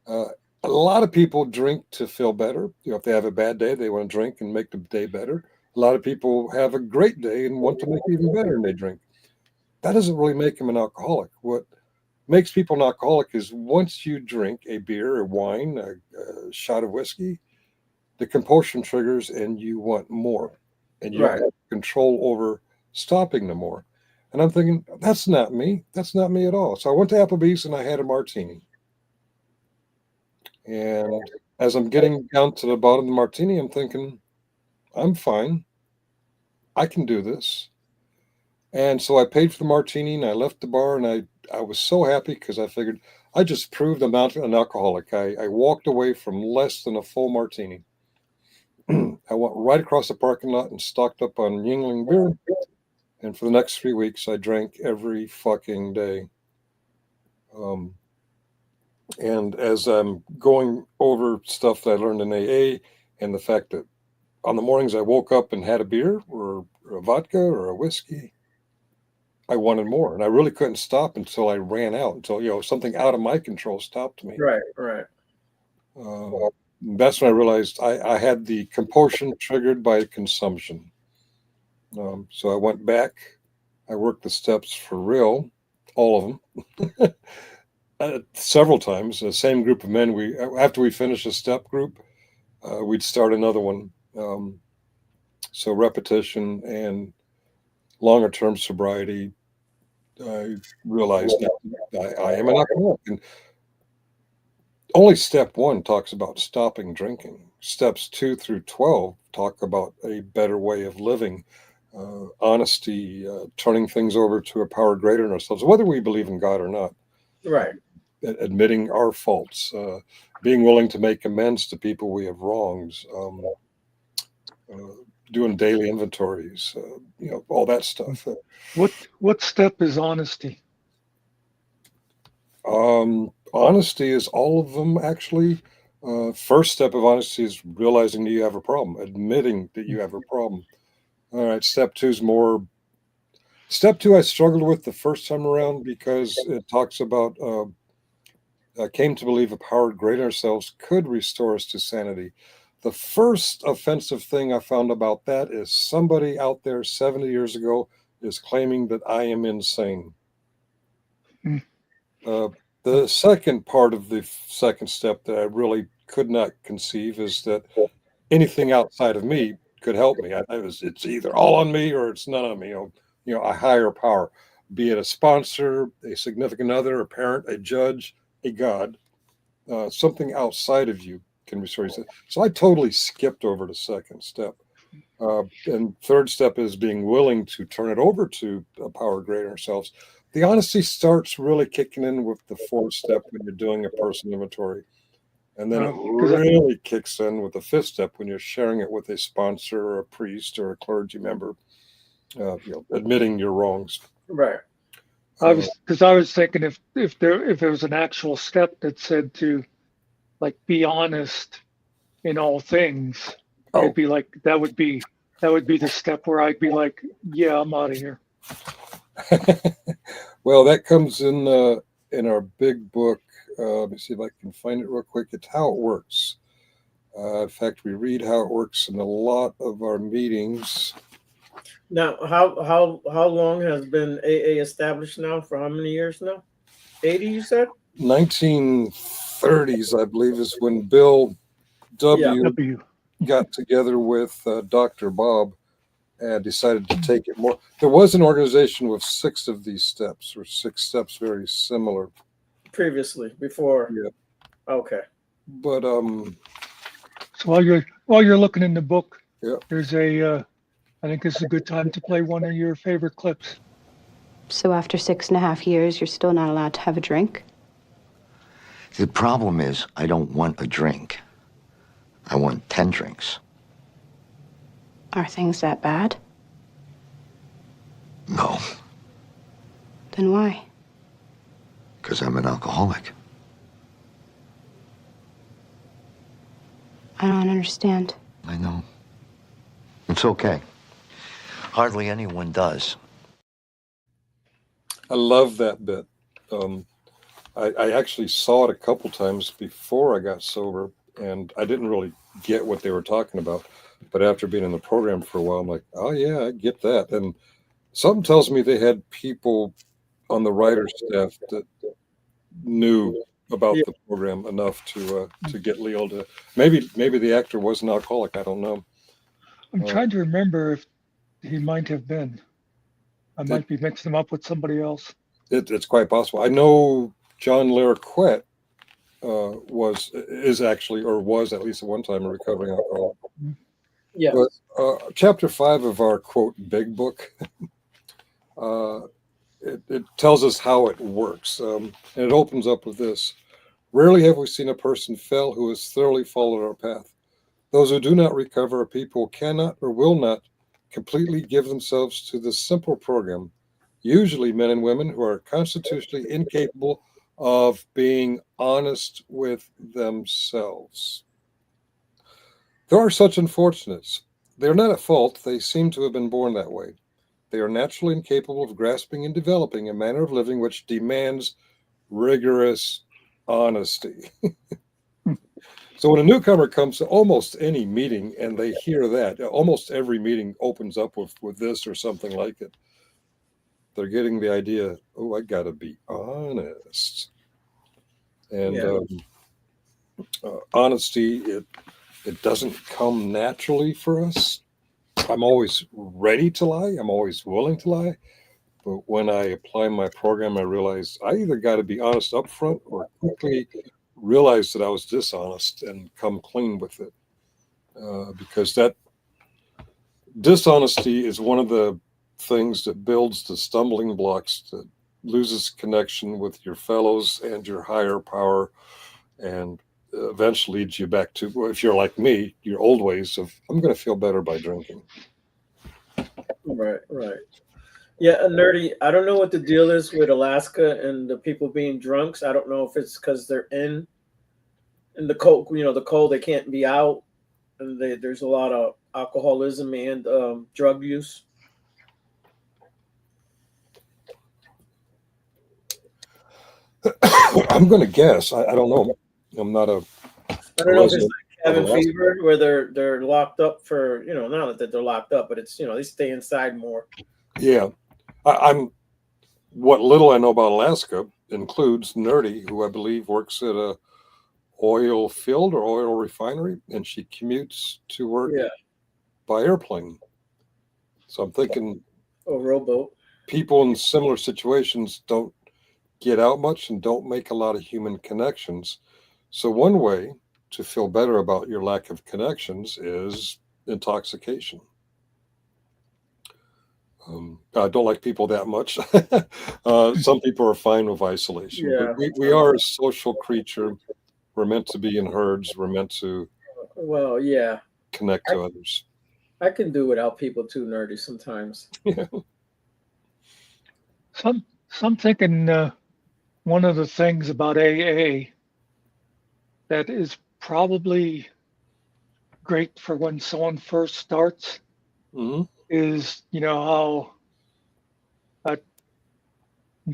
A lot of people drink to feel better. If they have a bad day, they want to drink and make the day better. A lot of people have a great day and want to make it even better, and they drink. That doesn't really make them an alcoholic. What makes people an alcoholic is once you drink a beer, a wine, a shot of whiskey, the compulsion triggers and you want more, and you don't have control over stopping the more. And I'm thinking, that's not me. That's not me at all. So I went to Applebee's and I had a martini. And as I'm getting down to the bottom of the martini, I'm thinking, I'm fine. I can do this. And so I paid for the martini and I left the bar, and I was so happy because I figured I just proved I'm not an alcoholic. I walked away from less than a full martini. I went right across the parking lot and stocked up on Yuengling beer. And for the next 3 weeks, I drank every fucking day. And as I'm going over stuff that I learned in AA, and the fact that on the mornings I woke up and had a beer or a vodka or a whiskey, I wanted more. And I really couldn't stop until I ran out, until, something out of my control stopped me. Right. That's when I realized I had the compulsion triggered by consumption. So I went back. I worked the steps for real, all of them. Several times. The same group of men. After we finished a step group, we'd start another one. So repetition and longer term sobriety. I realized that I am an alcoholic, and only step 1 talks about stopping drinking. Steps 2 through 12 talk about a better way of living, honesty, turning things over to a power greater than ourselves, whether we believe in God or not. Right. Admitting our faults, being willing to make amends to people we have wronged, doing daily inventories, all that stuff. What step is honesty? Honesty is all of them, actually. First step of honesty is realizing that you have a problem, admitting that you have a problem. All right, step 2 is more. Step 2 I struggled with the first time around because it talks about I came to believe a power greater than ourselves could restore us to sanity. The first offensive thing I found about that is somebody out there 70 years ago is claiming that I am insane. Hmm. The second part of the second step that I really could not conceive is that anything outside of me could help me. It's either all on me or it's none on me. A higher power, be it a sponsor, a significant other, a parent, a judge, a God, something outside of you can restore you. So I totally skipped over the second step. And third step is being willing to turn it over to a power greater than ourselves. The honesty starts really kicking in with the fourth step when you're doing a person inventory. And then it really kicks in with the fifth step when you're sharing it with a sponsor or a priest or a clergy member, admitting your wrongs. Right. I was thinking if there was an actual step that said to like be honest in all things, it'd be like that would be the step where I'd be like, yeah, I'm out of here. Well, that comes in our big book. Let me see if I can find it real quick. It's How It Works. In fact, we read How It Works in a lot of our meetings. Now, how long has been AA established now? For how many years now? 80, you said? 1930s, I believe, is when Bill W. got together with Dr. Bob and decided to take it more. There was an organization with 6 of these steps, or 6 steps very similar. Previously, before. Yeah. Okay. But So while you're looking in the book, yeah, there's I think this is a good time to play one of your favorite clips. So after 6.5 years, you're still not allowed to have a drink? The problem is, I don't want a drink. I want 10 drinks. Are things that bad? No, Then why? because I'm an alcoholic. I don't understand. I know. It's okay. Hardly anyone does. I love that bit. I actually saw it a couple times before I got sober, and I didn't really get what they were talking about. But after being in the program for a while, I'm like, oh yeah, I get that. And something tells me they had people on the writer's staff that knew about the program enough to get Leo to maybe the actor was an alcoholic. I don't know. I'm trying to remember if he might have been. I might be mixing him up with somebody else. It's quite possible. I know John Larroquette was at least at one time a recovering alcoholic. Yeah. But chapter 5 of our quote big book, it tells us how it works, and it opens up with this: rarely have we seen a person fail who has thoroughly followed our path. Those who do not recover are people who cannot or will not completely give themselves to this simple program, usually men and women who are constitutionally incapable of being honest with themselves. There are such unfortunates. They are not at fault. They seem to have been born that way. They are naturally incapable of grasping and developing a manner of living which demands rigorous honesty. So when a newcomer comes to almost any meeting and they hear that, almost every meeting opens up with this or something like it. They're getting the idea, oh, I got to be honest. And honesty, it doesn't come naturally for us. I'm always ready to lie. I'm always willing to lie. But when I apply my program, I realize I either got to be honest up front or quickly realize that I was dishonest and come clean with it. Because that dishonesty is one of the things that builds the stumbling blocks that loses connection with your fellows and your higher power, and eventually leads you back to, well, if you're like me, your old ways of, I'm going to feel better by drinking. Right. Yeah, Nerdy, I don't know what the deal is with Alaska and the people being drunks. I don't know if it's because they're in the cold, the cold, they can't be out, and there's a lot of alcoholism and drug use. I'm going to guess. I don't know. I'm not a. I don't know if it's like having Alaska. fever, where they're locked up for, not that they're locked up, but it's, they stay inside more. Yeah, I'm. What little I know about Alaska includes Nerdy, who I believe works at a oil field or oil refinery, and she commutes to work Yeah, by airplane. So I'm thinking or rowboat. people in similar situations don't get out much and don't make a lot of human connections. So one way to feel better about your lack of connections is intoxication. I don't like people that much. Some people are fine with isolation, Yeah. but we are a social creature. We're meant to be in herds. We're meant to Well, yeah, connect to others. I can do without people too, Nerdy, sometimes. So I'm thinking one of the things about AA that is probably great for when someone first starts Hmm. is, how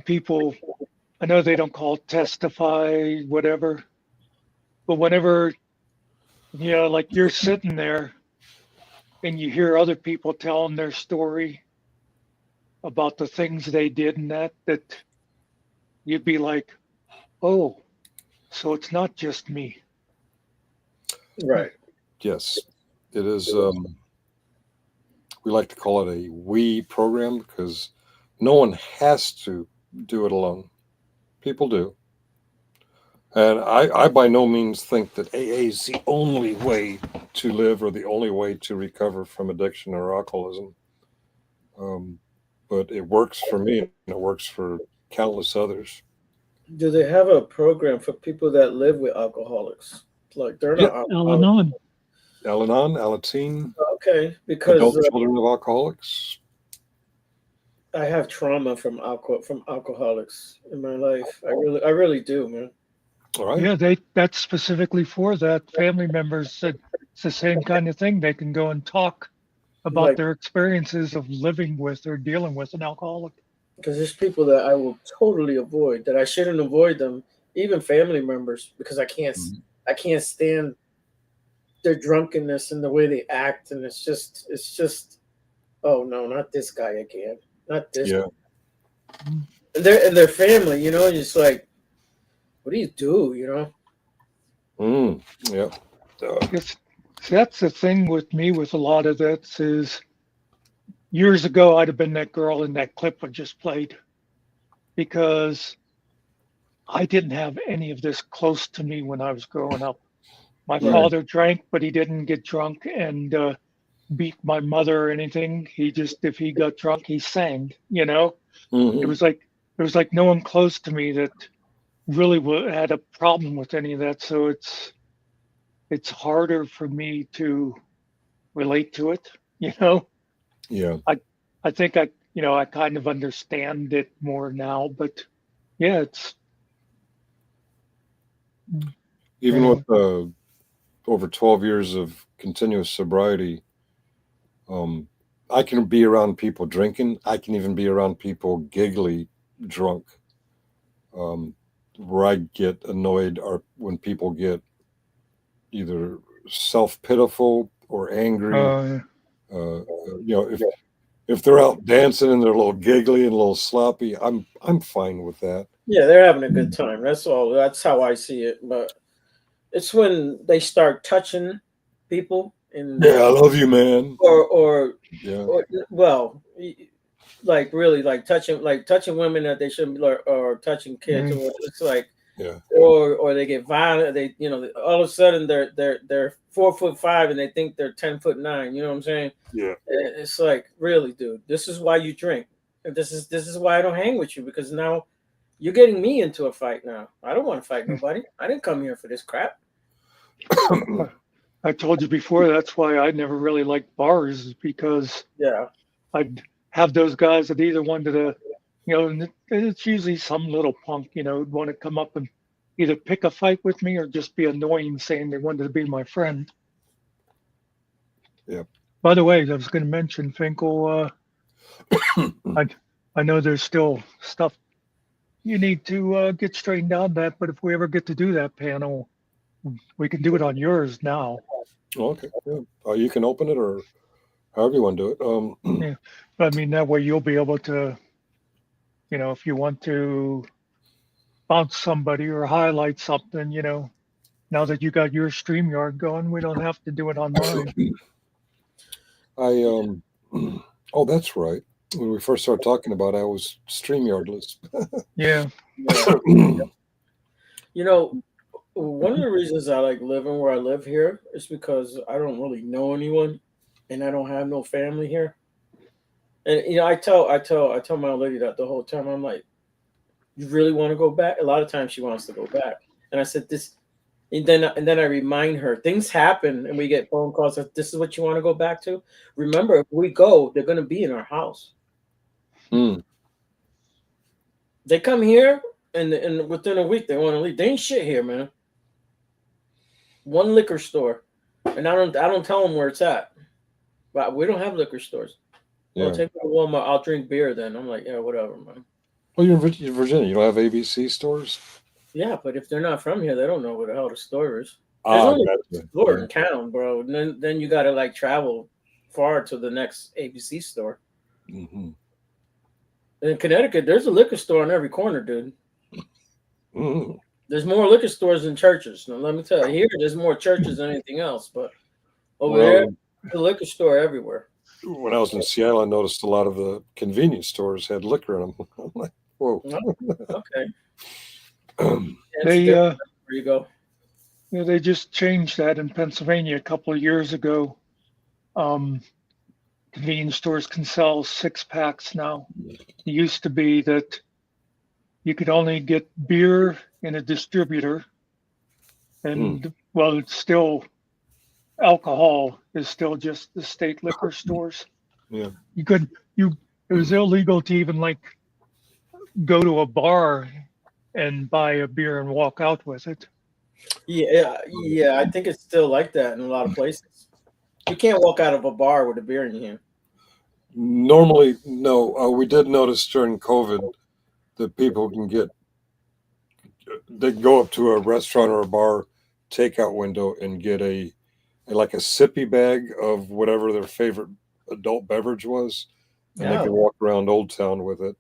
people, I know they don't call it testify, whatever, but whenever, like you're sitting there and you hear other people telling their story about the things they did and that you'd be like, oh, so it's not just me. Right. Yes, it is. We like to call it a we program because no one has to do it alone. People do. And I by no means think that AA is the only way to live or the only way to recover from addiction or alcoholism. But it works for me and it works for countless others. Do they have a program for people that live with alcoholics? Like they're not alcoholics. Al-Anon. Al-Anon, Alateen, Okay, because adult children of alcoholics. I have trauma from alcoholics in my life. I really do, man. All right. Yeah, that's specifically for that. Family members said it's the same kind of thing. They can go and talk about Like, their experiences of living with or dealing with an alcoholic. because there's people that I will totally avoid, that I shouldn't avoid them, even family members, because I can't stand their drunkenness and the way they act, and it's just oh no, not this guy again, not this. Yeah. And their family, just like, what do you do, Yeah. Yes, see, that's the thing with me with a lot of this is years ago I'd have been that girl in that clip I just played because I didn't have any of this close to me when I was growing up. My father drank, but he didn't get drunk and beat my mother or anything. He just, if he got drunk, he sang. Mhm. It was like no one close to me that really had a problem with any of that. So it's harder for me to relate to it. Yeah. I think I kind of understand it more now, but yeah, it's Even with over 12 years of continuous sobriety, I can be around people drinking. I can even be around people giggly drunk. Where I get annoyed are when people get either self-pitiful or angry. If they're out dancing and they're a little giggly and a little sloppy, I'm fine with that. Yeah, they're having a good time. That's all. That's how I see it. But it's when they start touching people and Yeah, I love you, man. or Yeah. well, like really like touching women that they shouldn't be, or touching kids, or it's like, Yeah. or they get violent. They all of a sudden they're 4'5" and they think they're 10'9". You know what I'm saying? Yeah. It's like, really, dude, this is why you drink. And this is why I don't hang with you, because now you're getting me into a fight now. I don't want to fight nobody. I didn't come here for this crap. I told you before, that's why I never really liked bars, is because I'd have those guys that either wanted to, and it's usually some little punk, would want to come up and either pick a fight with me or just be annoying, saying they wanted to be my friend. Yeah. By the way, I was going to mention, Finkel, I know there's still stuff you need to get straightened out that, but if we ever get to do that panel, we can do it on yours now. Okay. Yeah. You can open it or however you want to do it. Yeah. But I mean, that way you'll be able to, if you want to bounce somebody or highlight something, now that you got your StreamYard going, we don't have to do it on mine. Oh, that's right. When we first started talking about it, I was StreamYardless. Yeah. You know, one of the reasons I like living where I live here is because I don't really know anyone, and I don't have no family here. And I tell my old lady that the whole time. I'm like, you really want to go back? A lot of times she wants to go back, and I said this, and then I remind her things happen, and we get phone calls that this is what you want to go back to. Remember, if we go, they're going to be in our house. They come here, and within a week they want to leave. They ain't shit here, man. One liquor store, and I don't tell them where it's at. But we don't have liquor stores. Yeah. I'll take me to Walmart. I'll drink beer then. I'm like, yeah, whatever, man. Well, you're in Virginia. You don't have ABC stores? Yeah, but if they're not from here, they don't know where the hell the store is. There's only a store in town, bro. And then you got to like travel far to the next ABC store. Mm-hmm. In Connecticut, there's a liquor store on every corner, dude. Mm-hmm. There's more liquor stores than churches. Now, let me tell you, here there's more churches than anything else. But over there, there's a liquor store everywhere. When I was in Seattle, I noticed a lot of the convenience stores had liquor in them. I'm like, whoa. Okay. There you go. They just changed that in Pennsylvania a couple of years ago. Convenience stores can sell 6-packs now. It used to be that you could only get beer in a distributor, and well, it's still alcohol is still just the state liquor stores. Yeah, it was illegal to even like go to a bar and buy a beer and walk out with it. Yeah. I think it's still like that in a lot of places. You can't walk out of a bar with a beer in your hand. Normally, no. We did notice during COVID that people they go up to a restaurant or a bar takeout window and get a sippy bag of whatever their favorite adult beverage was, and they can walk around Old Town with it.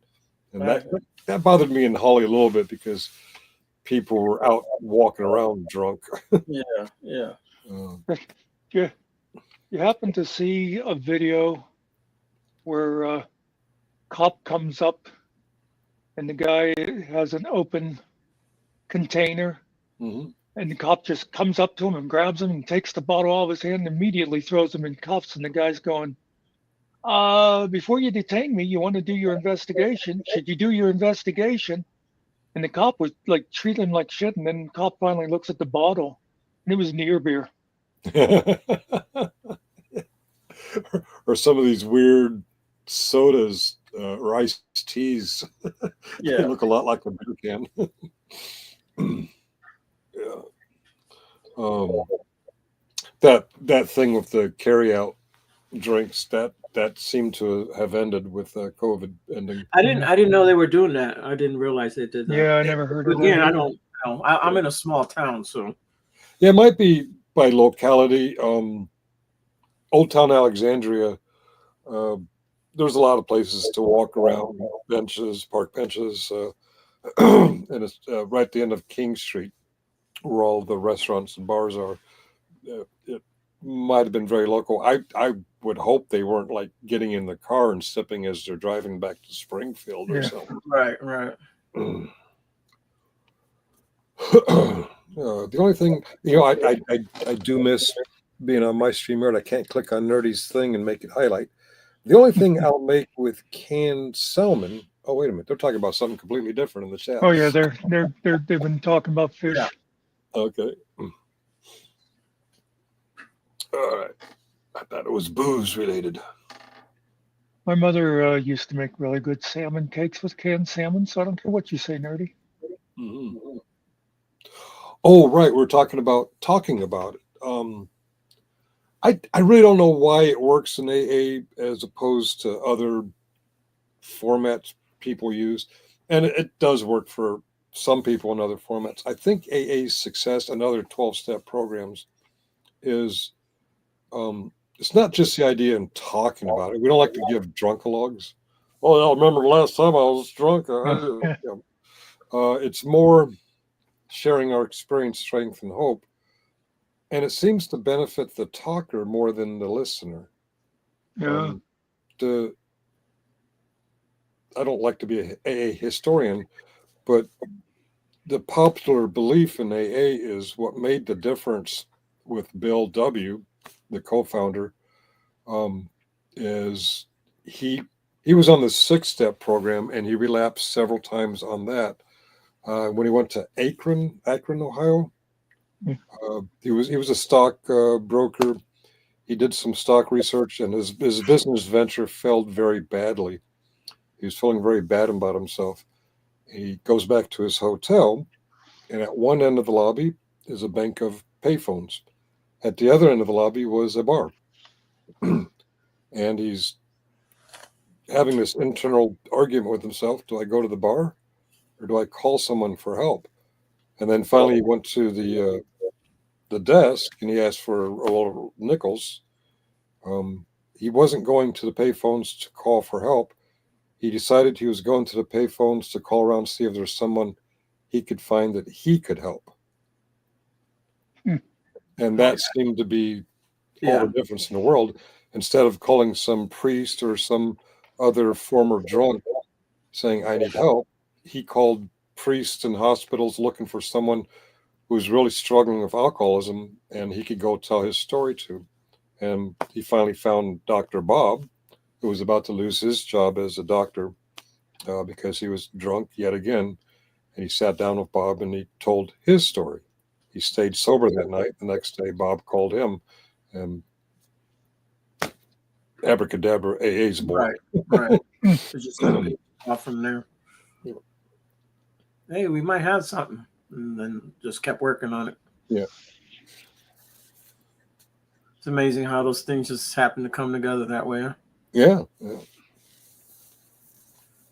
And that bothered me in Holly a little bit because people were out walking around drunk. Yeah. You happen to see a video where a cop comes up and the guy has an open container, and the cop just comes up to him and grabs him and takes the bottle out of his hand and immediately throws him in cuffs, and the guy's going, before you detain me, you want to do your investigation. Should you do your investigation? And the cop was like treating him like shit, and then the cop finally looks at the bottle and it was near beer. Or some of these weird sodas or iced teas. They look a lot like a beer can. That thing with the carry-out drinks that seemed to have ended with COVID ending. I didn't know they were doing that. I didn't realize they did that. Yeah, I never heard of that. Again, I don't know. I'm in a small town, so yeah, it might be by locality. Old Town Alexandria, there's a lot of places to walk around, park benches, and it's right at the end of King Street, where all the restaurants and bars are. It might have been very local. I would hope they weren't like getting in the car and sipping as they're driving back to Springfield or something. Right. The only thing, I do miss being on my StreamYard. I can't click on Nerdy's thing and make it highlight. The only thing I'll make with canned salmon. Oh, wait a minute. They're talking about something completely different in the chat. Oh yeah, they've been talking about fish. Yeah. Okay. All right. I thought it was booze related. My mother used to make really good salmon cakes with canned salmon, so I don't care what you say, Nerdy. Mm-hmm. Oh, right. We're talking about it. I really don't know why it works in AA as opposed to other formats people use. And it does work for some people in other formats. I think AA's success and other 12-step programs is it's not just the idea in talking about it. We don't like to give drunkalogs. Oh, I remember the last time I was drunk. It's more sharing our experience, strength, and hope. And it seems to benefit the talker more than the listener. Yeah. I don't like to be a AA historian, but the popular belief in AA is what made the difference with Bill W., the co-founder, is he was on the 6-step program and he relapsed several times on that. When he went to Akron, Ohio, he was a stock broker. He did some stock research and his business venture failed very badly. He was feeling very bad about himself. He goes back to his hotel, and at one end of the lobby is a bank of payphones. At the other end of the lobby was a bar. And he's having this internal argument with himself. Do I go to the bar or do I call someone for help? And then finally he went to the desk and he asked for a roll of nickels. He wasn't going to the payphones to call for help. He decided he was going to the payphones to call around to see if there's someone he could find that he could help. And that seemed to be all the difference in the world. Instead of calling some priest or some other former drunk saying, I need help, he called priests and hospitals looking for someone who was really struggling with alcoholism and he could go tell his story to. And he finally found Dr. Bob, who was about to lose his job as a doctor because he was drunk yet again. And he sat down with Bob and he told his story. He stayed sober that night. The next day, Bob called him and abracadabra, AA's born. Right. It's just off from there. Hey, we might have something. And then just kept working on it. Yeah. It's amazing how those things just happen to come together that way. Huh? Yeah.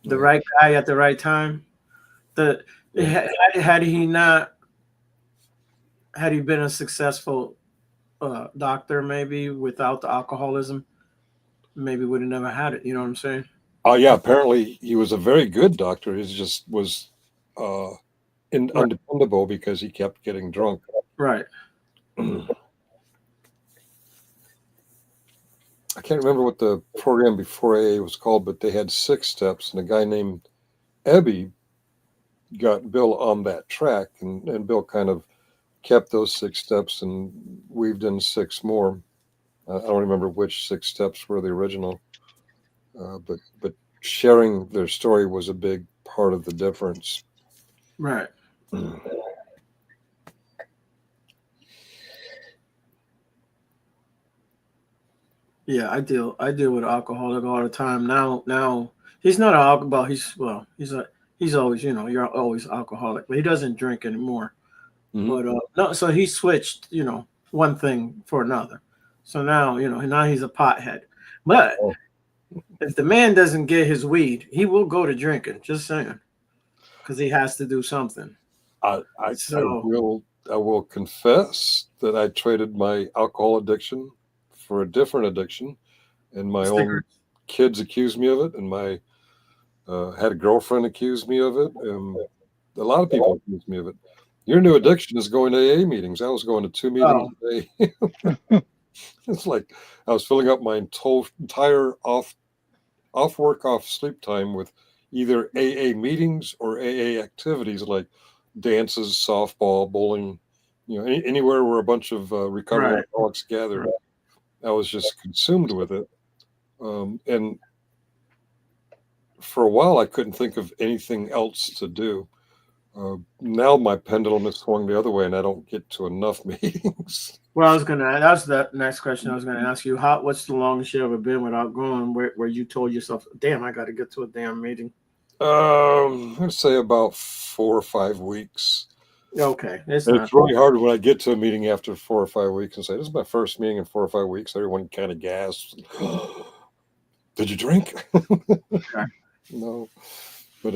The right guy at the right time. Had he been a successful doctor, maybe without the alcoholism, maybe would have never had it. You know what I'm saying? Oh yeah. Apparently, he was a very good doctor. He just was undependable because he kept getting drunk. Right. I can't remember what the program before AA was called, but they had 6 steps, and a guy named Ebby got Bill on that track, and Bill kind of kept those 6 steps and weaved in 6 more. I don't remember which 6 steps were the original, but sharing their story was a big part of the difference. Right. Yeah, I deal with alcoholic all the time. Now he's not an alcoholic. He's always, you're always alcoholic, but he doesn't drink anymore. But no, so he switched, one thing for another. So now, now he's a pothead. But if the man doesn't get his weed, he will go to drinking. Just saying, because he has to do something. I will confess that I traded my alcohol addiction for a different addiction, and my own kids accused me of it, and my had a girlfriend accuse me of it, and a lot of people accused me of it. Your new addiction is going to AA meetings. I was going to 2 meetings a day. It's like I was filling up my entire off work, off sleep time with either AA meetings or AA activities like dances, softball, bowling, anywhere where a bunch of recovered alcoholics gathered. I was just consumed with it. And for a while, I couldn't think of anything else to do. Now my pendulum is swung the other way, and I don't get to enough meetings. Well, that's the next question I was going to ask you. What's the longest you ever been without going where you told yourself, damn, I got to get to a damn meeting? I'd say about 4 or 5 weeks. Okay. It's really hard when I get to a meeting after 4 or 5 weeks and say, this is my first meeting in 4 or 5 weeks. Everyone kind of gasps. Did you drink? Okay. No. But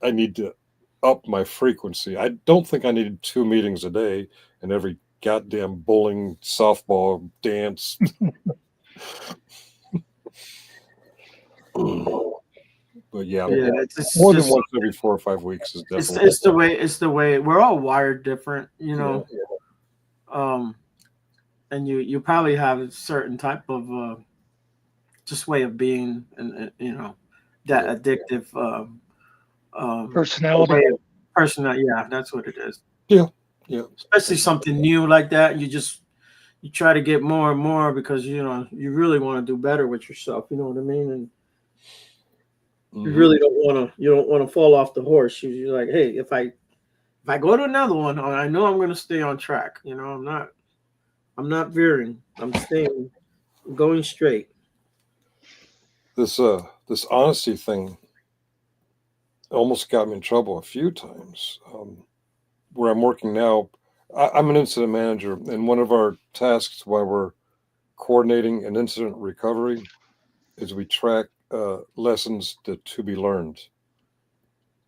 I need to up my frequency. I don't think I needed 2 meetings a day and every goddamn bowling, softball, dance. But yeah, it's more than just once every 4 or 5 weeks is definitely. it's the way we're all wired different, you know. And you probably have a certain type of just way of being, and you know, that addictive Personality. Yeah, that's what it is. Yeah. Especially something new like that, you try to get more and more because you know you really want to do better with yourself. You know what I mean? And you really don't want to fall off the horse. You're like, hey, if I go to another one, I know I'm going to stay on track. You know, I'm not veering. I'm going straight. This honesty thing almost got me in trouble a few times. Where I'm working now, I'm an incident manager, and one of our tasks while we're coordinating an incident recovery is we track lessons to be learned.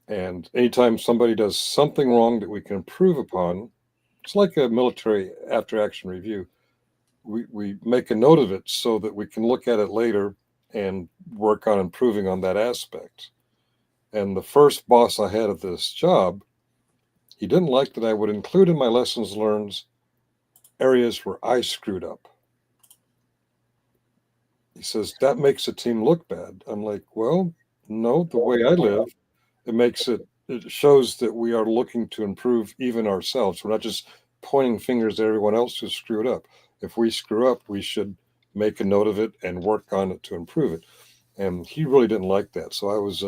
And anytime somebody does something wrong that we can improve upon, it's like a military after action review. We make a note of it so that we can look at it later and work on improving on that aspect. And the first boss I had at this job, he didn't like that I would include in my lessons learned areas where I screwed up. He says, that makes the team look bad. I'm like, well, no, the way I live, it shows that we are looking to improve even ourselves. We're not just pointing fingers at everyone else who screwed up. If we screw up, we should make a note of it and work on it to improve it. And he really didn't like that. So I was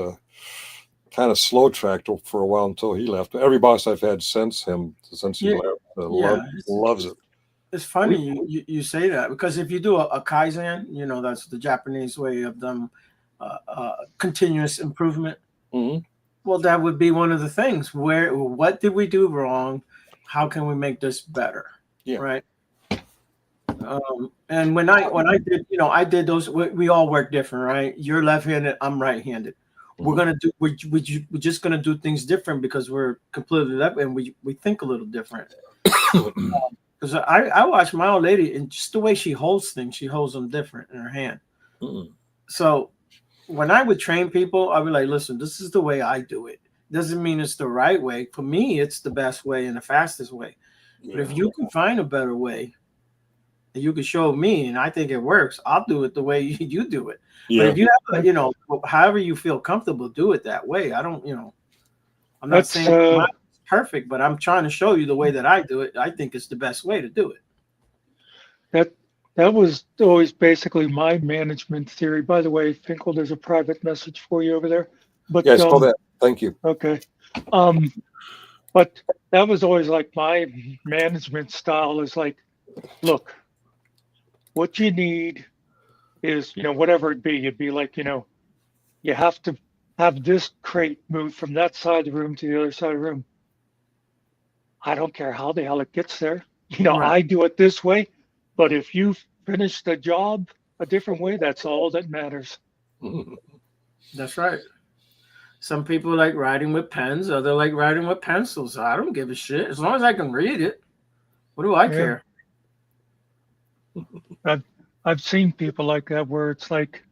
kind of slow tracked for a while until he left. Every boss I've had since he left loves it. It's funny you say that, because if you do a Kaizen, you know, that's the Japanese way of them continuous improvement. Mm-hmm. Well, that would be one of the things. What did we do wrong? How can we make this better? Yeah. Right. And when I did, you know, I did those. We all work different, right? You're left-handed, I'm right-handed. Mm-hmm. We're just gonna do things different because we're completely left, and we think a little different. Because I watch my old lady, and just the way she holds things, she holds them different in her hand. Mm-hmm. So when I would train people, I'd be like, listen, this is the way I do it. Doesn't mean it's the right way. For me, it's the best way and the fastest way. Yeah. But if you can find a better way, and you can show me, and I think it works, I'll do it the way you do it. Yeah. But if you have, you know, however you feel comfortable, do it that way. I don't, you know, I'm not saying it's perfect, but I'm trying to show you the way that I do it. I think it's the best way to do it. That was always basically my management theory. By the way, Finkel, there's a private message for you over there. But yeah, I saw that. Thank you. Okay. But that was always like my management style is like, look, what you need is, you know, whatever it be, you'd be like, you know, you have to have this crate moved from that side of the room to the other side of the room. I don't care how the hell it gets there. You know, right. I do it this way. But if you finish the job a different way, that's all that matters. That's right. Some people like writing with pens, others like writing with pencils. I don't give a shit. As long as I can read it, what do I care? I've seen people like that where it's like,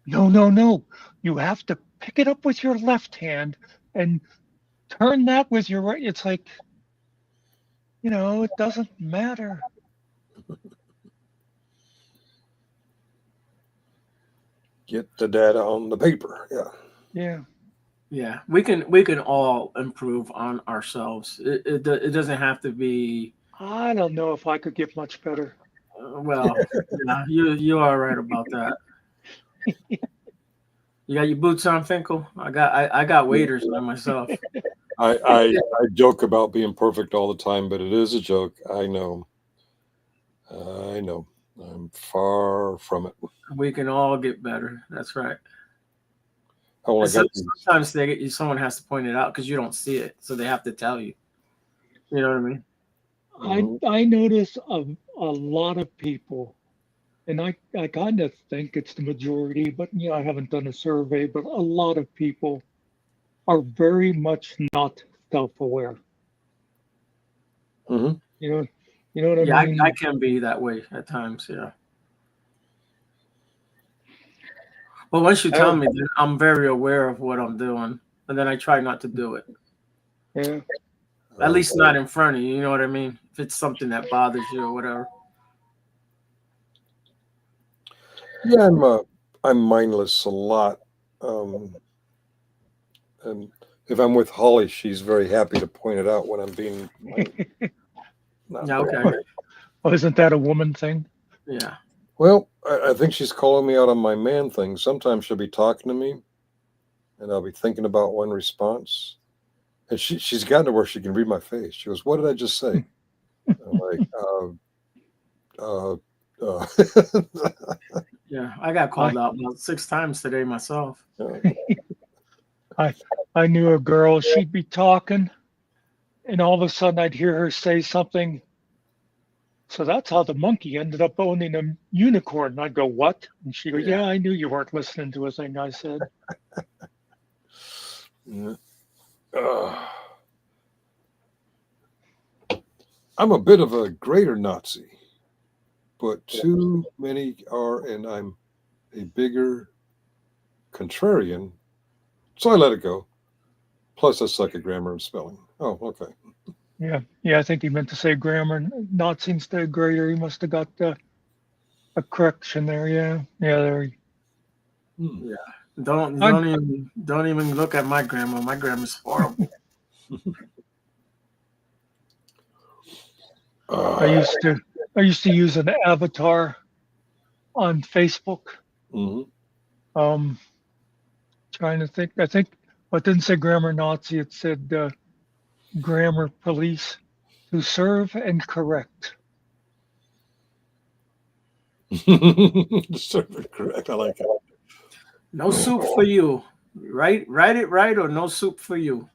no. You have to pick it up with your left hand and turn that with your right. It's like, you know, it doesn't matter. Get the data on the paper. Yeah. We can all improve on ourselves. It doesn't have to be. I don't know if I could get much better. Well, yeah, you are right about that. You got your boots on, Finkel? I got waders on myself. I joke about being perfect all the time, but it is a joke. I know. I'm far from it. We can all get better. That's right. Sometimes someone has to point it out because you don't see it, so they have to tell you. You know what I mean? I notice a lot of people and I kind of think it's the majority, but I haven't done a survey, but a lot of people are very much not self-aware. Hmm. You know, you know what Yeah, I mean? I can be that way at times. Yeah. But once you tell me, then I'm very aware of what I'm doing, and then I try not to do it. Yeah. At least not in front of you. You know what I mean? If it's something that bothers you or whatever. Yeah, I'm mindless a lot, and if I'm with Holly, she's very happy to point it out when I'm being not Yeah. very Okay. mindful. Oh, isn't that a woman thing? Yeah. Well, I think she's calling me out on my man thing. Sometimes she'll be talking to me, and I'll be thinking about one response, and she's gotten to where she can read my face. She goes, "What did I just say?" I'm like, Yeah. I got called out about 6 times today myself. I knew a girl, she'd be talking, and all of a sudden I'd hear her say something. So that's how the monkey ended up owning a unicorn. And I'd go, what? And she'd go, yeah, I knew you weren't listening to a thing I said. I'm a bit of a greater Nazi, but too many are, and I'm a bigger contrarian, so I let it go. Plus, I suck at grammar and spelling. Oh, okay. Yeah, I think he meant to say grammar, Nazi instead of greater. He must have got a correction there. Yeah, there. Yeah. Don't even look at my grammar. My grammar's horrible. I used to use an avatar on Facebook. Mm-hmm. Trying to think. I think it didn't say grammar Nazi. It said grammar police to serve and correct. Serve and correct. I like it. No soup for you. Write it right or no soup for you.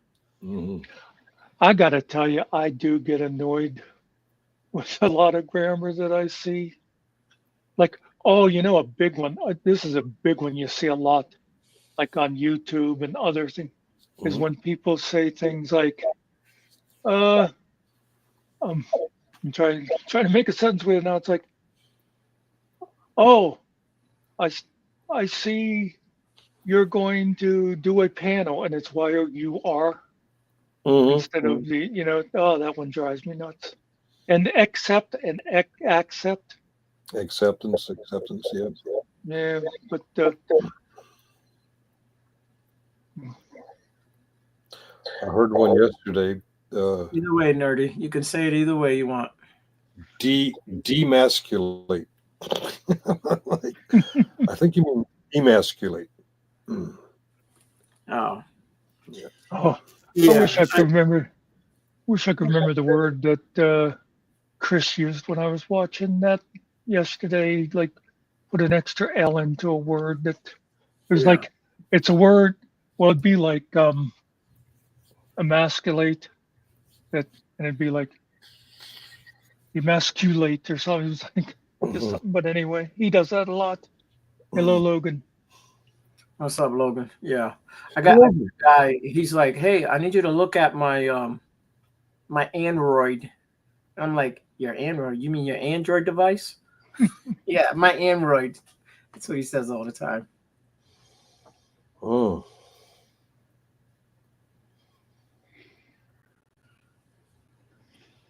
Mm-hmm. I got to tell you, I do get annoyed with a lot of grammar that I see. Like, a big one. This is a big one you see a lot, like on YouTube and other things, is when people say things like, I'm trying to make a sentence with it now. It's like, oh, I see you're going to do a panel, and it's YOUR instead of the, that one drives me nuts. And accept and accept. Acceptance, yeah. Yeah, but I heard one yesterday. Either way, nerdy. You can say it either way you want. Demasculate. I think you mean emasculate. Oh. Yeah. Oh, I wish I could remember. Wish I could remember the word that Chris used when I was watching that yesterday. Like, put an extra L into a word that there's like, it's a word. Well, it'd be like emasculate. And it'd be like emasculate or something. It was like, just something. But anyway, he does that a lot. Hello, Logan. What's up, Logan? Yeah, I got a guy. He's like, "Hey, I need you to look at my my Android." I'm like, "Your Android? You mean your Android device?" Yeah, my Android. That's what he says all the time. Oh.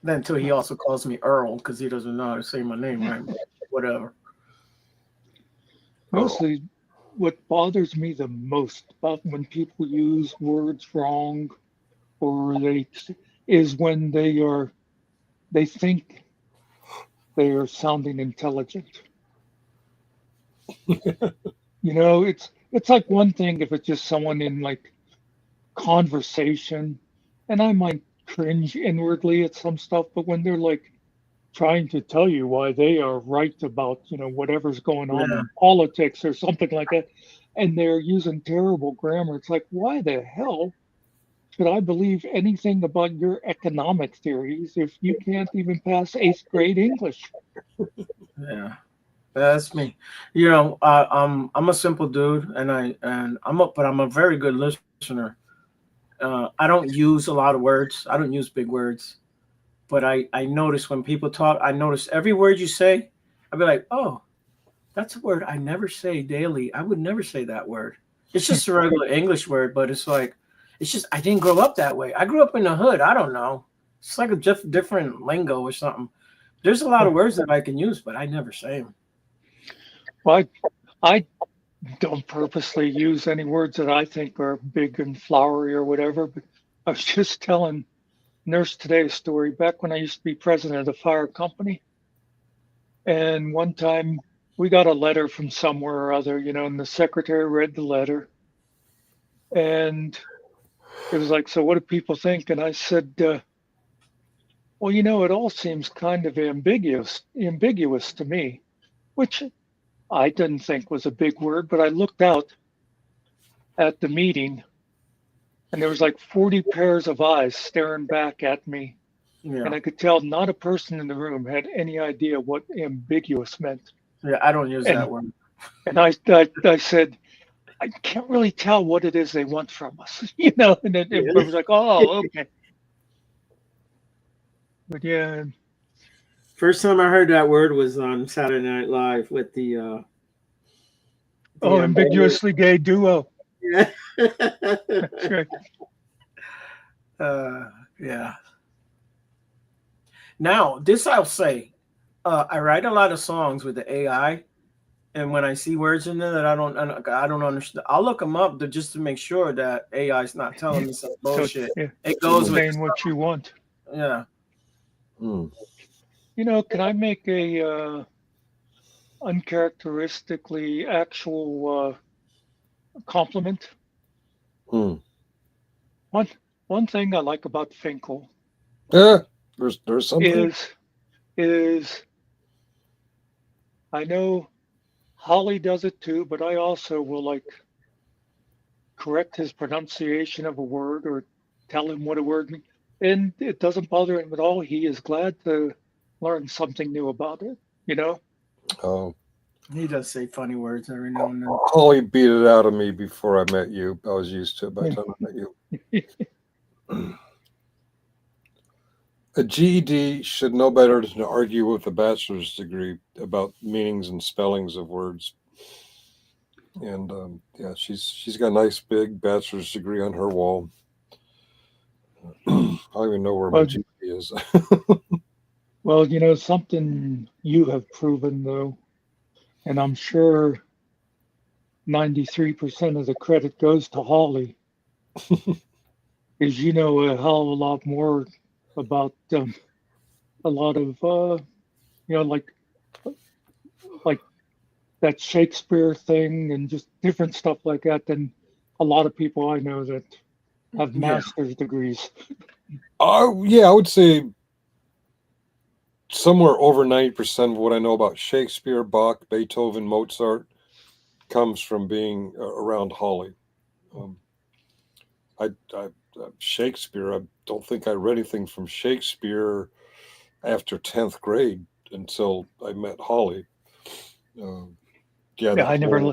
Then until he also calls me Earl because he doesn't know how to say my name right. Whatever. Mostly, what bothers me the most about when people use words wrong, or is when they think they are sounding intelligent. It's like one thing if it's just someone in like conversation, and I might cringe inwardly at some stuff, but when they're like trying to tell you why they are right about whatever's going on in politics or something like that, and they're using terrible grammar, it's like, why the hell should I believe anything about your economic theories if you can't even pass 8th grade English? Yeah. That's me. You know, I'm a simple dude, but I'm a very good listener. I don't use a lot of words. I don't use big words, but I notice when people talk, I notice every word you say. I'll be like, oh, that's a word I never say daily. I would never say that word. It's just a regular English word, but it's like, it's just I didn't grow up that way. I grew up in the hood. I don't know. It's like a different lingo or something. There's a lot of words that I can use, but I never say them. Well, I don't purposely use any words that I think are big and flowery or whatever, but I was just telling Nurse Today a story back when I used to be president of the fire company. And one time we got a letter from somewhere or other, and the secretary read the letter. And it was like, so what do people think? And I said, well, it all seems kind of ambiguous to me, which I didn't think was a big word, but I looked out at the meeting and there was like 40 pairs of eyes staring back at me. Yeah. And I could tell not a person in the room had any idea what ambiguous meant. Yeah, I don't use that word. And I said, I can't really tell what it is they want from us, and then it was like, oh, okay. But yeah. First time I heard that word was on Saturday Night Live with the ambiguously gay duo. Yeah. That's right. Yeah. Now, this I'll say, I write a lot of songs with the AI, and when I see words in there that I don't understand, I'll look them up just to make sure that AI is not telling me some bullshit. So, it goes with saying what you want. Yeah. Can I make a uncharacteristically actual compliment? One thing I like about Finkel. There's something. Is I know Holly does it too, but I also will correct his pronunciation of a word or tell him what a word means. And it doesn't bother him at all. He is glad to learn something new about it, Oh. He does say funny words every now and then. Holly beat it out of me before I met you. I was used to it by the time I met you. A GED should know better than to argue with a bachelor's degree about meanings and spellings of words. And she's got a nice big bachelor's degree on her wall. I don't even know where my GED is. Well, something you have proven though, and I'm sure 93% of the credit goes to Holly, is a hell of a lot more about a lot of like that Shakespeare thing and just different stuff like that than a lot of people I know that have master's degrees. I would say somewhere over 90% of what I know about Shakespeare, Bach, Beethoven, Mozart comes from being around Holly. Shakespeare, I don't think I read anything from Shakespeare after 10th grade until I met Holly. I never.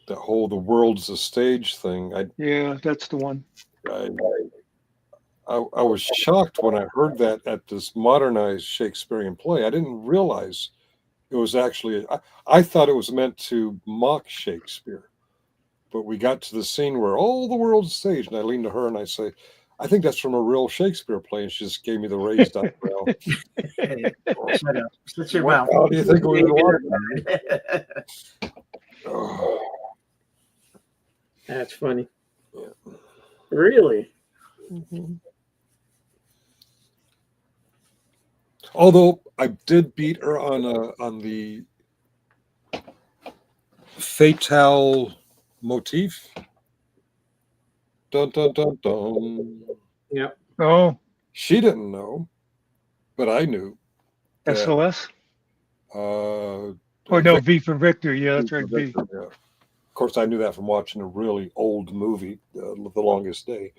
The whole "the world's a stage" thing. That's the one. I was shocked when I heard that at this modernized Shakespearean play. I didn't realize it was actually. I thought it was meant to mock Shakespeare. But we got to the scene where the world's stage, and I leaned to her and I say, I think that's from a real Shakespeare play, and she just gave me the raised eyebrow. Hey, shut up. Shut your mouth. How do you think we want? That's funny. Yeah. Really? Mm-hmm. Although I did beat her on the Fatale motif. Dun dun dun dun. Yep. Oh. She didn't know, but I knew. SOS? Or no, V for Victor. Yeah, that's right. V. Yeah. Of course, I knew that from watching a really old movie, The Longest Day.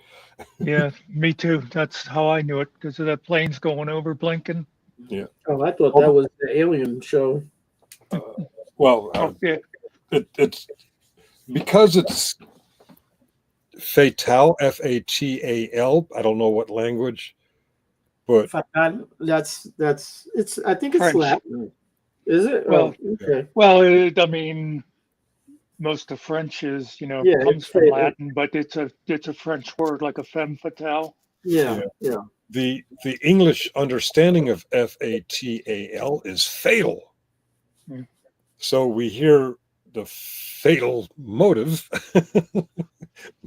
Yeah, me too. That's how I knew it, because of that planes going over blinking. Yeah. Oh, I thought that was the Alien show. Well, Yeah. it's because it's Fatal, Fatal. I don't know what language, but That's it's. I think it's French. Latin. Is it? Well, Okay. Well, I mean, most of French is, Yeah, comes it's from fatal. Latin, but it's a French word like a femme fatale. Yeah, yeah. the English understanding of Fatal is fatal. Hmm. So we hear the fatal motive,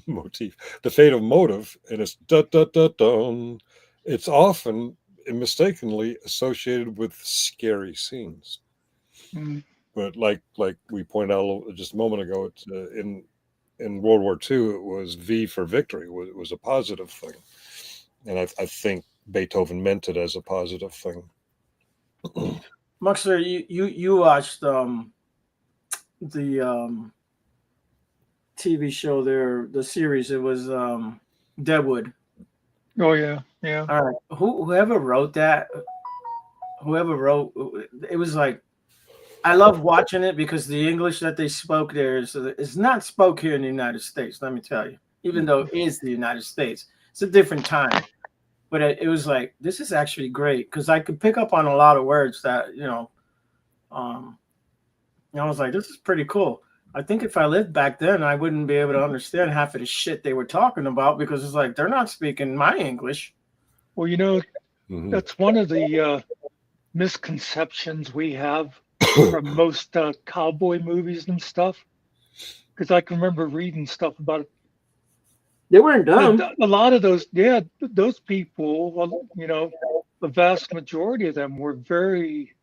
the fatal motive, and it's da da da dun. It's often mistakenly associated with scary scenes. Mm. But like we pointed out just a moment ago, it's in World War II, it was V for victory. It was a positive thing, and I think Beethoven meant it as a positive thing. Muxler, you watched the TV show there, the series. It was Deadwood. Oh yeah, yeah. All right. Whoever wrote that, it was like, I love watching it because the English that they spoke there is not spoke here in the United States. Let me tell you, even though it is the United States, it's a different time. But it was like, this is actually great because I could pick up on a lot of words that I was like, this is pretty cool. I think if I lived back then, I wouldn't be able to understand half of the shit they were talking about because it's like they're not speaking my English. Well, that's one of the misconceptions we have from most cowboy movies and stuff. Because I can remember reading stuff about it. They weren't dumb. A lot of those people, well, the vast majority of them were very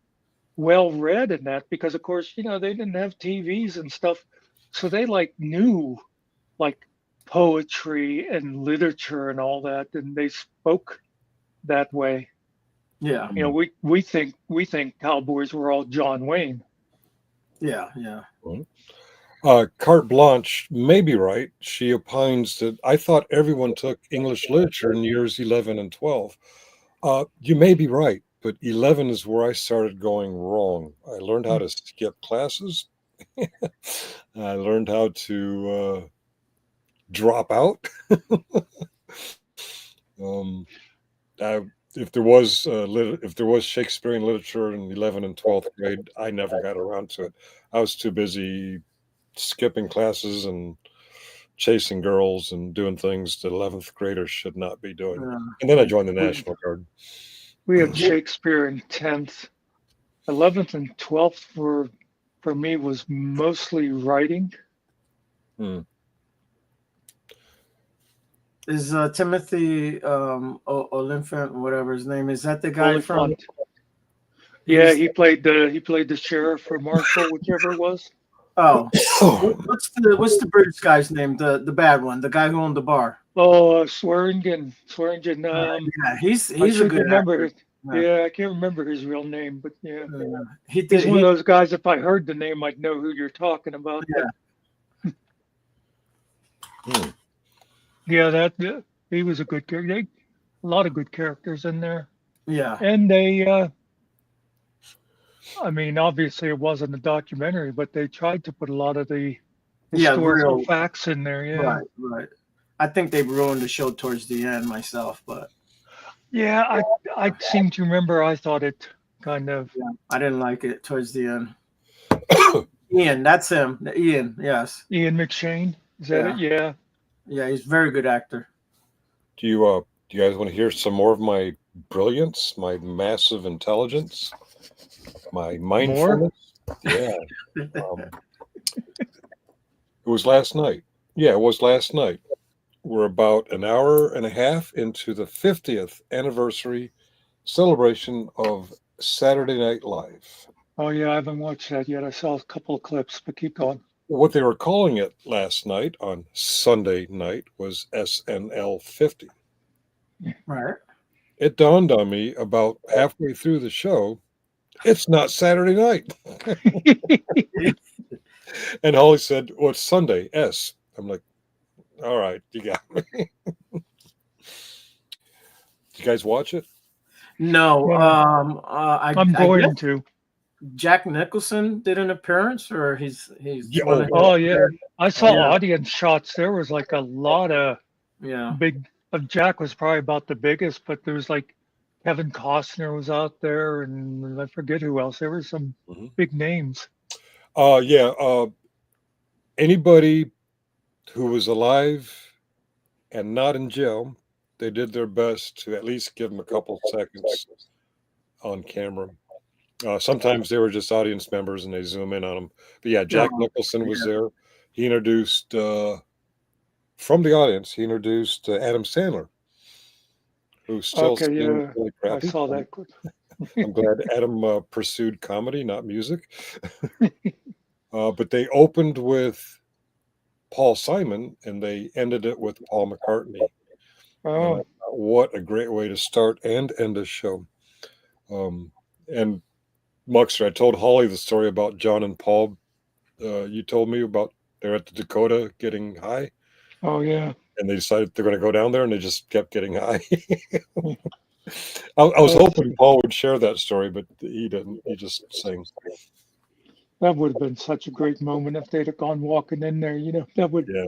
well read in that because, of course, they didn't have TVs and stuff. So they knew poetry and literature and all that, and they spoke that way. Yeah. We think cowboys were all John Wayne. Yeah, yeah. Carte Blanche may be right. She opines that I thought everyone took English literature in years 11 and 12. You may be right, but 11 is where I started going wrong. I learned how to skip classes. I learned how to drop out. If there was Shakespearean literature in 11th and 12th grade, I never got around to it. I was too busy skipping classes and chasing girls and doing things that 11th graders should not be doing. And then I joined the National Guard. We had Shakespeare in 10th. 11th and 12th for me was mostly writing. Is Timothy Olyphant, whatever his name is, that the guy from? Yeah, he played the sheriff or marshal, whichever it was. Oh, what's the British guy's name? The bad one, the guy who owned the bar. Oh, Swearingen. Yeah, he's a good remember. actor. Yeah, I can't remember his real name, but yeah, he's one of those guys. If I heard the name, I'd know who you're talking about. Yeah, he was a good character. A lot of good characters in there. Yeah, and they. I mean, obviously it wasn't a documentary, but they tried to put a lot of the historical facts in there. Yeah, right. I think they ruined the show towards the end myself, but yeah, I seem to remember. I thought it kind of. Yeah, I didn't like it towards the end. Ian, that's him. Ian, yes. Ian McShane. Is that it? Yeah. Yeah, he's a very good actor. Do you guys want to hear some more of my brilliance, my massive intelligence? My mindfulness. Yeah. It was last night. Yeah, it was last night. We're about an hour and a half into the 50th anniversary celebration of Saturday Night Live. Oh, yeah, I haven't watched that yet. I saw a couple of clips, but keep going. What they were calling it last night on Sunday night was SNL 50. Right. It dawned on me about halfway through the show, it's not Saturday night. And Holly said, well, it's Sunday, S. I'm like, all right, you got me. You guys watch it? No, I'm going to. Jack Nicholson did an appearance, or he's Yeah, one of Oh yeah, I saw Yeah. audience shots. There was like a lot of yeah. big. Jack was probably about the biggest, but there was like Kevin Costner was out there, and I forget who else. There were some Mhm. big names. Anybody who was alive and not in jail, they did their best to at least give them a couple seconds on camera. Sometimes they were just audience members and they zoom in on them. But yeah, Jack Nicholson was there. He introduced, from the audience, he introduced Adam Sandler, who still Okay, seems yeah, really I crappy. saw that clip. I'm glad Adam pursued comedy, not music. But they opened with Paul Simon and they ended it with Paul McCartney. Oh, What a great way to start and end a show. And Muxter, I told Holly the story about John and Paul. You told me about they're at the Dakota getting high, oh yeah. and they decided they're going to go down there, and they just kept getting high. I was hoping Paul would share that story, but he didn't. He just sang. That would have been such a great moment if they'd have gone walking in there. You know, that would. Yeah.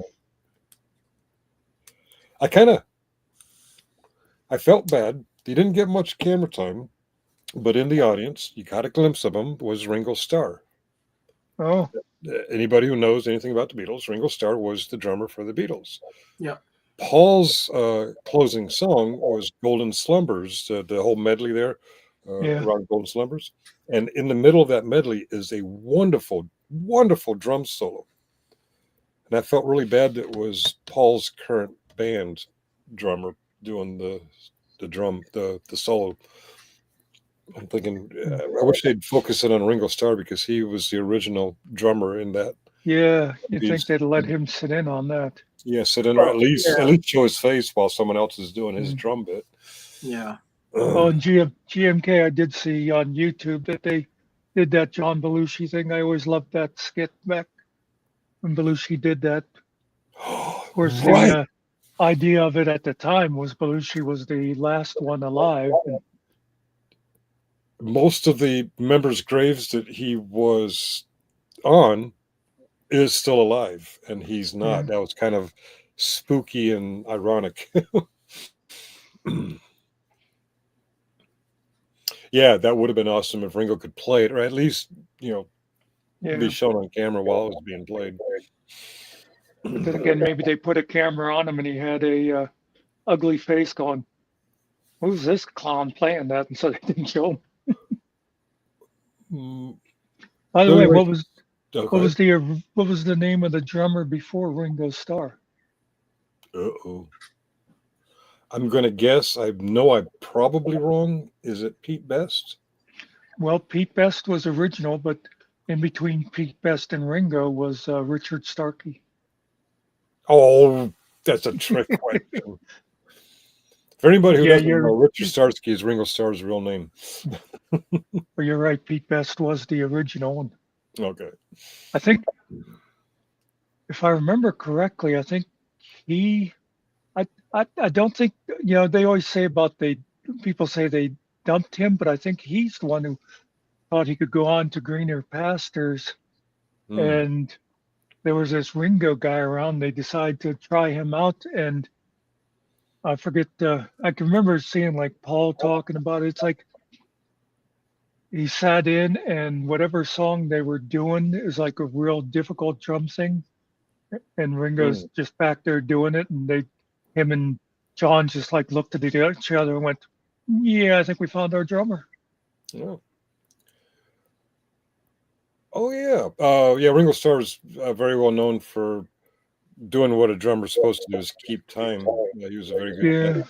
I felt bad. He didn't get much camera time, but in the audience, you got a glimpse of him, was Ringo Starr. Oh, Anybody who knows anything about the Beatles, Ringo Starr was the drummer for the Beatles. Yeah. Paul's closing song was Golden Slumbers, the whole medley there Yeah. around Golden Slumbers. And in the middle of that medley is a wonderful, wonderful drum solo. And I felt really bad that it was Paul's current band drummer doing the drum, the solo. I'm thinking, I wish they'd focus it on Ringo Starr because he was the original drummer in that. yeah. You These- think they'd let him sit in on that? Yeah, sit in or at least show his face while someone else is doing his drum bit. Yeah. Oh, and GMK, I did see on YouTube that they did that John Belushi thing. I always loved that skit back when Belushi did that. Of course, Right. the idea of it at the time was Belushi was the last one alive. And Most of the members' graves that he was on is still alive, and he's not. That was kind of spooky and ironic. Yeah, that would have been awesome if Ringo could play it, or at least, yeah. be shown on camera while it was being played. But then again, maybe they put a camera on him and he had a ugly face going, "Who's this clown playing that?" And so they didn't show him. Mm, By the No, way, wait. what was okay. what was the name of the drummer before Ringo Starr? Uh-oh. I'm going to guess. I know I'm probably wrong. Is it Pete Best? Well, Pete Best was original, but in between Pete Best and Ringo was Richard Starkey. Oh, that's a trick question. For anybody who Yeah, doesn't know, Richard Starsky is Ringo Starr's real name. But you're right, Pete Best was the original one. Okay. I think, if I remember correctly, I think I don't think, they always say people say they dumped him, but I think he's the one who thought he could go on to greener pastures. And there was this Ringo guy around. They decided to try him out. And I forget, I can remember seeing like Paul talking about it. It's like he sat in and whatever song they were doing is like a real difficult drum thing. And Ringo's just back there doing it. And him and John just like looked at each other and went, "Yeah, I think we found our drummer." Yeah. Oh, yeah. Yeah, Ringo Starr is very well known for doing what a drummer's supposed to do, is keep time. He was a very good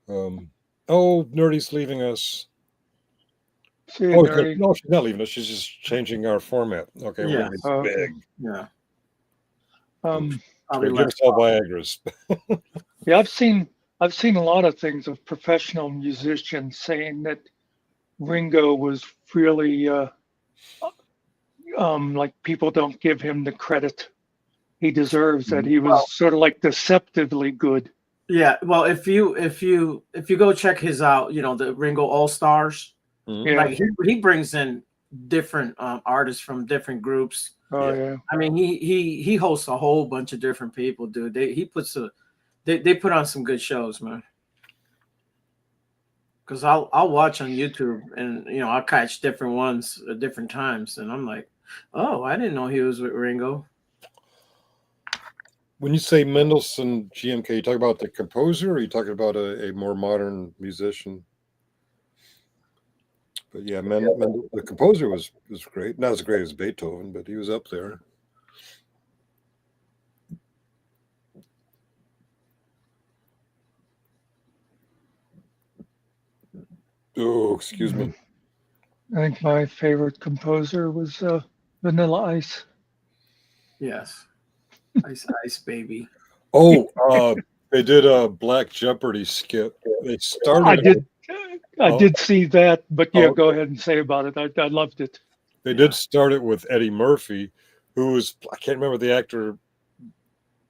time. Nerdy's leaving us. See you, Oh, Nerdy. no, she's not leaving us. She's just changing our format. Okay, Yeah. we're big. Yeah. So give us all Viagra's. Yeah, I've seen a lot of things of professional musicians saying that Ringo was really like people don't give him the credit he deserves, that he was sort of like deceptively good. Yeah. Well, if you go check his out, the Ringo All Stars, Yeah. like he brings in different artists from different groups. Oh yeah. I mean, he hosts a whole bunch of different people, dude. They put on some good shows, man. Because I'll watch on YouTube, and I'll catch different ones at different times, and I'm like, oh, I didn't know he was with Ringo. When you say Mendelssohn GMK, you talk about the composer, or are you talking about a more modern musician? But yeah, the composer was great. Not as great as Beethoven, but he was up there. Oh, excuse me. I think my favorite composer was Vanilla Ice. Yes. Ice Baby. Oh, they did a Black Jeopardy skit. They started. I did see that, but yeah, Oh. go ahead and say about it. I loved it. They did start it with Eddie Murphy, who was, I can't remember the actor.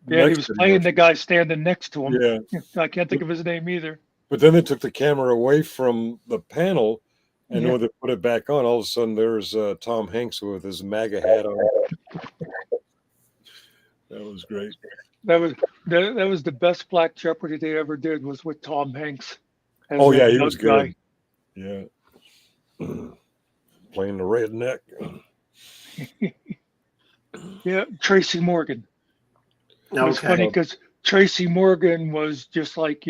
Yeah, he was playing the guy standing next to him. Yeah. I can't think of his name either. But then they took the camera away from the panel, and Yeah. when they put it back on, all of a sudden there's Tom Hanks with his MAGA hat on. That was great. That was the best Black Jeopardy they ever did, was with Tom Hanks. as Oh that yeah, he young was guy. good. Yeah. Playing the redneck. Yeah, Tracy Morgan. It was Okay. funny because Tracy Morgan was just like,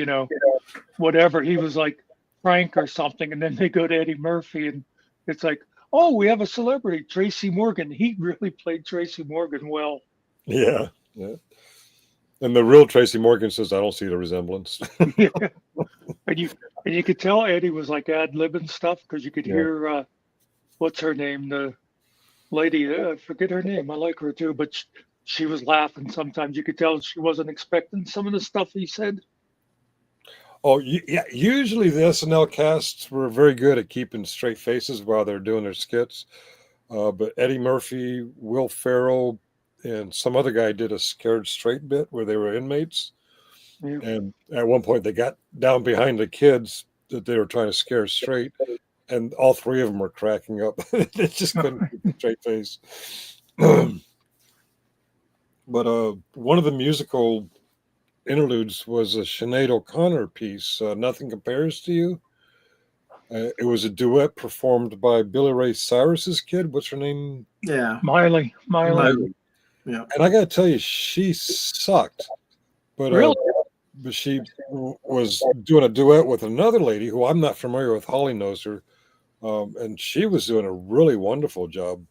whatever. He was like Frank or something. And then they go to Eddie Murphy and it's like, oh, we have a celebrity, Tracy Morgan. He really played Tracy Morgan well. Yeah. Yeah. And the real Tracy Morgan says, I don't see the resemblance. Yeah. And you could tell Eddie was like ad-libbing stuff because you could Yeah. hear, what's her name? The lady, I forget her name. I like her too, but she was laughing sometimes. You could tell she wasn't expecting some of the stuff he said. Oh, yeah. Usually the SNL casts were very good at keeping straight faces while they're doing their skits. But Eddie Murphy, Will Ferrell, and some other guy did a scared straight bit where they were inmates. Yeah. And at one point they got down behind the kids that they were trying to scare straight. And all three of them were cracking up. They just couldn't keep a straight face. But one of the musical interludes was a Sinead O'Connor piece, Nothing Compares to You. It was a duet performed by Billy Ray Cyrus's kid. What's her name? Yeah. Miley. Yeah. And I got to tell you, she sucked. But Really? But she was doing a duet with another lady who I'm not familiar with. Holly knows her. And she was doing a really wonderful job.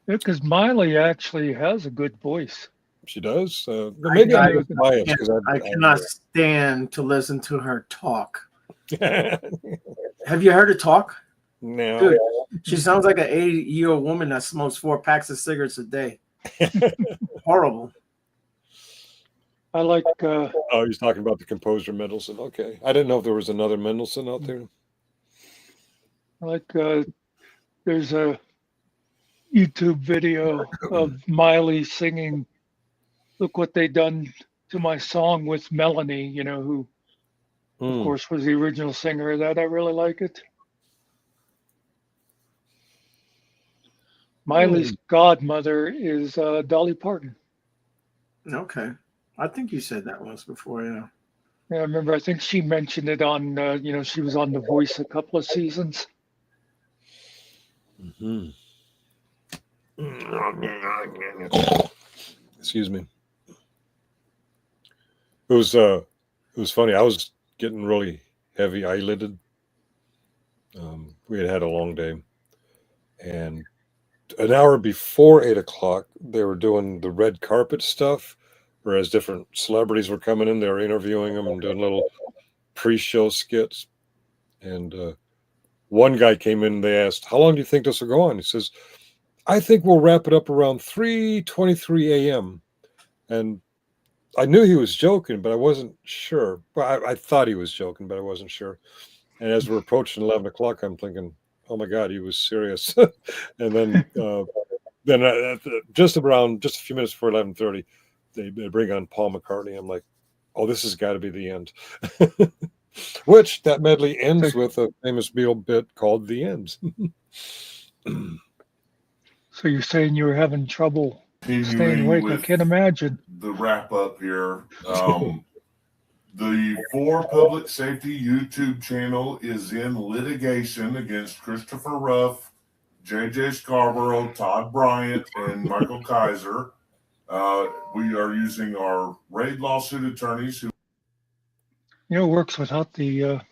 Because Miley actually has a good voice. She does. Maybe I'm just biased because I cannot stand to listen to her talk. Have you heard her talk? No. Dude, she sounds like an 80-year-old woman that smokes 4 packs of cigarettes a day. Horrible. I like. Oh, he's talking about the composer Mendelssohn. Okay, I didn't know if there was another Mendelssohn out there. I like. There's a YouTube video of Miley singing "Look What They Done to My Song" with Melanie. Who, of course, was the original singer of that. I really like it. Miley's godmother is Dolly Parton. Okay. I think you said that once before, yeah. Yeah, I remember. I think she mentioned it on. She was on The Voice a couple of seasons. Mm-hmm. Excuse me. It was funny. I was getting really heavy eyelidded. We had a long day, and an hour before 8 o'clock, they were doing the red carpet stuff. Whereas different celebrities were coming in, they were interviewing them and doing little pre-show skits. And one guy came in and they asked, how long do you think this will go on? He says, I think we'll wrap it up around 3:23 a.m. And I knew he was joking, but I wasn't sure. Well, I thought he was joking, but I wasn't sure. And as we're approaching 11 o'clock, I'm thinking, oh my God, he was serious. And then just a few minutes before 11:30, they bring on Paul McCartney. I'm like, oh, this has got to be the end. Which that medley ends with a famous Beatle bit called "The End." So you're saying you were having trouble staying Continuing awake? I with can't imagine. the wrap up here. The For Public Safety YouTube channel is in litigation against Christopher Ruff, JJ Scarborough, Todd Bryant, and Michael Kaiser. We are using our raid lawsuit attorneys who You know, it works without the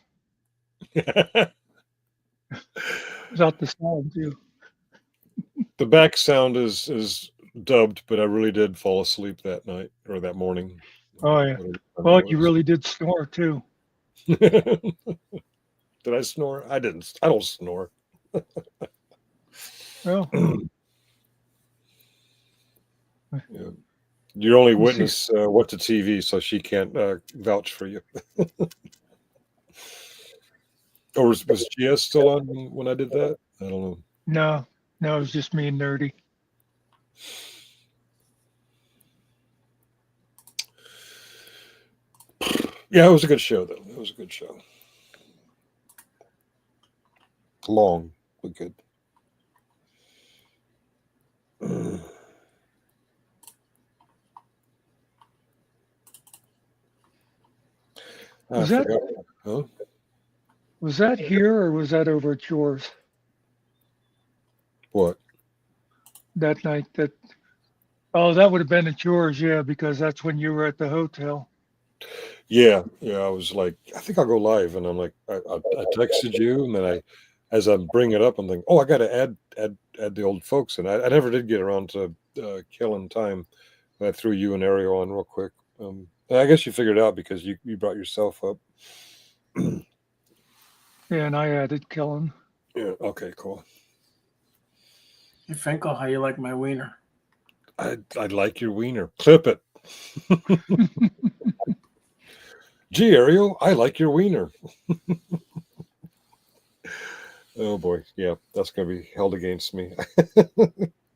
sound too. The back sound is dubbed, but I really did fall asleep that night or that morning. Oh yeah. Well, you really did snore too. Did I snore? I didn't. I don't snore. Well, Yeah. Your only witness went to TV, so she can't vouch for you. Or was GS still on when I did that? I don't know. no, it was just me and Nerdy. Yeah, it was a good show, though. It was a good show. Long, but good. Was that Huh? was that here or was that over at yours What? that night? That would have been at yours, yeah, because that's when you were at the hotel. Yeah. I was like, I think I'll go live, and I'm like, I texted you, and then as I'm bringing it up, I'm thinking, oh, I got to add the old folks, and I never did get around to killing time. I threw you and Ariel on real quick. And I guess you figured it out because you brought yourself up. Yeah, and I added Kellen. Yeah. Okay. Cool. Hey, Finkel, how you like my wiener? I'd like your wiener. Clip it. Gee, Ariel, I like your wiener. Oh boy, yeah, that's gonna be held against me.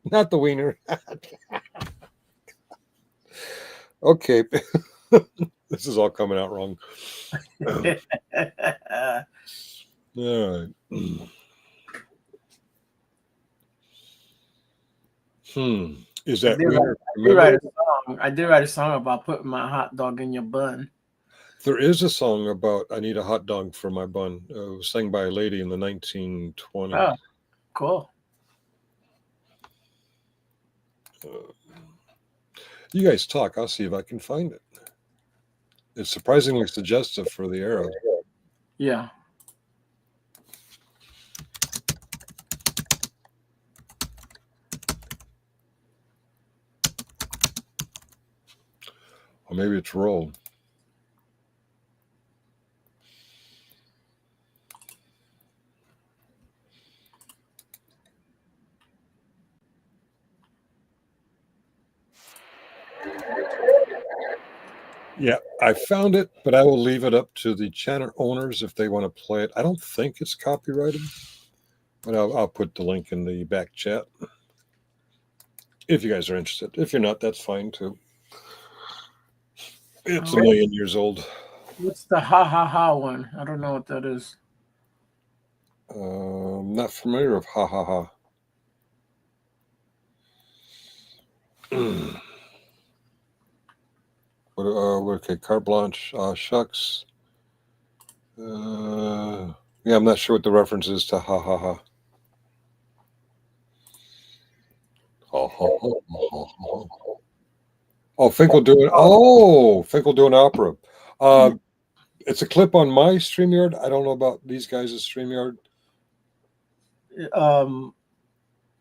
Not the wiener. Okay, this is all coming out wrong. All right. Is that wiener? I did write a song about putting my hot dog in your bun. There is a song about I need a hot dog for my bun. It was sang by a lady in the 1920s. Oh, cool. You guys talk. I'll see if I can find it. It's surprisingly suggestive for the era. Yeah. Or maybe it's rolled. Yeah, I found it, but I will leave it up to the channel owners if they want to play it. I don't think it's copyrighted, but I'll put the link in the back chat if you guys are interested. If you're not, that's fine too. It's a million years old. What's the ha ha ha one? I don't know what that is. Not familiar with ha ha ha. Okay, carte blanche, shucks. Yeah, I'm not sure what the reference is to ha ha ha. Oh, Finkel doing. Oh, Finkel doing opera. It's a clip on my StreamYard. I don't know about these guys' StreamYard.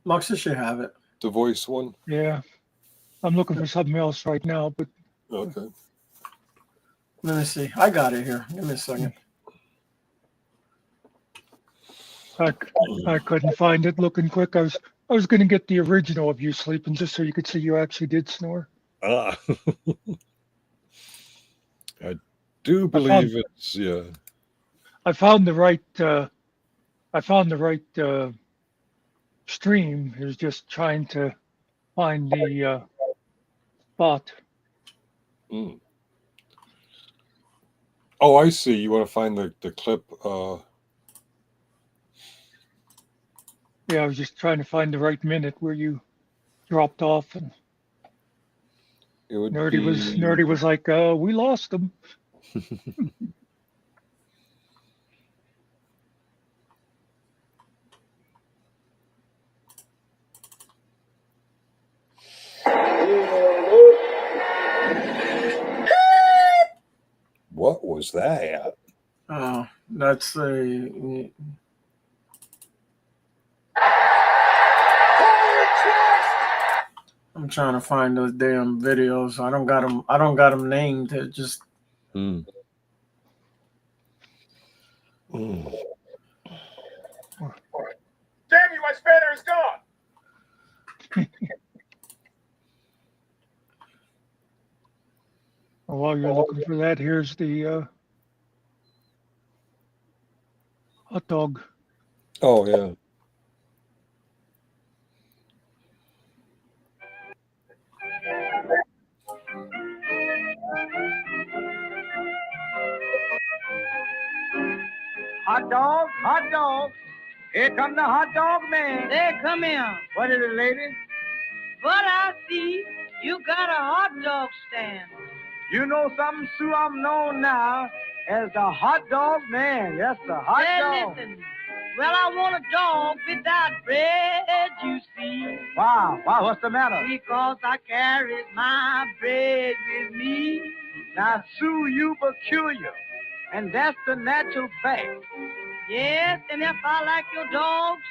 Muxa should have it. The voice one. Yeah, I'm looking for something else right now, but okay. Let me see. I got it here. Give me a second. I couldn't find it. Looking quick, I was going to get the original of you sleeping just so you could see you actually did snore. I do believe it's yeah. I found the right. Stream. It was just trying to find the spot. Mm. Oh, I see. You want to find the clip. Yeah, I was just trying to find the right minute where you dropped off, and It would Nerdy was like, "We lost them." What was that? Oh, that's a. I'm trying to find those damn videos. I don't got them. I don't got them named. They're just. Mm. Damn you, my spanner is gone. While you're looking for that, here's the hot dog. Oh, yeah. Hot dog, hot dog. Here come the hot dog man. Hey, come here. What is it, lady? What I see, you got a hot dog stand. You know something, Sue? I'm known now as the hot dog man. Yes, the hot dog. Listen. Well, I want a dog without bread, you see. Wow, what's the matter? Because I carry my bread with me. Now, Sue, you peculiar, and that's the natural fact. Yes, and if I like your dogs,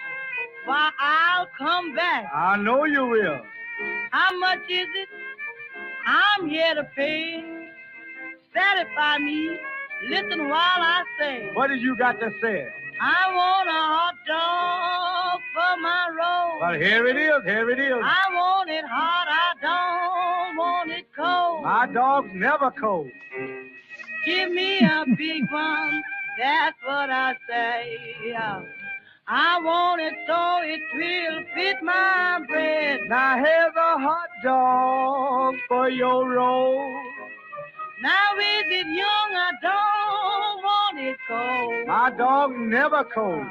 why, I'll come back. I know you will. How much is it? I'm here to pay. Satisfy me. Listen while I say. What did you got to say? I want a hot dog for my roll. Well, here it is, here it is. I want it hot, I don't want it cold. My dog's never cold. Give me a big one, that's what I say. I want it so it will fit my bread. Now here's a hot dog for your roll. Now is it young, I don't want it cold. My dog never cold.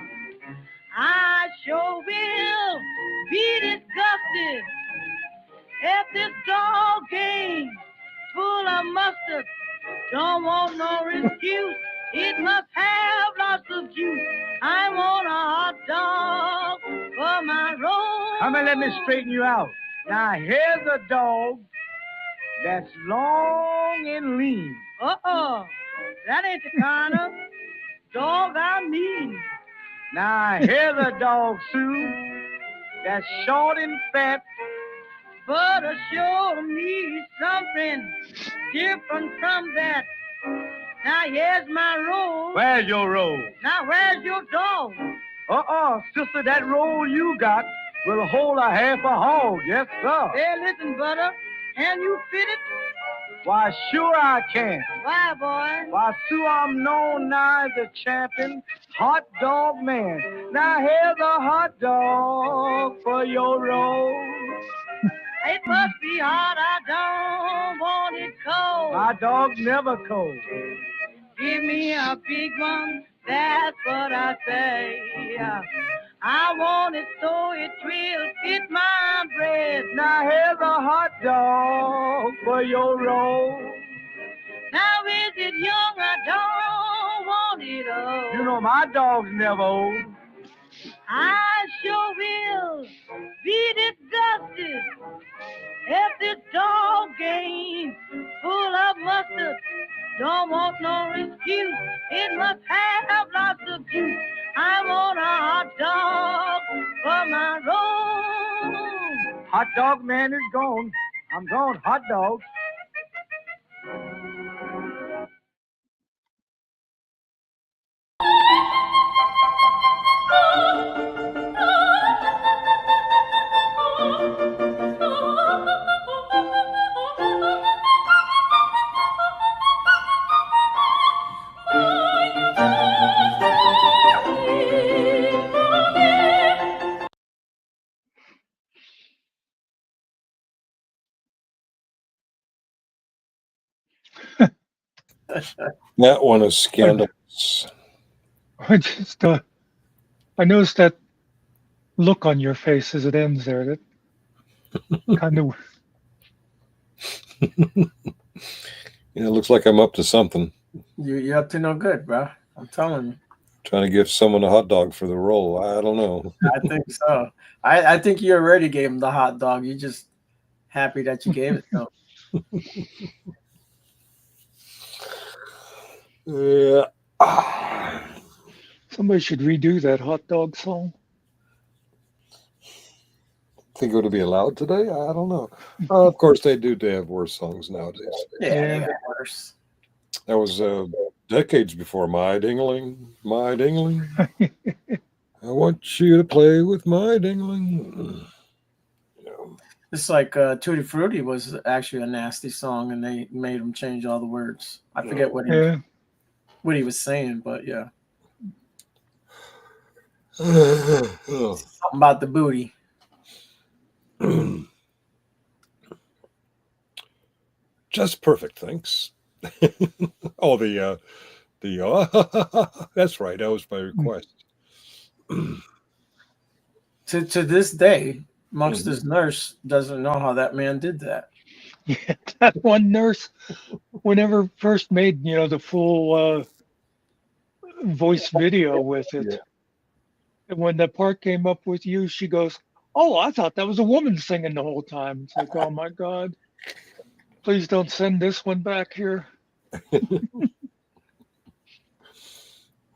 I sure will be disgusted if this dog game full of mustard don't want no excuse. It must have lots of juice. I want a hot dog for my roll. Come and let me straighten you out. Now here's a dog that's long and lean. That ain't the kind of dog I mean. Now here's a dog, Sue, that's short and fat, but show me something different from that. Now here's my roll. Where's your roll? Now where's your dog? Sister, that roll you got will hold a half a hog. Yes, sir. Hey, listen, butter, can you fit it? Why, sure I can. Why, boy? Why, Sue, I'm known now as the champion hot dog man. Now here's a hot dog for your roll. It must be hot, I don't want it cold. My dog's never cold. Give me a big one, that's what I say. I want it so it will fit my bread. Now here's a hot dog for your roll. Now is it young, I don't want it old. You know my dog's never old. I sure will be disgusted if this dog game full of mustard don't want no excuse. It must have lots of juice. I want a hot dog for my roll. Hot dog man is gone. I'm gone, hot dog. That one is scandalous. I just I noticed that look on your face as it ends there. That kind of. It looks like I'm up to something. You're up to no good, bro. I'm telling you. Trying to give someone a hot dog for the role. I don't know. I think so. I think you already gave him the hot dog. You're just happy that you gave it to him. Yeah. Somebody should redo that hot dog song. Think it would be allowed today? I don't know. Of course, they do have worse songs nowadays. Yeah, they get worse. That was decades before My Dingling, My Dingling. I want you to play with my dingling. It's like Tutti Frutti was actually a nasty song, and they made him change all the words. I forget what he was saying, but yeah. Something about the booty. Just perfect, thanks. Oh, that's right. That was my request. To this day, Monster's nurse doesn't know how that man did that. Yeah, that one nurse, whenever first made the full voice video with it, and when the part came up with you, she goes, "Oh, I thought that was a woman singing the whole time." It's like, oh my God, please don't send this one back here.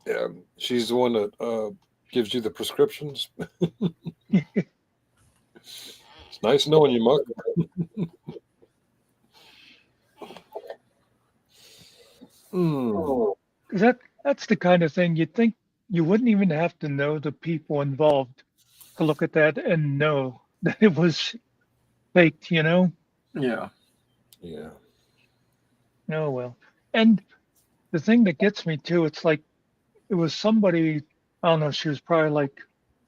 Yeah, she's the one that gives you the prescriptions. It's nice knowing you, Muck. That's the kind of thing you'd think you wouldn't even have to know the people involved to look at that and know that it was faked, Yeah. Yeah. Oh, well. And the thing that gets me too, it's like it was somebody, I don't know, she was probably like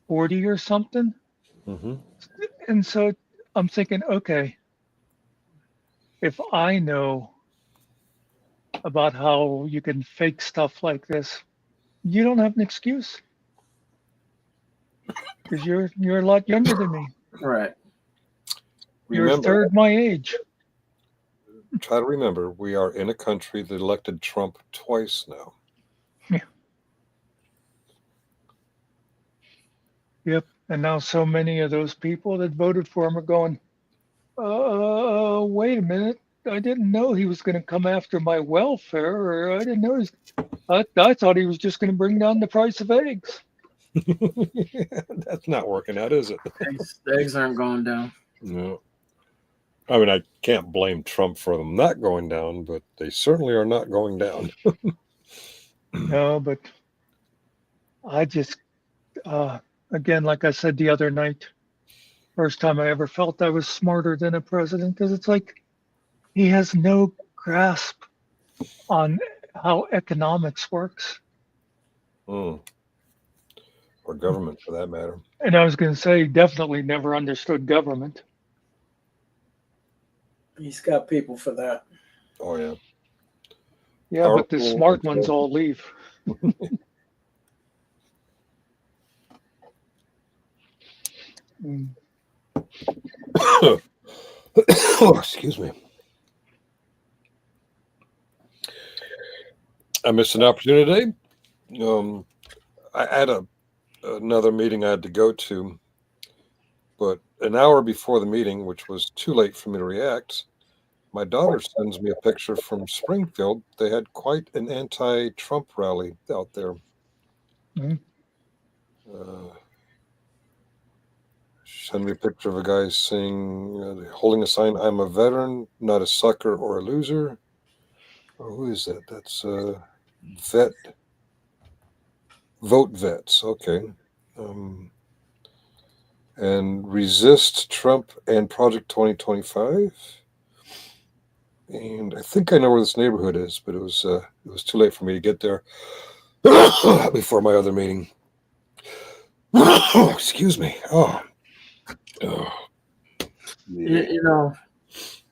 40 or something. Mm-hmm. And so I'm thinking, okay, if I know about how you can fake stuff like this, you don't have an excuse. Because you're a lot younger than me. Right. You're a third my age. Try to remember, we are in a country that elected Trump twice now. Yeah. Yep. And now so many of those people that voted for him are going, wait a minute. I didn't know he was going to come after my welfare, or I didn't know I thought he was just going to bring down the price of eggs. That's not working out, is it? The eggs aren't going down. No. I mean, I can't blame Trump for them not going down, but they certainly are not going down. No, but I just, again, like I said the other night, first time I ever felt I was smarter than a president, because it's like he has no grasp on how economics works. Or government, for that matter. And I was going to say, definitely never understood government. He's got people for that. Oh, yeah. Yeah, but the smart ones all leave. Oh, excuse me. I missed an opportunity today. I had another meeting I had to go to, but an hour before the meeting, which was too late for me to react, my daughter sends me a picture from Springfield. They had quite an anti-Trump rally out there. Mm-hmm. She sent me a picture of a guy saying, holding a sign, "I'm a veteran, not a sucker or a loser." Oh, who is that? That's vet. Vote vets. Okay. And resist Trump and Project 2025. And I think I know where this neighborhood is, but it was too late for me to get there before my other meeting. Excuse me.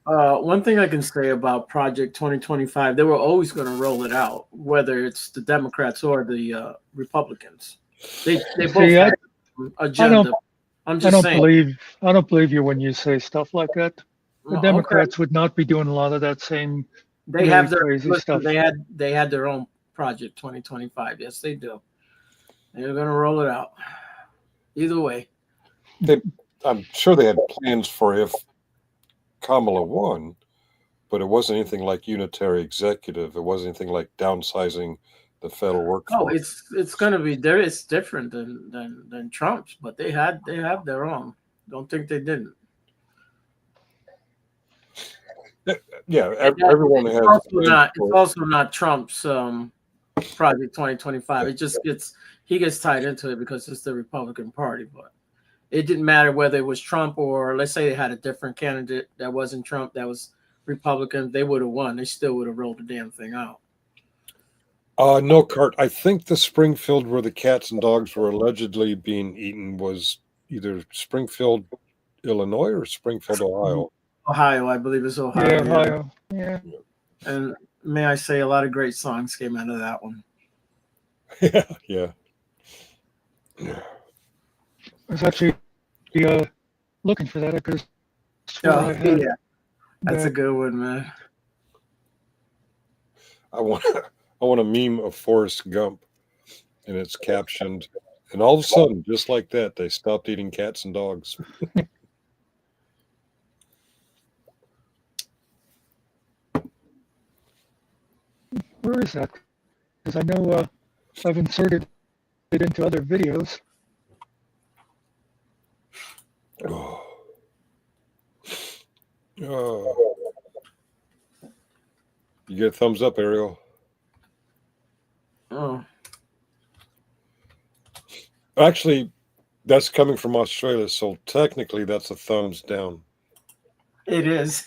One thing I can say about Project 2025, they were always going to roll it out, whether it's the Democrats or the Republicans. They both have an agenda. I'm I just don't saying. believe you when you say stuff like that. The Well, okay. Democrats would not be doing a lot of that same They really have their crazy listen, stuff. they had their own project 2025. Yes, they do. They're gonna roll it out. Either way. I'm sure they had plans for if Kamala won, but it wasn't anything like unitary executive. It wasn't anything like downsizing the federal workforce. Oh, it's gonna be there. It's different than Trump's, but they have their own. Don't think they didn't. Yeah, everyone has. It's also not Trump's project 2025. It just he gets tied into it because it's the Republican Party. But it didn't matter whether it was Trump or let's say they had a different candidate that wasn't Trump, that was Republican. They would have won. They still would have rolled the damn thing out. No, Cart. I think the Springfield where the cats and dogs were allegedly being eaten was either Springfield, Illinois, or Springfield, Ohio. Ohio, I believe it's Ohio. Yeah, Ohio. Yeah. And may I say, a lot of great songs came out of that one. Yeah. I was actually looking for that because yeah, that's a good one, man. I want a meme of Forrest Gump, and it's captioned, and all of a sudden, just like that, they stopped eating cats and dogs. Where is that? Because I know I've inserted it into other videos. Oh. You get a thumbs up, Ariel. Oh. Actually, that's coming from Australia, so technically that's a thumbs down. It is.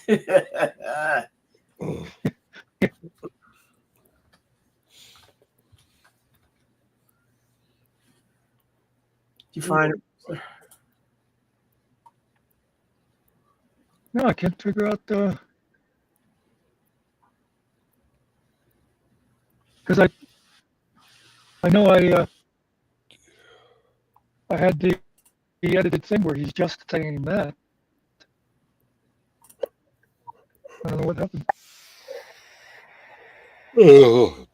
You find it? No, I can't figure out because I know I had the edited thing where he's just saying that. I don't know what happened. Oh.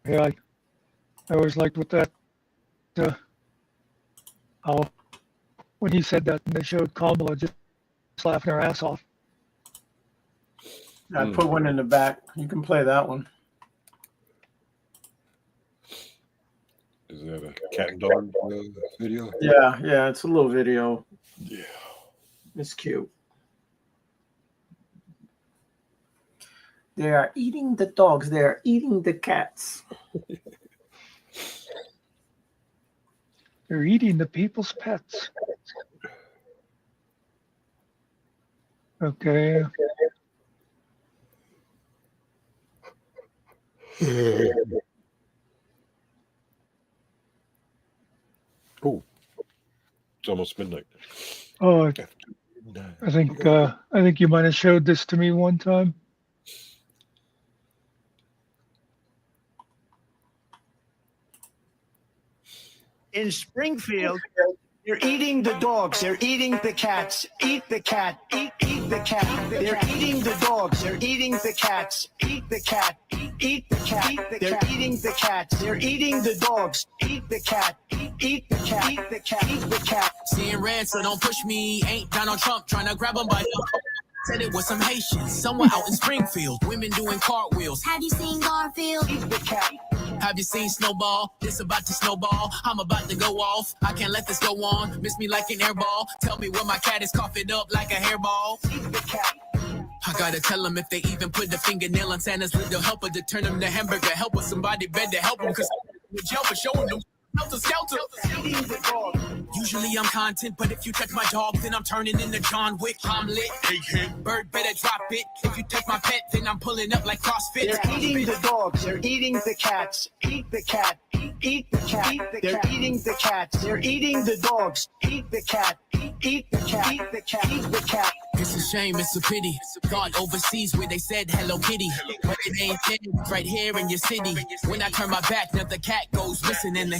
Yeah, I always liked with that how when he said that and they showed Kamala just laughing her ass off. I put one in the back. You can play that one. Is that a cat and dog video? Yeah, it's a little video. Yeah. It's cute. They are eating the dogs. They are eating the cats. They're eating the people's pets. Okay. Oh, it's almost midnight. Oh, I think you might have showed this to me one time. In Springfield, they're eating the dogs. They're eating the cats. Eat the cat. Eat the cat. They're eating the dogs. They're eating the cats. Eat the cat. Eat the cat. They're eating the cats. They're eating the dogs. Eat the cat. Eat the cat. Eat the cat. Eat the cat. Seeing red, so don't push me. Ain't Donald Trump trying to grab him by the... Said it was some Haitians, somewhere out in Springfield. Women doing cartwheels. Have you seen Garfield? Eat the cat. Have you seen Snowball? This about to snowball. I'm about to go off. I can't let this go on. Miss me like an airball. Tell me where my cat is coughing up like a hairball. Eat the cat. I gotta tell them if they even put the fingernail on Santa's little helper to turn them to hamburger. Help with somebody better help them, cause with jail for showing them. Skelter. Usually I'm content, but if you touch my dog, then I'm turning into John Wick. I'm lit. Bird better drop it. If you touch my pet, then I'm pulling up like CrossFit. They're eating the dogs. They're eating the cats. Eat the cat. Eat the cat. They're eating the cats. They're eating the dogs. Eat the cat. Eat the cat. Eat the cat. Eat the cat. It's a shame, it's a pity. God overseas where they said Hello Kitty. But it ain't finished right here in your city. When I turn my back, now the cat goes missing in the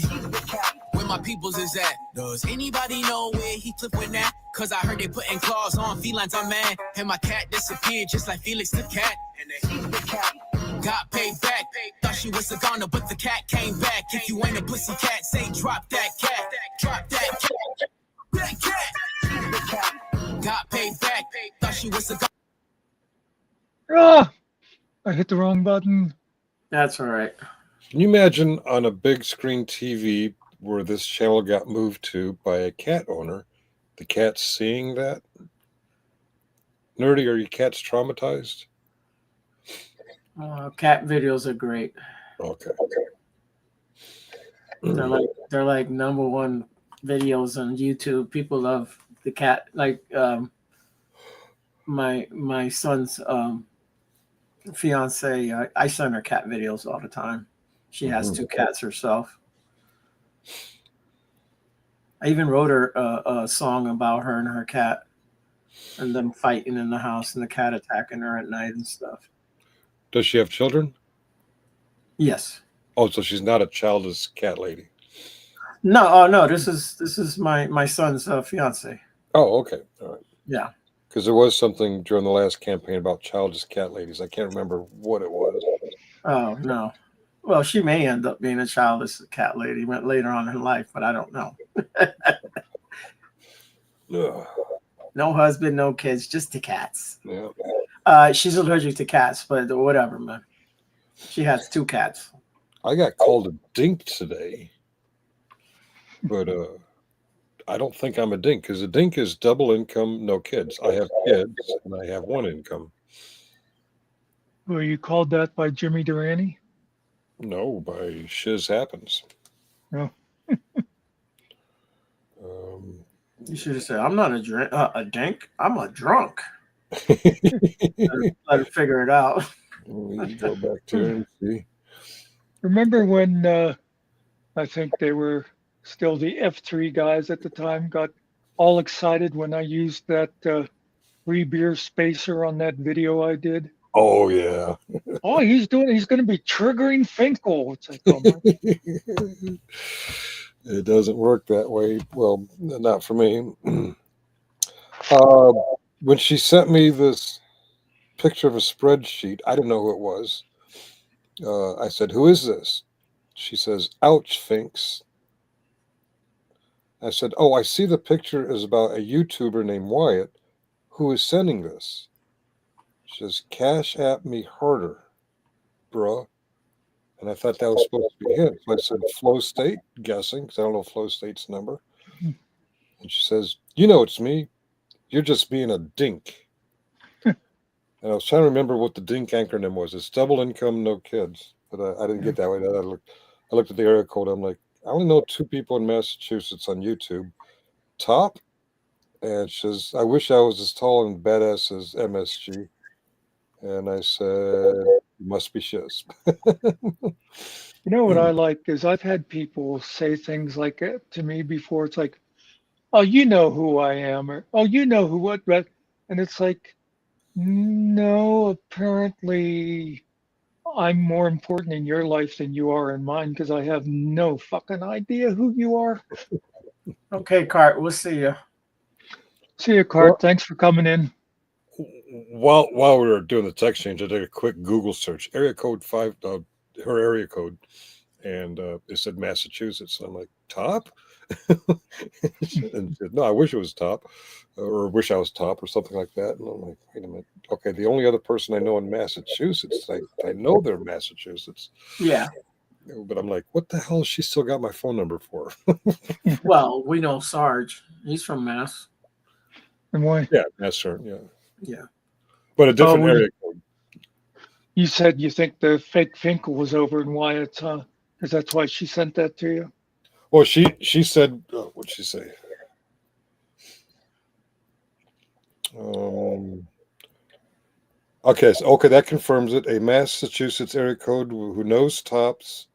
where my peoples is at. Does anybody know where he flipped with that? Cause I heard they putting claws on felines, I'm mad. And my cat disappeared just like Felix the cat. And they eat the cat. Got paid back. Thought she was a goner, but the cat came back. If you ain't a pussy cat, say drop that cat. Drop that cat. That cat. Eat the cat. Got paid back. Thought she was a goner. Ah, I hit the wrong button. That's all right. Can you imagine on a big screen TV where this channel got moved to by a cat owner, the cat seeing that? Nerdy, are your cats traumatized? Cat videos are great. Okay. They're like number one videos on YouTube. People love the cat. Like my son's fiance, I send her cat videos all the time. She has 2 cats herself. I even wrote her a song about her and her cat and them fighting in the house and the cat attacking her at night and stuff. Does she have children? Yes. Oh, so she's not a childless cat lady. No, no. This is my son's fiance. Oh, okay. All right. Yeah. Because there was something during the last campaign about childless cat ladies. I can't remember what it was. Oh, no. Well, she may end up being a childless cat lady later on in life, but I don't know. No husband, no kids, just the cats. Yeah. She's allergic to cats, but whatever, man. She has 2 cats. I got called a dink today, but I don't think I'm a dink because a dink is double income, no kids. I have kids and I have 1 income. Were you called that by Jimmy Durante? No, by Shiz Happens. No. You should have said, "I'm not a dink. I'm a drunk." Let her figure it out. We go back to it and see. Remember when I think they were still the F3 guys at the time got all excited when I used that free beer spacer on that video I did? Oh, yeah. Oh, he's going to be triggering Finkel. It's like, oh my. It doesn't work that way. Well, not for me. When she sent me this picture of a spreadsheet, I didn't know who it was. I said, "Who is this?" She says, "Ouch, Finks." I said, "Oh, I see the picture is about a YouTuber named Wyatt. Who is sending this?" She says, "Cash App me harder, bruh." And I thought that was supposed to be him. So I said, "Flow State," guessing, because I don't know Flow State's number. And she says, "You know it's me. You're just being a dink." And I was trying to remember what the dink acronym was. It's double income, no kids. But I didn't get that way. I looked at the area code. I'm like, I only know 2 people in Massachusetts on YouTube. Top. And she says, "I wish I was as tall and badass as MSG." And I said, "Must be Shiz." You know what I like is I've had people say things like that to me before. It's like, "Oh, you know who I am," or "Oh, you know who what," and it's like, no, apparently I'm more important in your life than you are in mine because I have no fucking idea who you are. Okay, Cart, we'll see you. See you, Cart. Thanks for coming in. While we were doing the text change, I did a quick Google search, area code 5, her area code, and it said Massachusetts. And I'm like, Top? And she said, "No, I wish it was Top, or wish I was Top," or something like that. And I'm like, wait a minute. Okay, the only other person I know in Massachusetts, I know they're Massachusetts. Yeah. But I'm like, what the hell has she still got my phone number for? Well, we know Sarge. He's from Mass. And why? Yeah, Mass, sir. Yeah. Yeah. But a different area code. You said you think the fake Finkel was over in Wyatt's, huh? Because that's why she sent that to you. Well, she said, what'd she say? Okay, that confirms it. A Massachusetts area code who knows Top's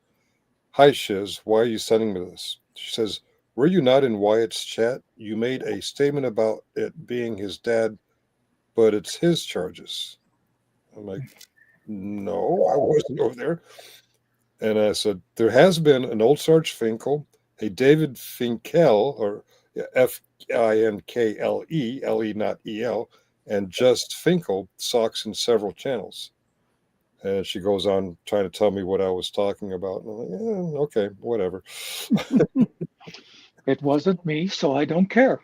"Hi, Shiz. Why are you sending me this?" She says, "Were you not in Wyatt's chat? You made a statement about it being his dad, but it's his charges." I'm like, "No, I wasn't over there." And I said, "There has been an old Sarge Finkel, a David Finkel, or Finkle, L-E, not E-L, and just Finkel socks in several channels." And she goes on trying to tell me what I was talking about. And I'm like, "Yeah, okay, whatever." It wasn't me, so I don't care.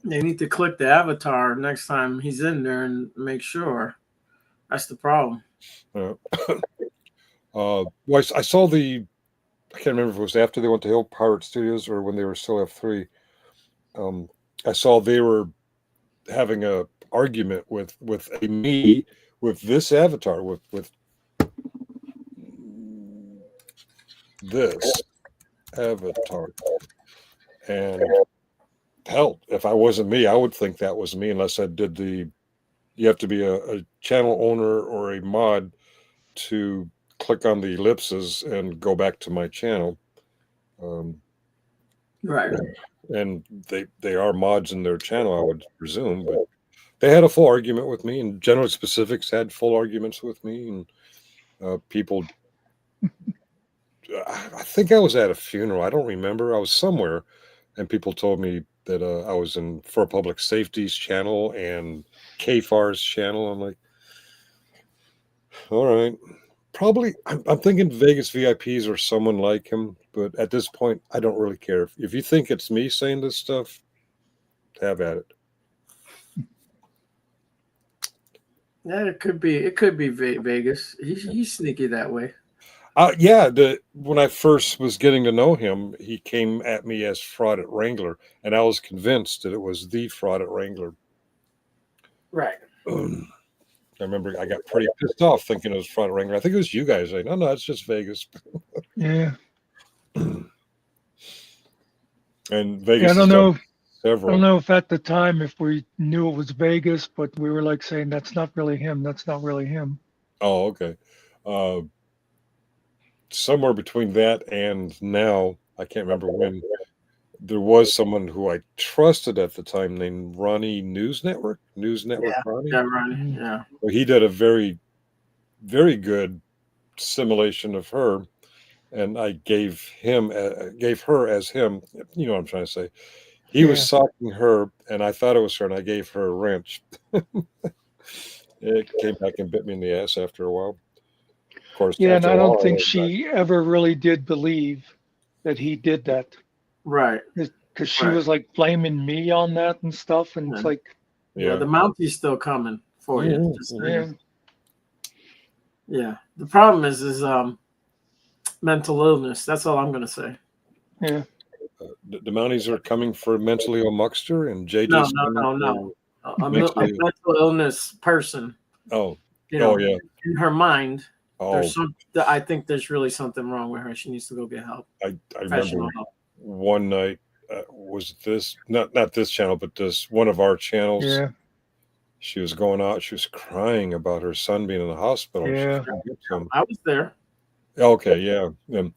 They need to click the avatar next time he's in there and make sure. That's the problem. Well, I saw I can't remember if it was after they went to Hill Pirate Studios or when they were still F3. I saw they were having a argument with me with this avatar with this avatar, and hell, if I wasn't me, I would think that was me unless I did you have to be a channel owner or a mod to click on the ellipses and go back to my channel. Right. And they are mods in their channel, I would presume, but they had a full argument with me, and General Specifics had full arguments with me, and people. I think I was at a funeral. I don't remember. I was somewhere, and people told me that I was in For Public Safety's channel and KFAR's channel. I'm like, all right. Probably, I'm thinking Vegas VIPs or someone like him, but at this point, I don't really care. If you think it's me saying this stuff, have at it. Yeah, it could be. It could be Vegas. He's sneaky that way. Yeah. When I first was getting to know him, he came at me as Fraud at Wrangler, and I was convinced that it was the Fraud at Wrangler. Right. I remember I got pretty pissed off thinking it was Fraud at Wrangler. I think it was you guys. Like, no, it's just Vegas. Yeah. And Vegas. Yeah, I don't know. Several. I don't know if at the time if we knew it was Vegas, but we were like saying that's not really him. That's not really him. Oh, okay. Somewhere between that and now, I can't remember when, there was someone who I trusted at the time named Ronnie News Network. Ronnie. Yeah, Ronnie. Yeah. Well, he did a very, very good simulation of her, and I gave her as him. You know what I'm trying to say. He was socking her, and I thought it was her, and I gave her a wrench. It came back and bit me in the ass after a while. Of course. Yeah, and I don't think she ever really did believe that he did that. Right. Because she was like blaming me on that and stuff, and it's like. Yeah, the Mountie's still coming for you. Yeah. Yeah. The problem is mental illness. That's all I'm going to say. Yeah. The Mounties are coming for mentally ill Muckster, and JJ's No. A mental illness person. Oh. You know, yeah. In her mind, there's I think there's really something wrong with her. She needs to go get help. I remember one night was this not this channel, but this one of our channels. Yeah. She was going out. She was crying about her son being in the hospital. Yeah. I was there. Okay, yeah. And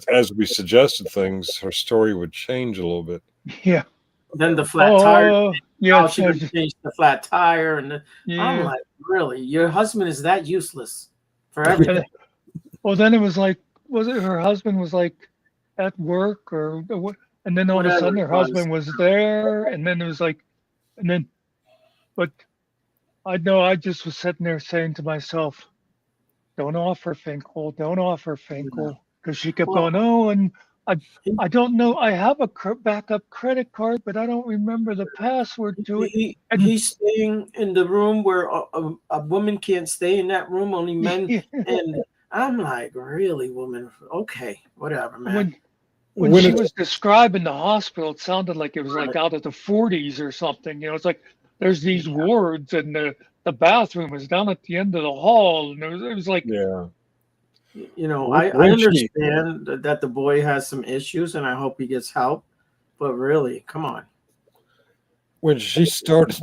as we suggested things, her story would change a little bit. Yeah. Then the flat tire. Yeah. She would change the flat tire, and I'm like, really? Your husband is that useless for everything? Well, then it was like, was it her husband was like at work or what? And then all of a sudden her husband was there, and then it was like, but I know I just was sitting there saying to myself, don't offer Finkel, because she kept going, oh, and I don't know, I have a backup credit card, but I don't remember the password to it. He's staying in the room where a woman can't stay in that room, only men. And I'm like, really, woman? Okay, whatever, man. When she was describing the hospital, it sounded like it was like out of the 40s or something. You know, it's like there's these wards, and the bathroom is down at the end of the hall, and it was like, you know, I understand that the boy has some issues, and I hope he gets help. But really, come on. When she started,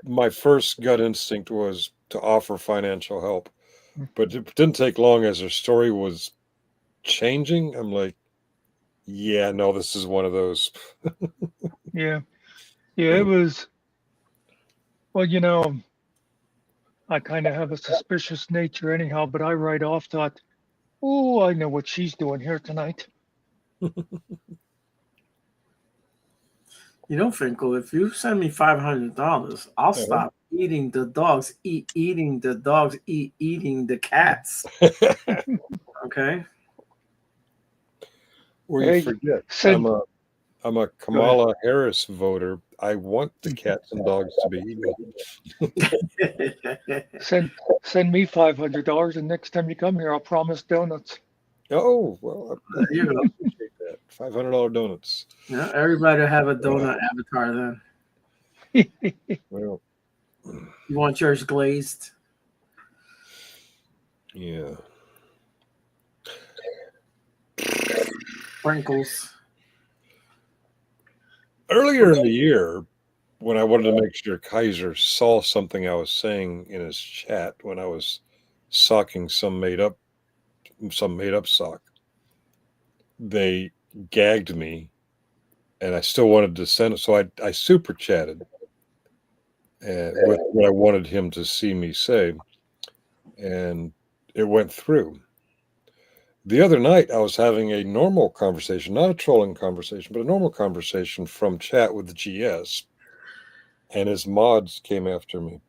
my first gut instinct was to offer financial help. But it didn't take long as her story was changing. I'm like, yeah, no, this is one of those. Yeah. Yeah, it was, well, I kind of have a suspicious nature anyhow, but I right off thought, oh, I know what she's doing here tonight. Finkel, if you send me $500, I'll stop eating the dogs, eating the dogs, eating the cats. Okay. Well, you forget, I'm a Kamala Harris voter. I want the cats and dogs to be eaten. Send me $500, and next time you come here, I'll promise donuts. Oh, well, There you go. I appreciate that. $500 donuts. Yeah, everybody have a donut avatar then. Well, You want yours glazed? yeah. Sprinkles. Earlier in the year, when I wanted to make sure Kaiser saw something I was saying in his chat when I was socking some made up sock, they gagged me, and I still wanted to send it, so I super chatted with what I wanted him to see me say, and it went through. The other night, I was having a normal conversation, not a trolling conversation, but a normal conversation from chat with the GS, and his mods came after me.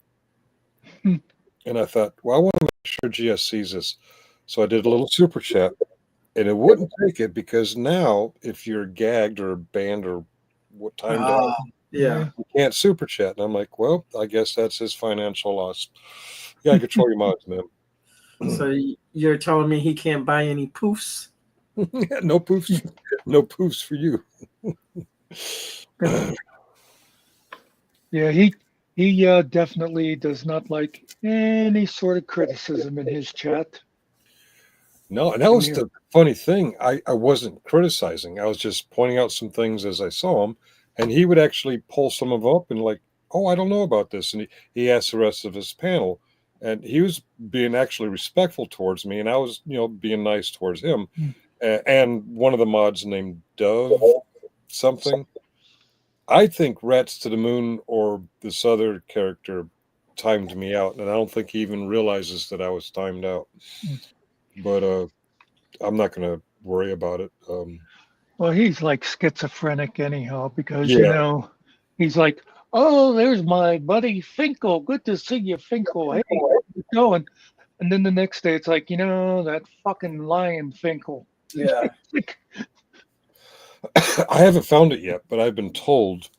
And I thought, well, I want to make sure GS sees this. So I did a little super chat, and it wouldn't take it because now, if you're gagged or banned or what timed out, Yeah. you can't super chat. And I'm like, well, I guess that's his financial loss. You got to control your mods, man. So you're telling me he can't buy any poofs? No poofs. No poofs for you. Yeah, he definitely does not like any sort of criticism in his chat. No, and that was the funny thing. I wasn't criticizing. I was just pointing out some things as I saw them, and he would actually pull some of them up and like, oh, I don't know about this. And he asked the rest of his panel, and he was being actually respectful towards me, and I was, being nice towards him. And one of the mods named Dove something. I think Rats to the Moon or this other character timed me out, and I don't think he even realizes that I was timed out. But I'm not going to worry about it. Well, he's like schizophrenic anyhow, because he's like, oh, there's my buddy Finkel. Good to see you, Finkel. Hey, how's it going? And then the next day, it's like, that fucking lion Finkel. Yeah. I haven't found it yet, but I've been told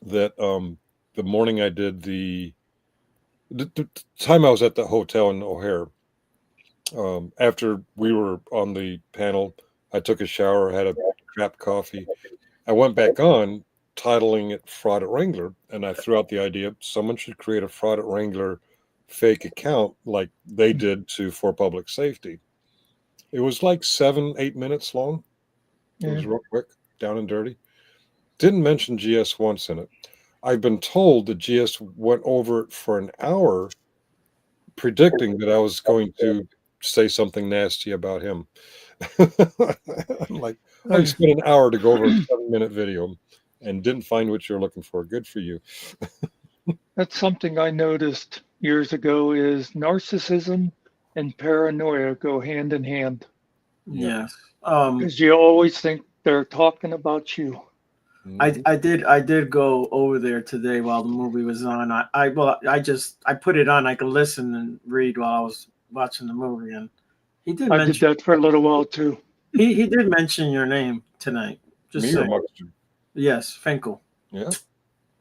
that the morning I did the time I was at the hotel in O'Hare, after we were on the panel, I took a shower, had a crap coffee. I went back on, titling it Fraud at Wrangler, and I threw out the idea someone should create a Fraud at Wrangler fake account like they did for public safety. It was like 7-8 minutes long. It was real quick, down and dirty. Didn't mention GS once in it. I've been told that GS went over it for an hour, predicting that I was going to say something nasty about him. I'm like, I spent an hour to go over a 7-minute video and didn't find what you're looking for. Good for you. That's something I noticed years ago is narcissism and paranoia go hand in hand. Yes. Because you always think they're talking about you. I did go over there today while the movie was on. I put it on. I could listen and read while I was watching the movie, and he did. I did that for a little while too. He did mention your name tonight. Just me saying. or Mustard? Yes, Finkel. Yeah.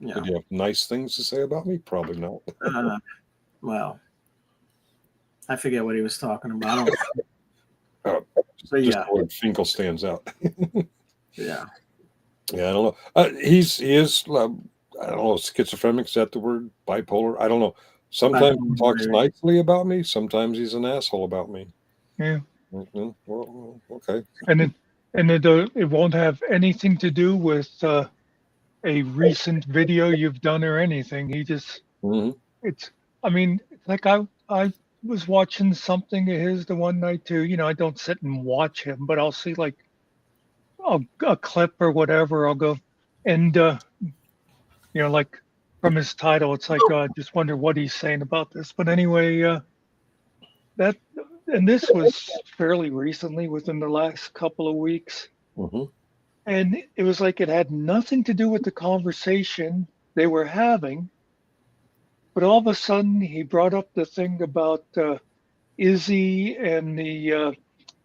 Yeah. Did you have nice things to say about me? Probably not. Well, I forget what he was talking about. But Just yeah, the word Finkel stands out. yeah. Yeah, I don't know. He is, I don't know, schizophrenic. Is that the word? Bipolar? I don't know. Sometimes he talks nicely about me. Sometimes he's an asshole about me. Yeah. Well, okay. And it won't have anything to do with a recent video you've done or anything. He just, it's, I mean, like I was watching something of his the one night too. You know, I don't sit and watch him, but I'll see like a clip or whatever. I'll go and you know, like from his title, it's like I just wonder what he's saying about this. But anyway, that and this was fairly recently, within the last couple of weeks, and it was like it had nothing to do with the conversation they were having. But all of a sudden, he brought up the thing about Izzy and the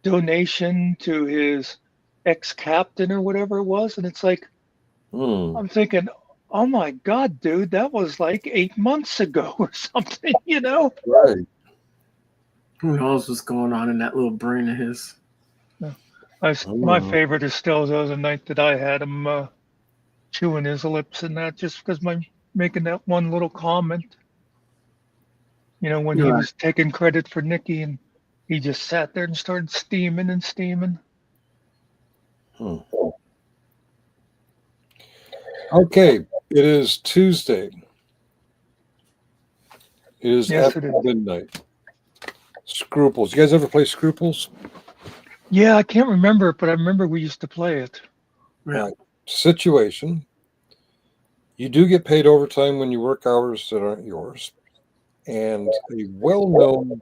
donation to his ex-captain or whatever it was. And it's like, I'm thinking, oh my God, dude, that was like 8 months ago or something, you know? Right. Who knows what's going on in that little brain of his? My favorite is still the other night that I had him chewing his lips and that, just because making that one little comment. You know, when he was taking credit for Nikki, and he just sat there and started steaming and steaming. Okay, it is Tuesday. It is Yes, after it is. midnight. Scruples. You guys ever play Scruples? Yeah, I can't remember it, but I remember we used to play it. Yeah. Situation. You do get paid overtime when you work hours that aren't yours. And a well-known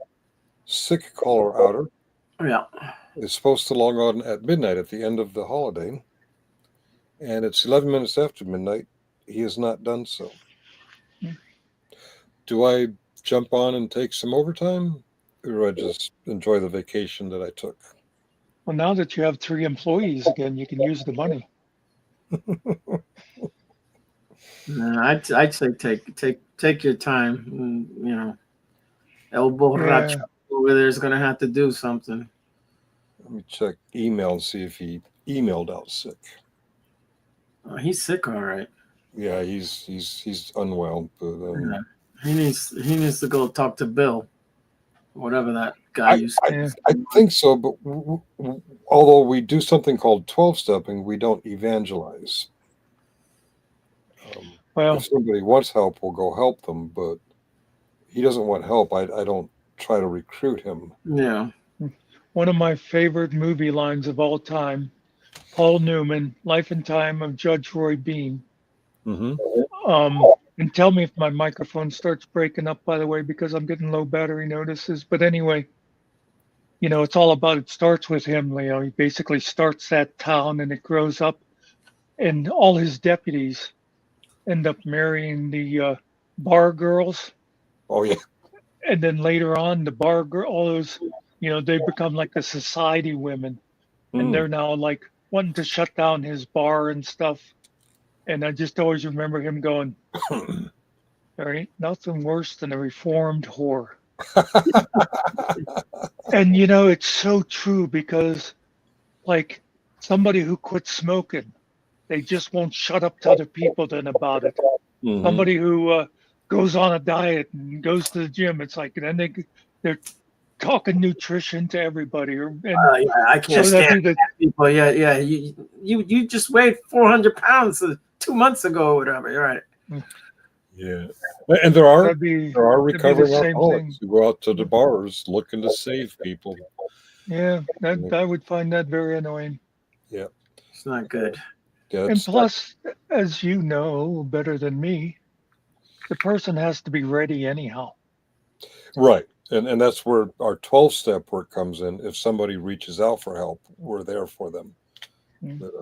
sick caller outer is supposed to log on at midnight at the end of the holiday. And it's 11 minutes after midnight. He has not done so. Do I jump on and take some overtime? Or do I just enjoy the vacation that I took? Well, now that you have 3 employees again, you can use the money. I'd say take your time. You know, El Borracho over there is going to have to do something. Let me check email and see if he emailed out sick. He's sick, all right. Yeah, he's unwell, but he needs to go talk to Bill, whatever that guy used to. I think so, but although we do something called 12-stepping, we don't evangelize. Well, if somebody wants help, we'll go help them, but he doesn't want help. I don't try to recruit him. Yeah. One of my favorite movie lines of all time, Paul Newman, Life and Time of Judge Roy Bean. And tell me if my microphone starts breaking up, by the way, because I'm getting low battery notices. But anyway, you know, it's all about, it starts with him, Leo. He basically starts that town and it grows up, and all his deputies end up marrying the bar girls. Oh, yeah. And then later on, the bar girl, all those, you know, they become like the society women. And they're now like wanting to shut down his bar and stuff. And I just always remember him going, there ain't nothing worse than a reformed whore. And, you know, it's so true, because like somebody who quit smoking, they just won't shut up to other people then about it. Somebody who goes on a diet and goes to the gym, it's like, then they're talking nutrition to everybody. I can't stand people. Yeah. You just weighed 400 pounds 2 months ago or whatever. You're right. Yeah. And there are be recovering the same alcoholics who go out to the bars looking to save people. Yeah, I would find that very annoying. Yeah. It's not good. Yeah, And plus, as you know better than me, the person has to be ready anyhow. Right. And that's where our 12-step work comes in. If somebody reaches out for help, we're there for them. But,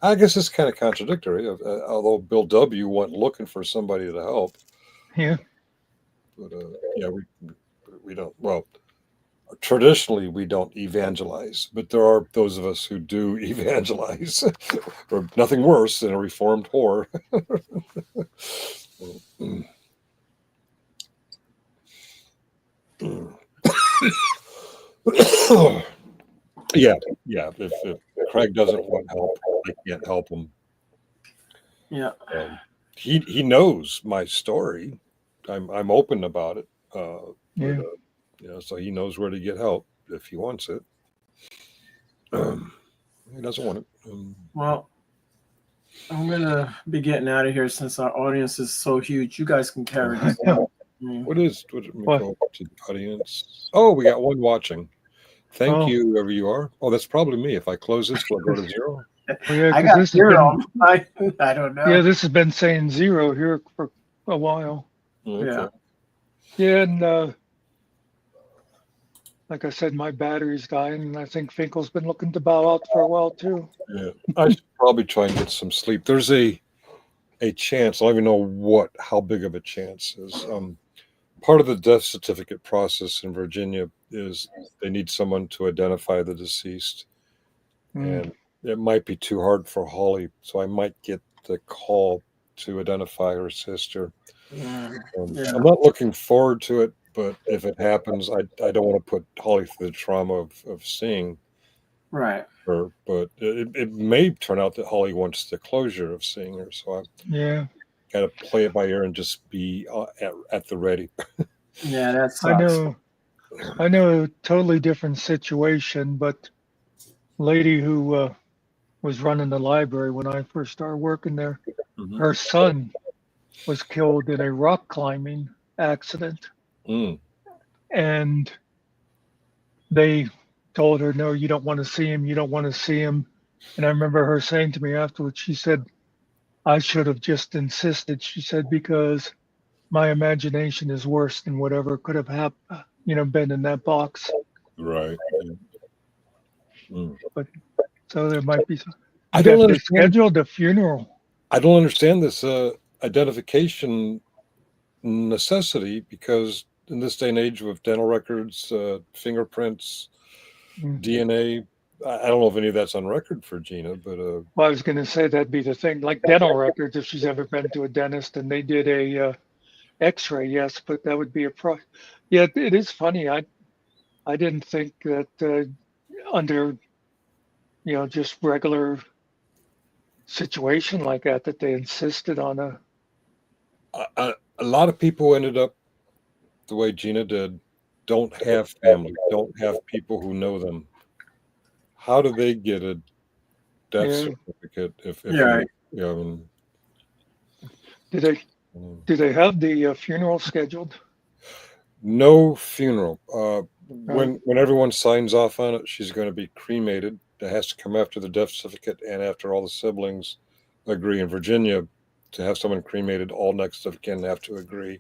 I guess it's kind of contradictory, although Bill W. went looking for somebody to help. Yeah. But yeah, we don't. Well, traditionally we don't evangelize, but there are those of us who do evangelize, or nothing worse than a reformed whore. Yeah. If Craig doesn't want help, I can't help him. Yeah. He knows my story. I'm open about it. Yeah. But, you know, so he knows where to get help if he wants it. He doesn't want it. Well, I'm gonna be getting out of here since our audience is so huge. You guys can carry this. What let me What? go to the audience. Oh, we got one watching. Thank Oh. you, whoever you are. Oh, that's probably me. If I close this, will it go to zero? Well, yeah, I 'cause got this has zero. been I don't know. yeah, this has been saying 0 here for a while. Okay. Yeah, and like I said, my battery's dying, and I think Finkel's been looking to bow out for a while too. Yeah, I should probably try and get some sleep. There's a chance. I don't even know how big of a chance is. Part of the death certificate process in Virginia is they need someone to identify the deceased, and it might be too hard for Holly, so I might get the call to identify her sister. Yeah. I'm not looking forward to it, but if it happens, I don't want to put Holly through the trauma of seeing Right. her, but it may turn out that Holly wants the closure of seeing her, so I got to play it by ear and just be at the ready. Yeah, that sucks. I know a totally different situation, but lady who was running the library when I first started working there, her son was killed in a rock climbing accident. And they told her, no, you don't want to see him. You don't want to see him. And I remember her saying to me afterwards, she said, I should have just insisted. She said, because my imagination is worse than whatever could have happened, been in that box. Right. But so there might be some. I don't They understand. scheduled a funeral. I don't understand this identification necessity, because in this day and age with dental records, fingerprints, DNA, I don't know if any of that's on record for Gina, but Well, I was going to say that'd be the thing, like dental records. If she's ever been to a dentist and they did a X-ray, yes, but that would be a pro. Yeah, it is funny. I didn't think that under just regular situation like that they insisted on a lot of people ended up the way Gina did, don't have family, don't have people who know them. How do they get a death certificate if Right. I mean, do they have the funeral scheduled? no funeral. When everyone signs off on it, she's going to be cremated. It has to come after the death certificate and after all the siblings agree. In Virginia, to have someone cremated, all next of kin have to agree,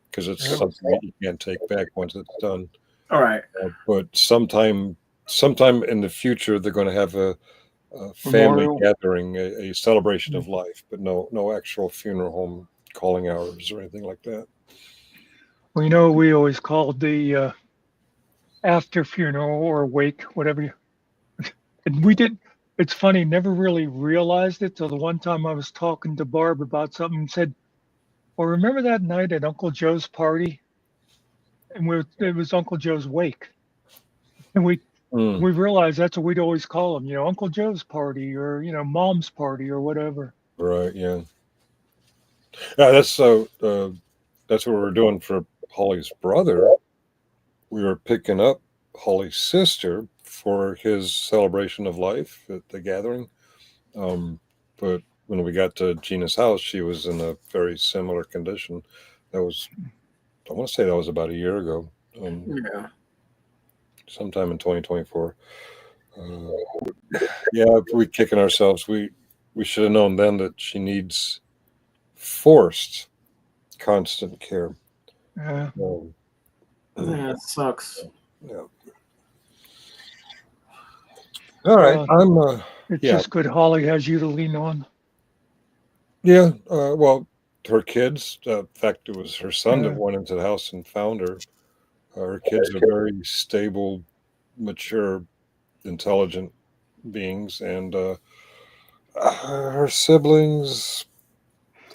because it's something that you can't take back once it's done. All right. But sometime in the future, they're going to have a family Memorial. gathering, a celebration of life, but no actual funeral home calling hours or anything like that. Well, we always called the after funeral or wake, whatever. And we did. It's funny, never really realized it till the one time I was talking to Barb about something and said, well, remember that night at Uncle Joe's party? And it was Uncle Joe's wake. And we realized that's what we'd always call him, Uncle Joe's party or, Mom's party or whatever. Right, yeah. Yeah, that's what we're doing for Holly's brother. We were picking up Holly's sister for his celebration of life at the gathering. But when we got to Gina's house, she was in a very similar condition. I want to say that was about a year ago. Sometime in 2024. We kicking ourselves. We should have known then that she needs forced constant care. Yeah. That sucks. Yeah. All right. It's just good Holly has you to lean on. Yeah. Well, her kids, in fact, it was her son that went into the house and found her. Her kids are very stable, mature, intelligent beings, and her siblings,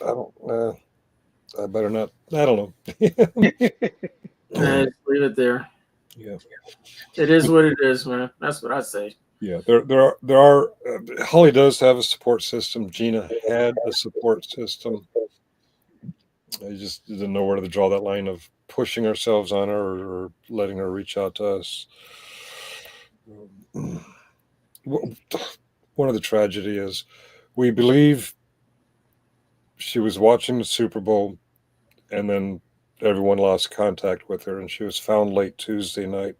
I better not. I don't know. Just leave it there. Yeah. It is what it is, man. That's what I say. Yeah, there are. Holly does have a support system. Gina had a support system. I just didn't know where to draw that line of pushing ourselves on her or letting her reach out to us. One of the tragedy is we believe she was watching the Super Bowl and then everyone lost contact with her, and she was found late Tuesday night.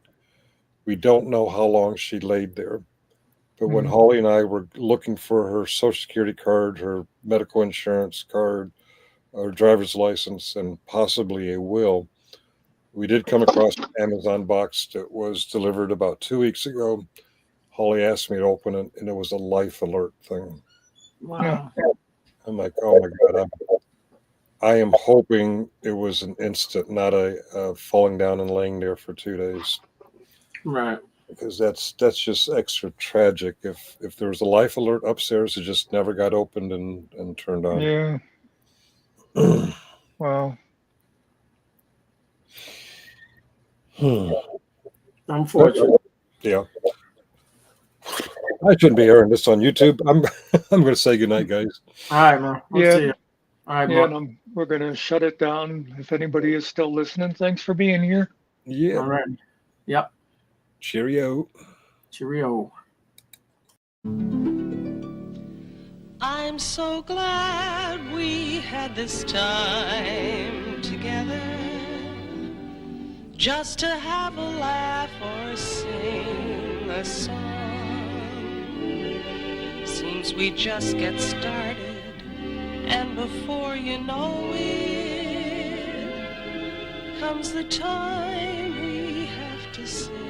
We don't know how long she laid there. But when Holly and I were looking for her Social Security card, her medical insurance card, her driver's license, and possibly a will, we did come across an Amazon box that was delivered about 2 weeks ago. Holly asked me to open it, and it was a life alert thing. Wow. I'm like, oh my God. I am hoping it was an instant, not a falling down and laying there for 2 days. Right. Because that's just extra tragic. If there was a life alert upstairs, it just never got opened and turned on. Yeah. Wow. Unfortunate. Yeah. I shouldn't be airing this on YouTube. I'm going to say goodnight, guys. All right, man. We'll see you. All right, Yeah, Mark. and we're going to shut it down. If anybody is still listening, thanks for being here. Yeah. All right. Yep. Cheerio. Cheerio. I'm so glad we had this time together, just to have a laugh or sing a song. Seems we just get started, and before you know it, comes the time we have to sing.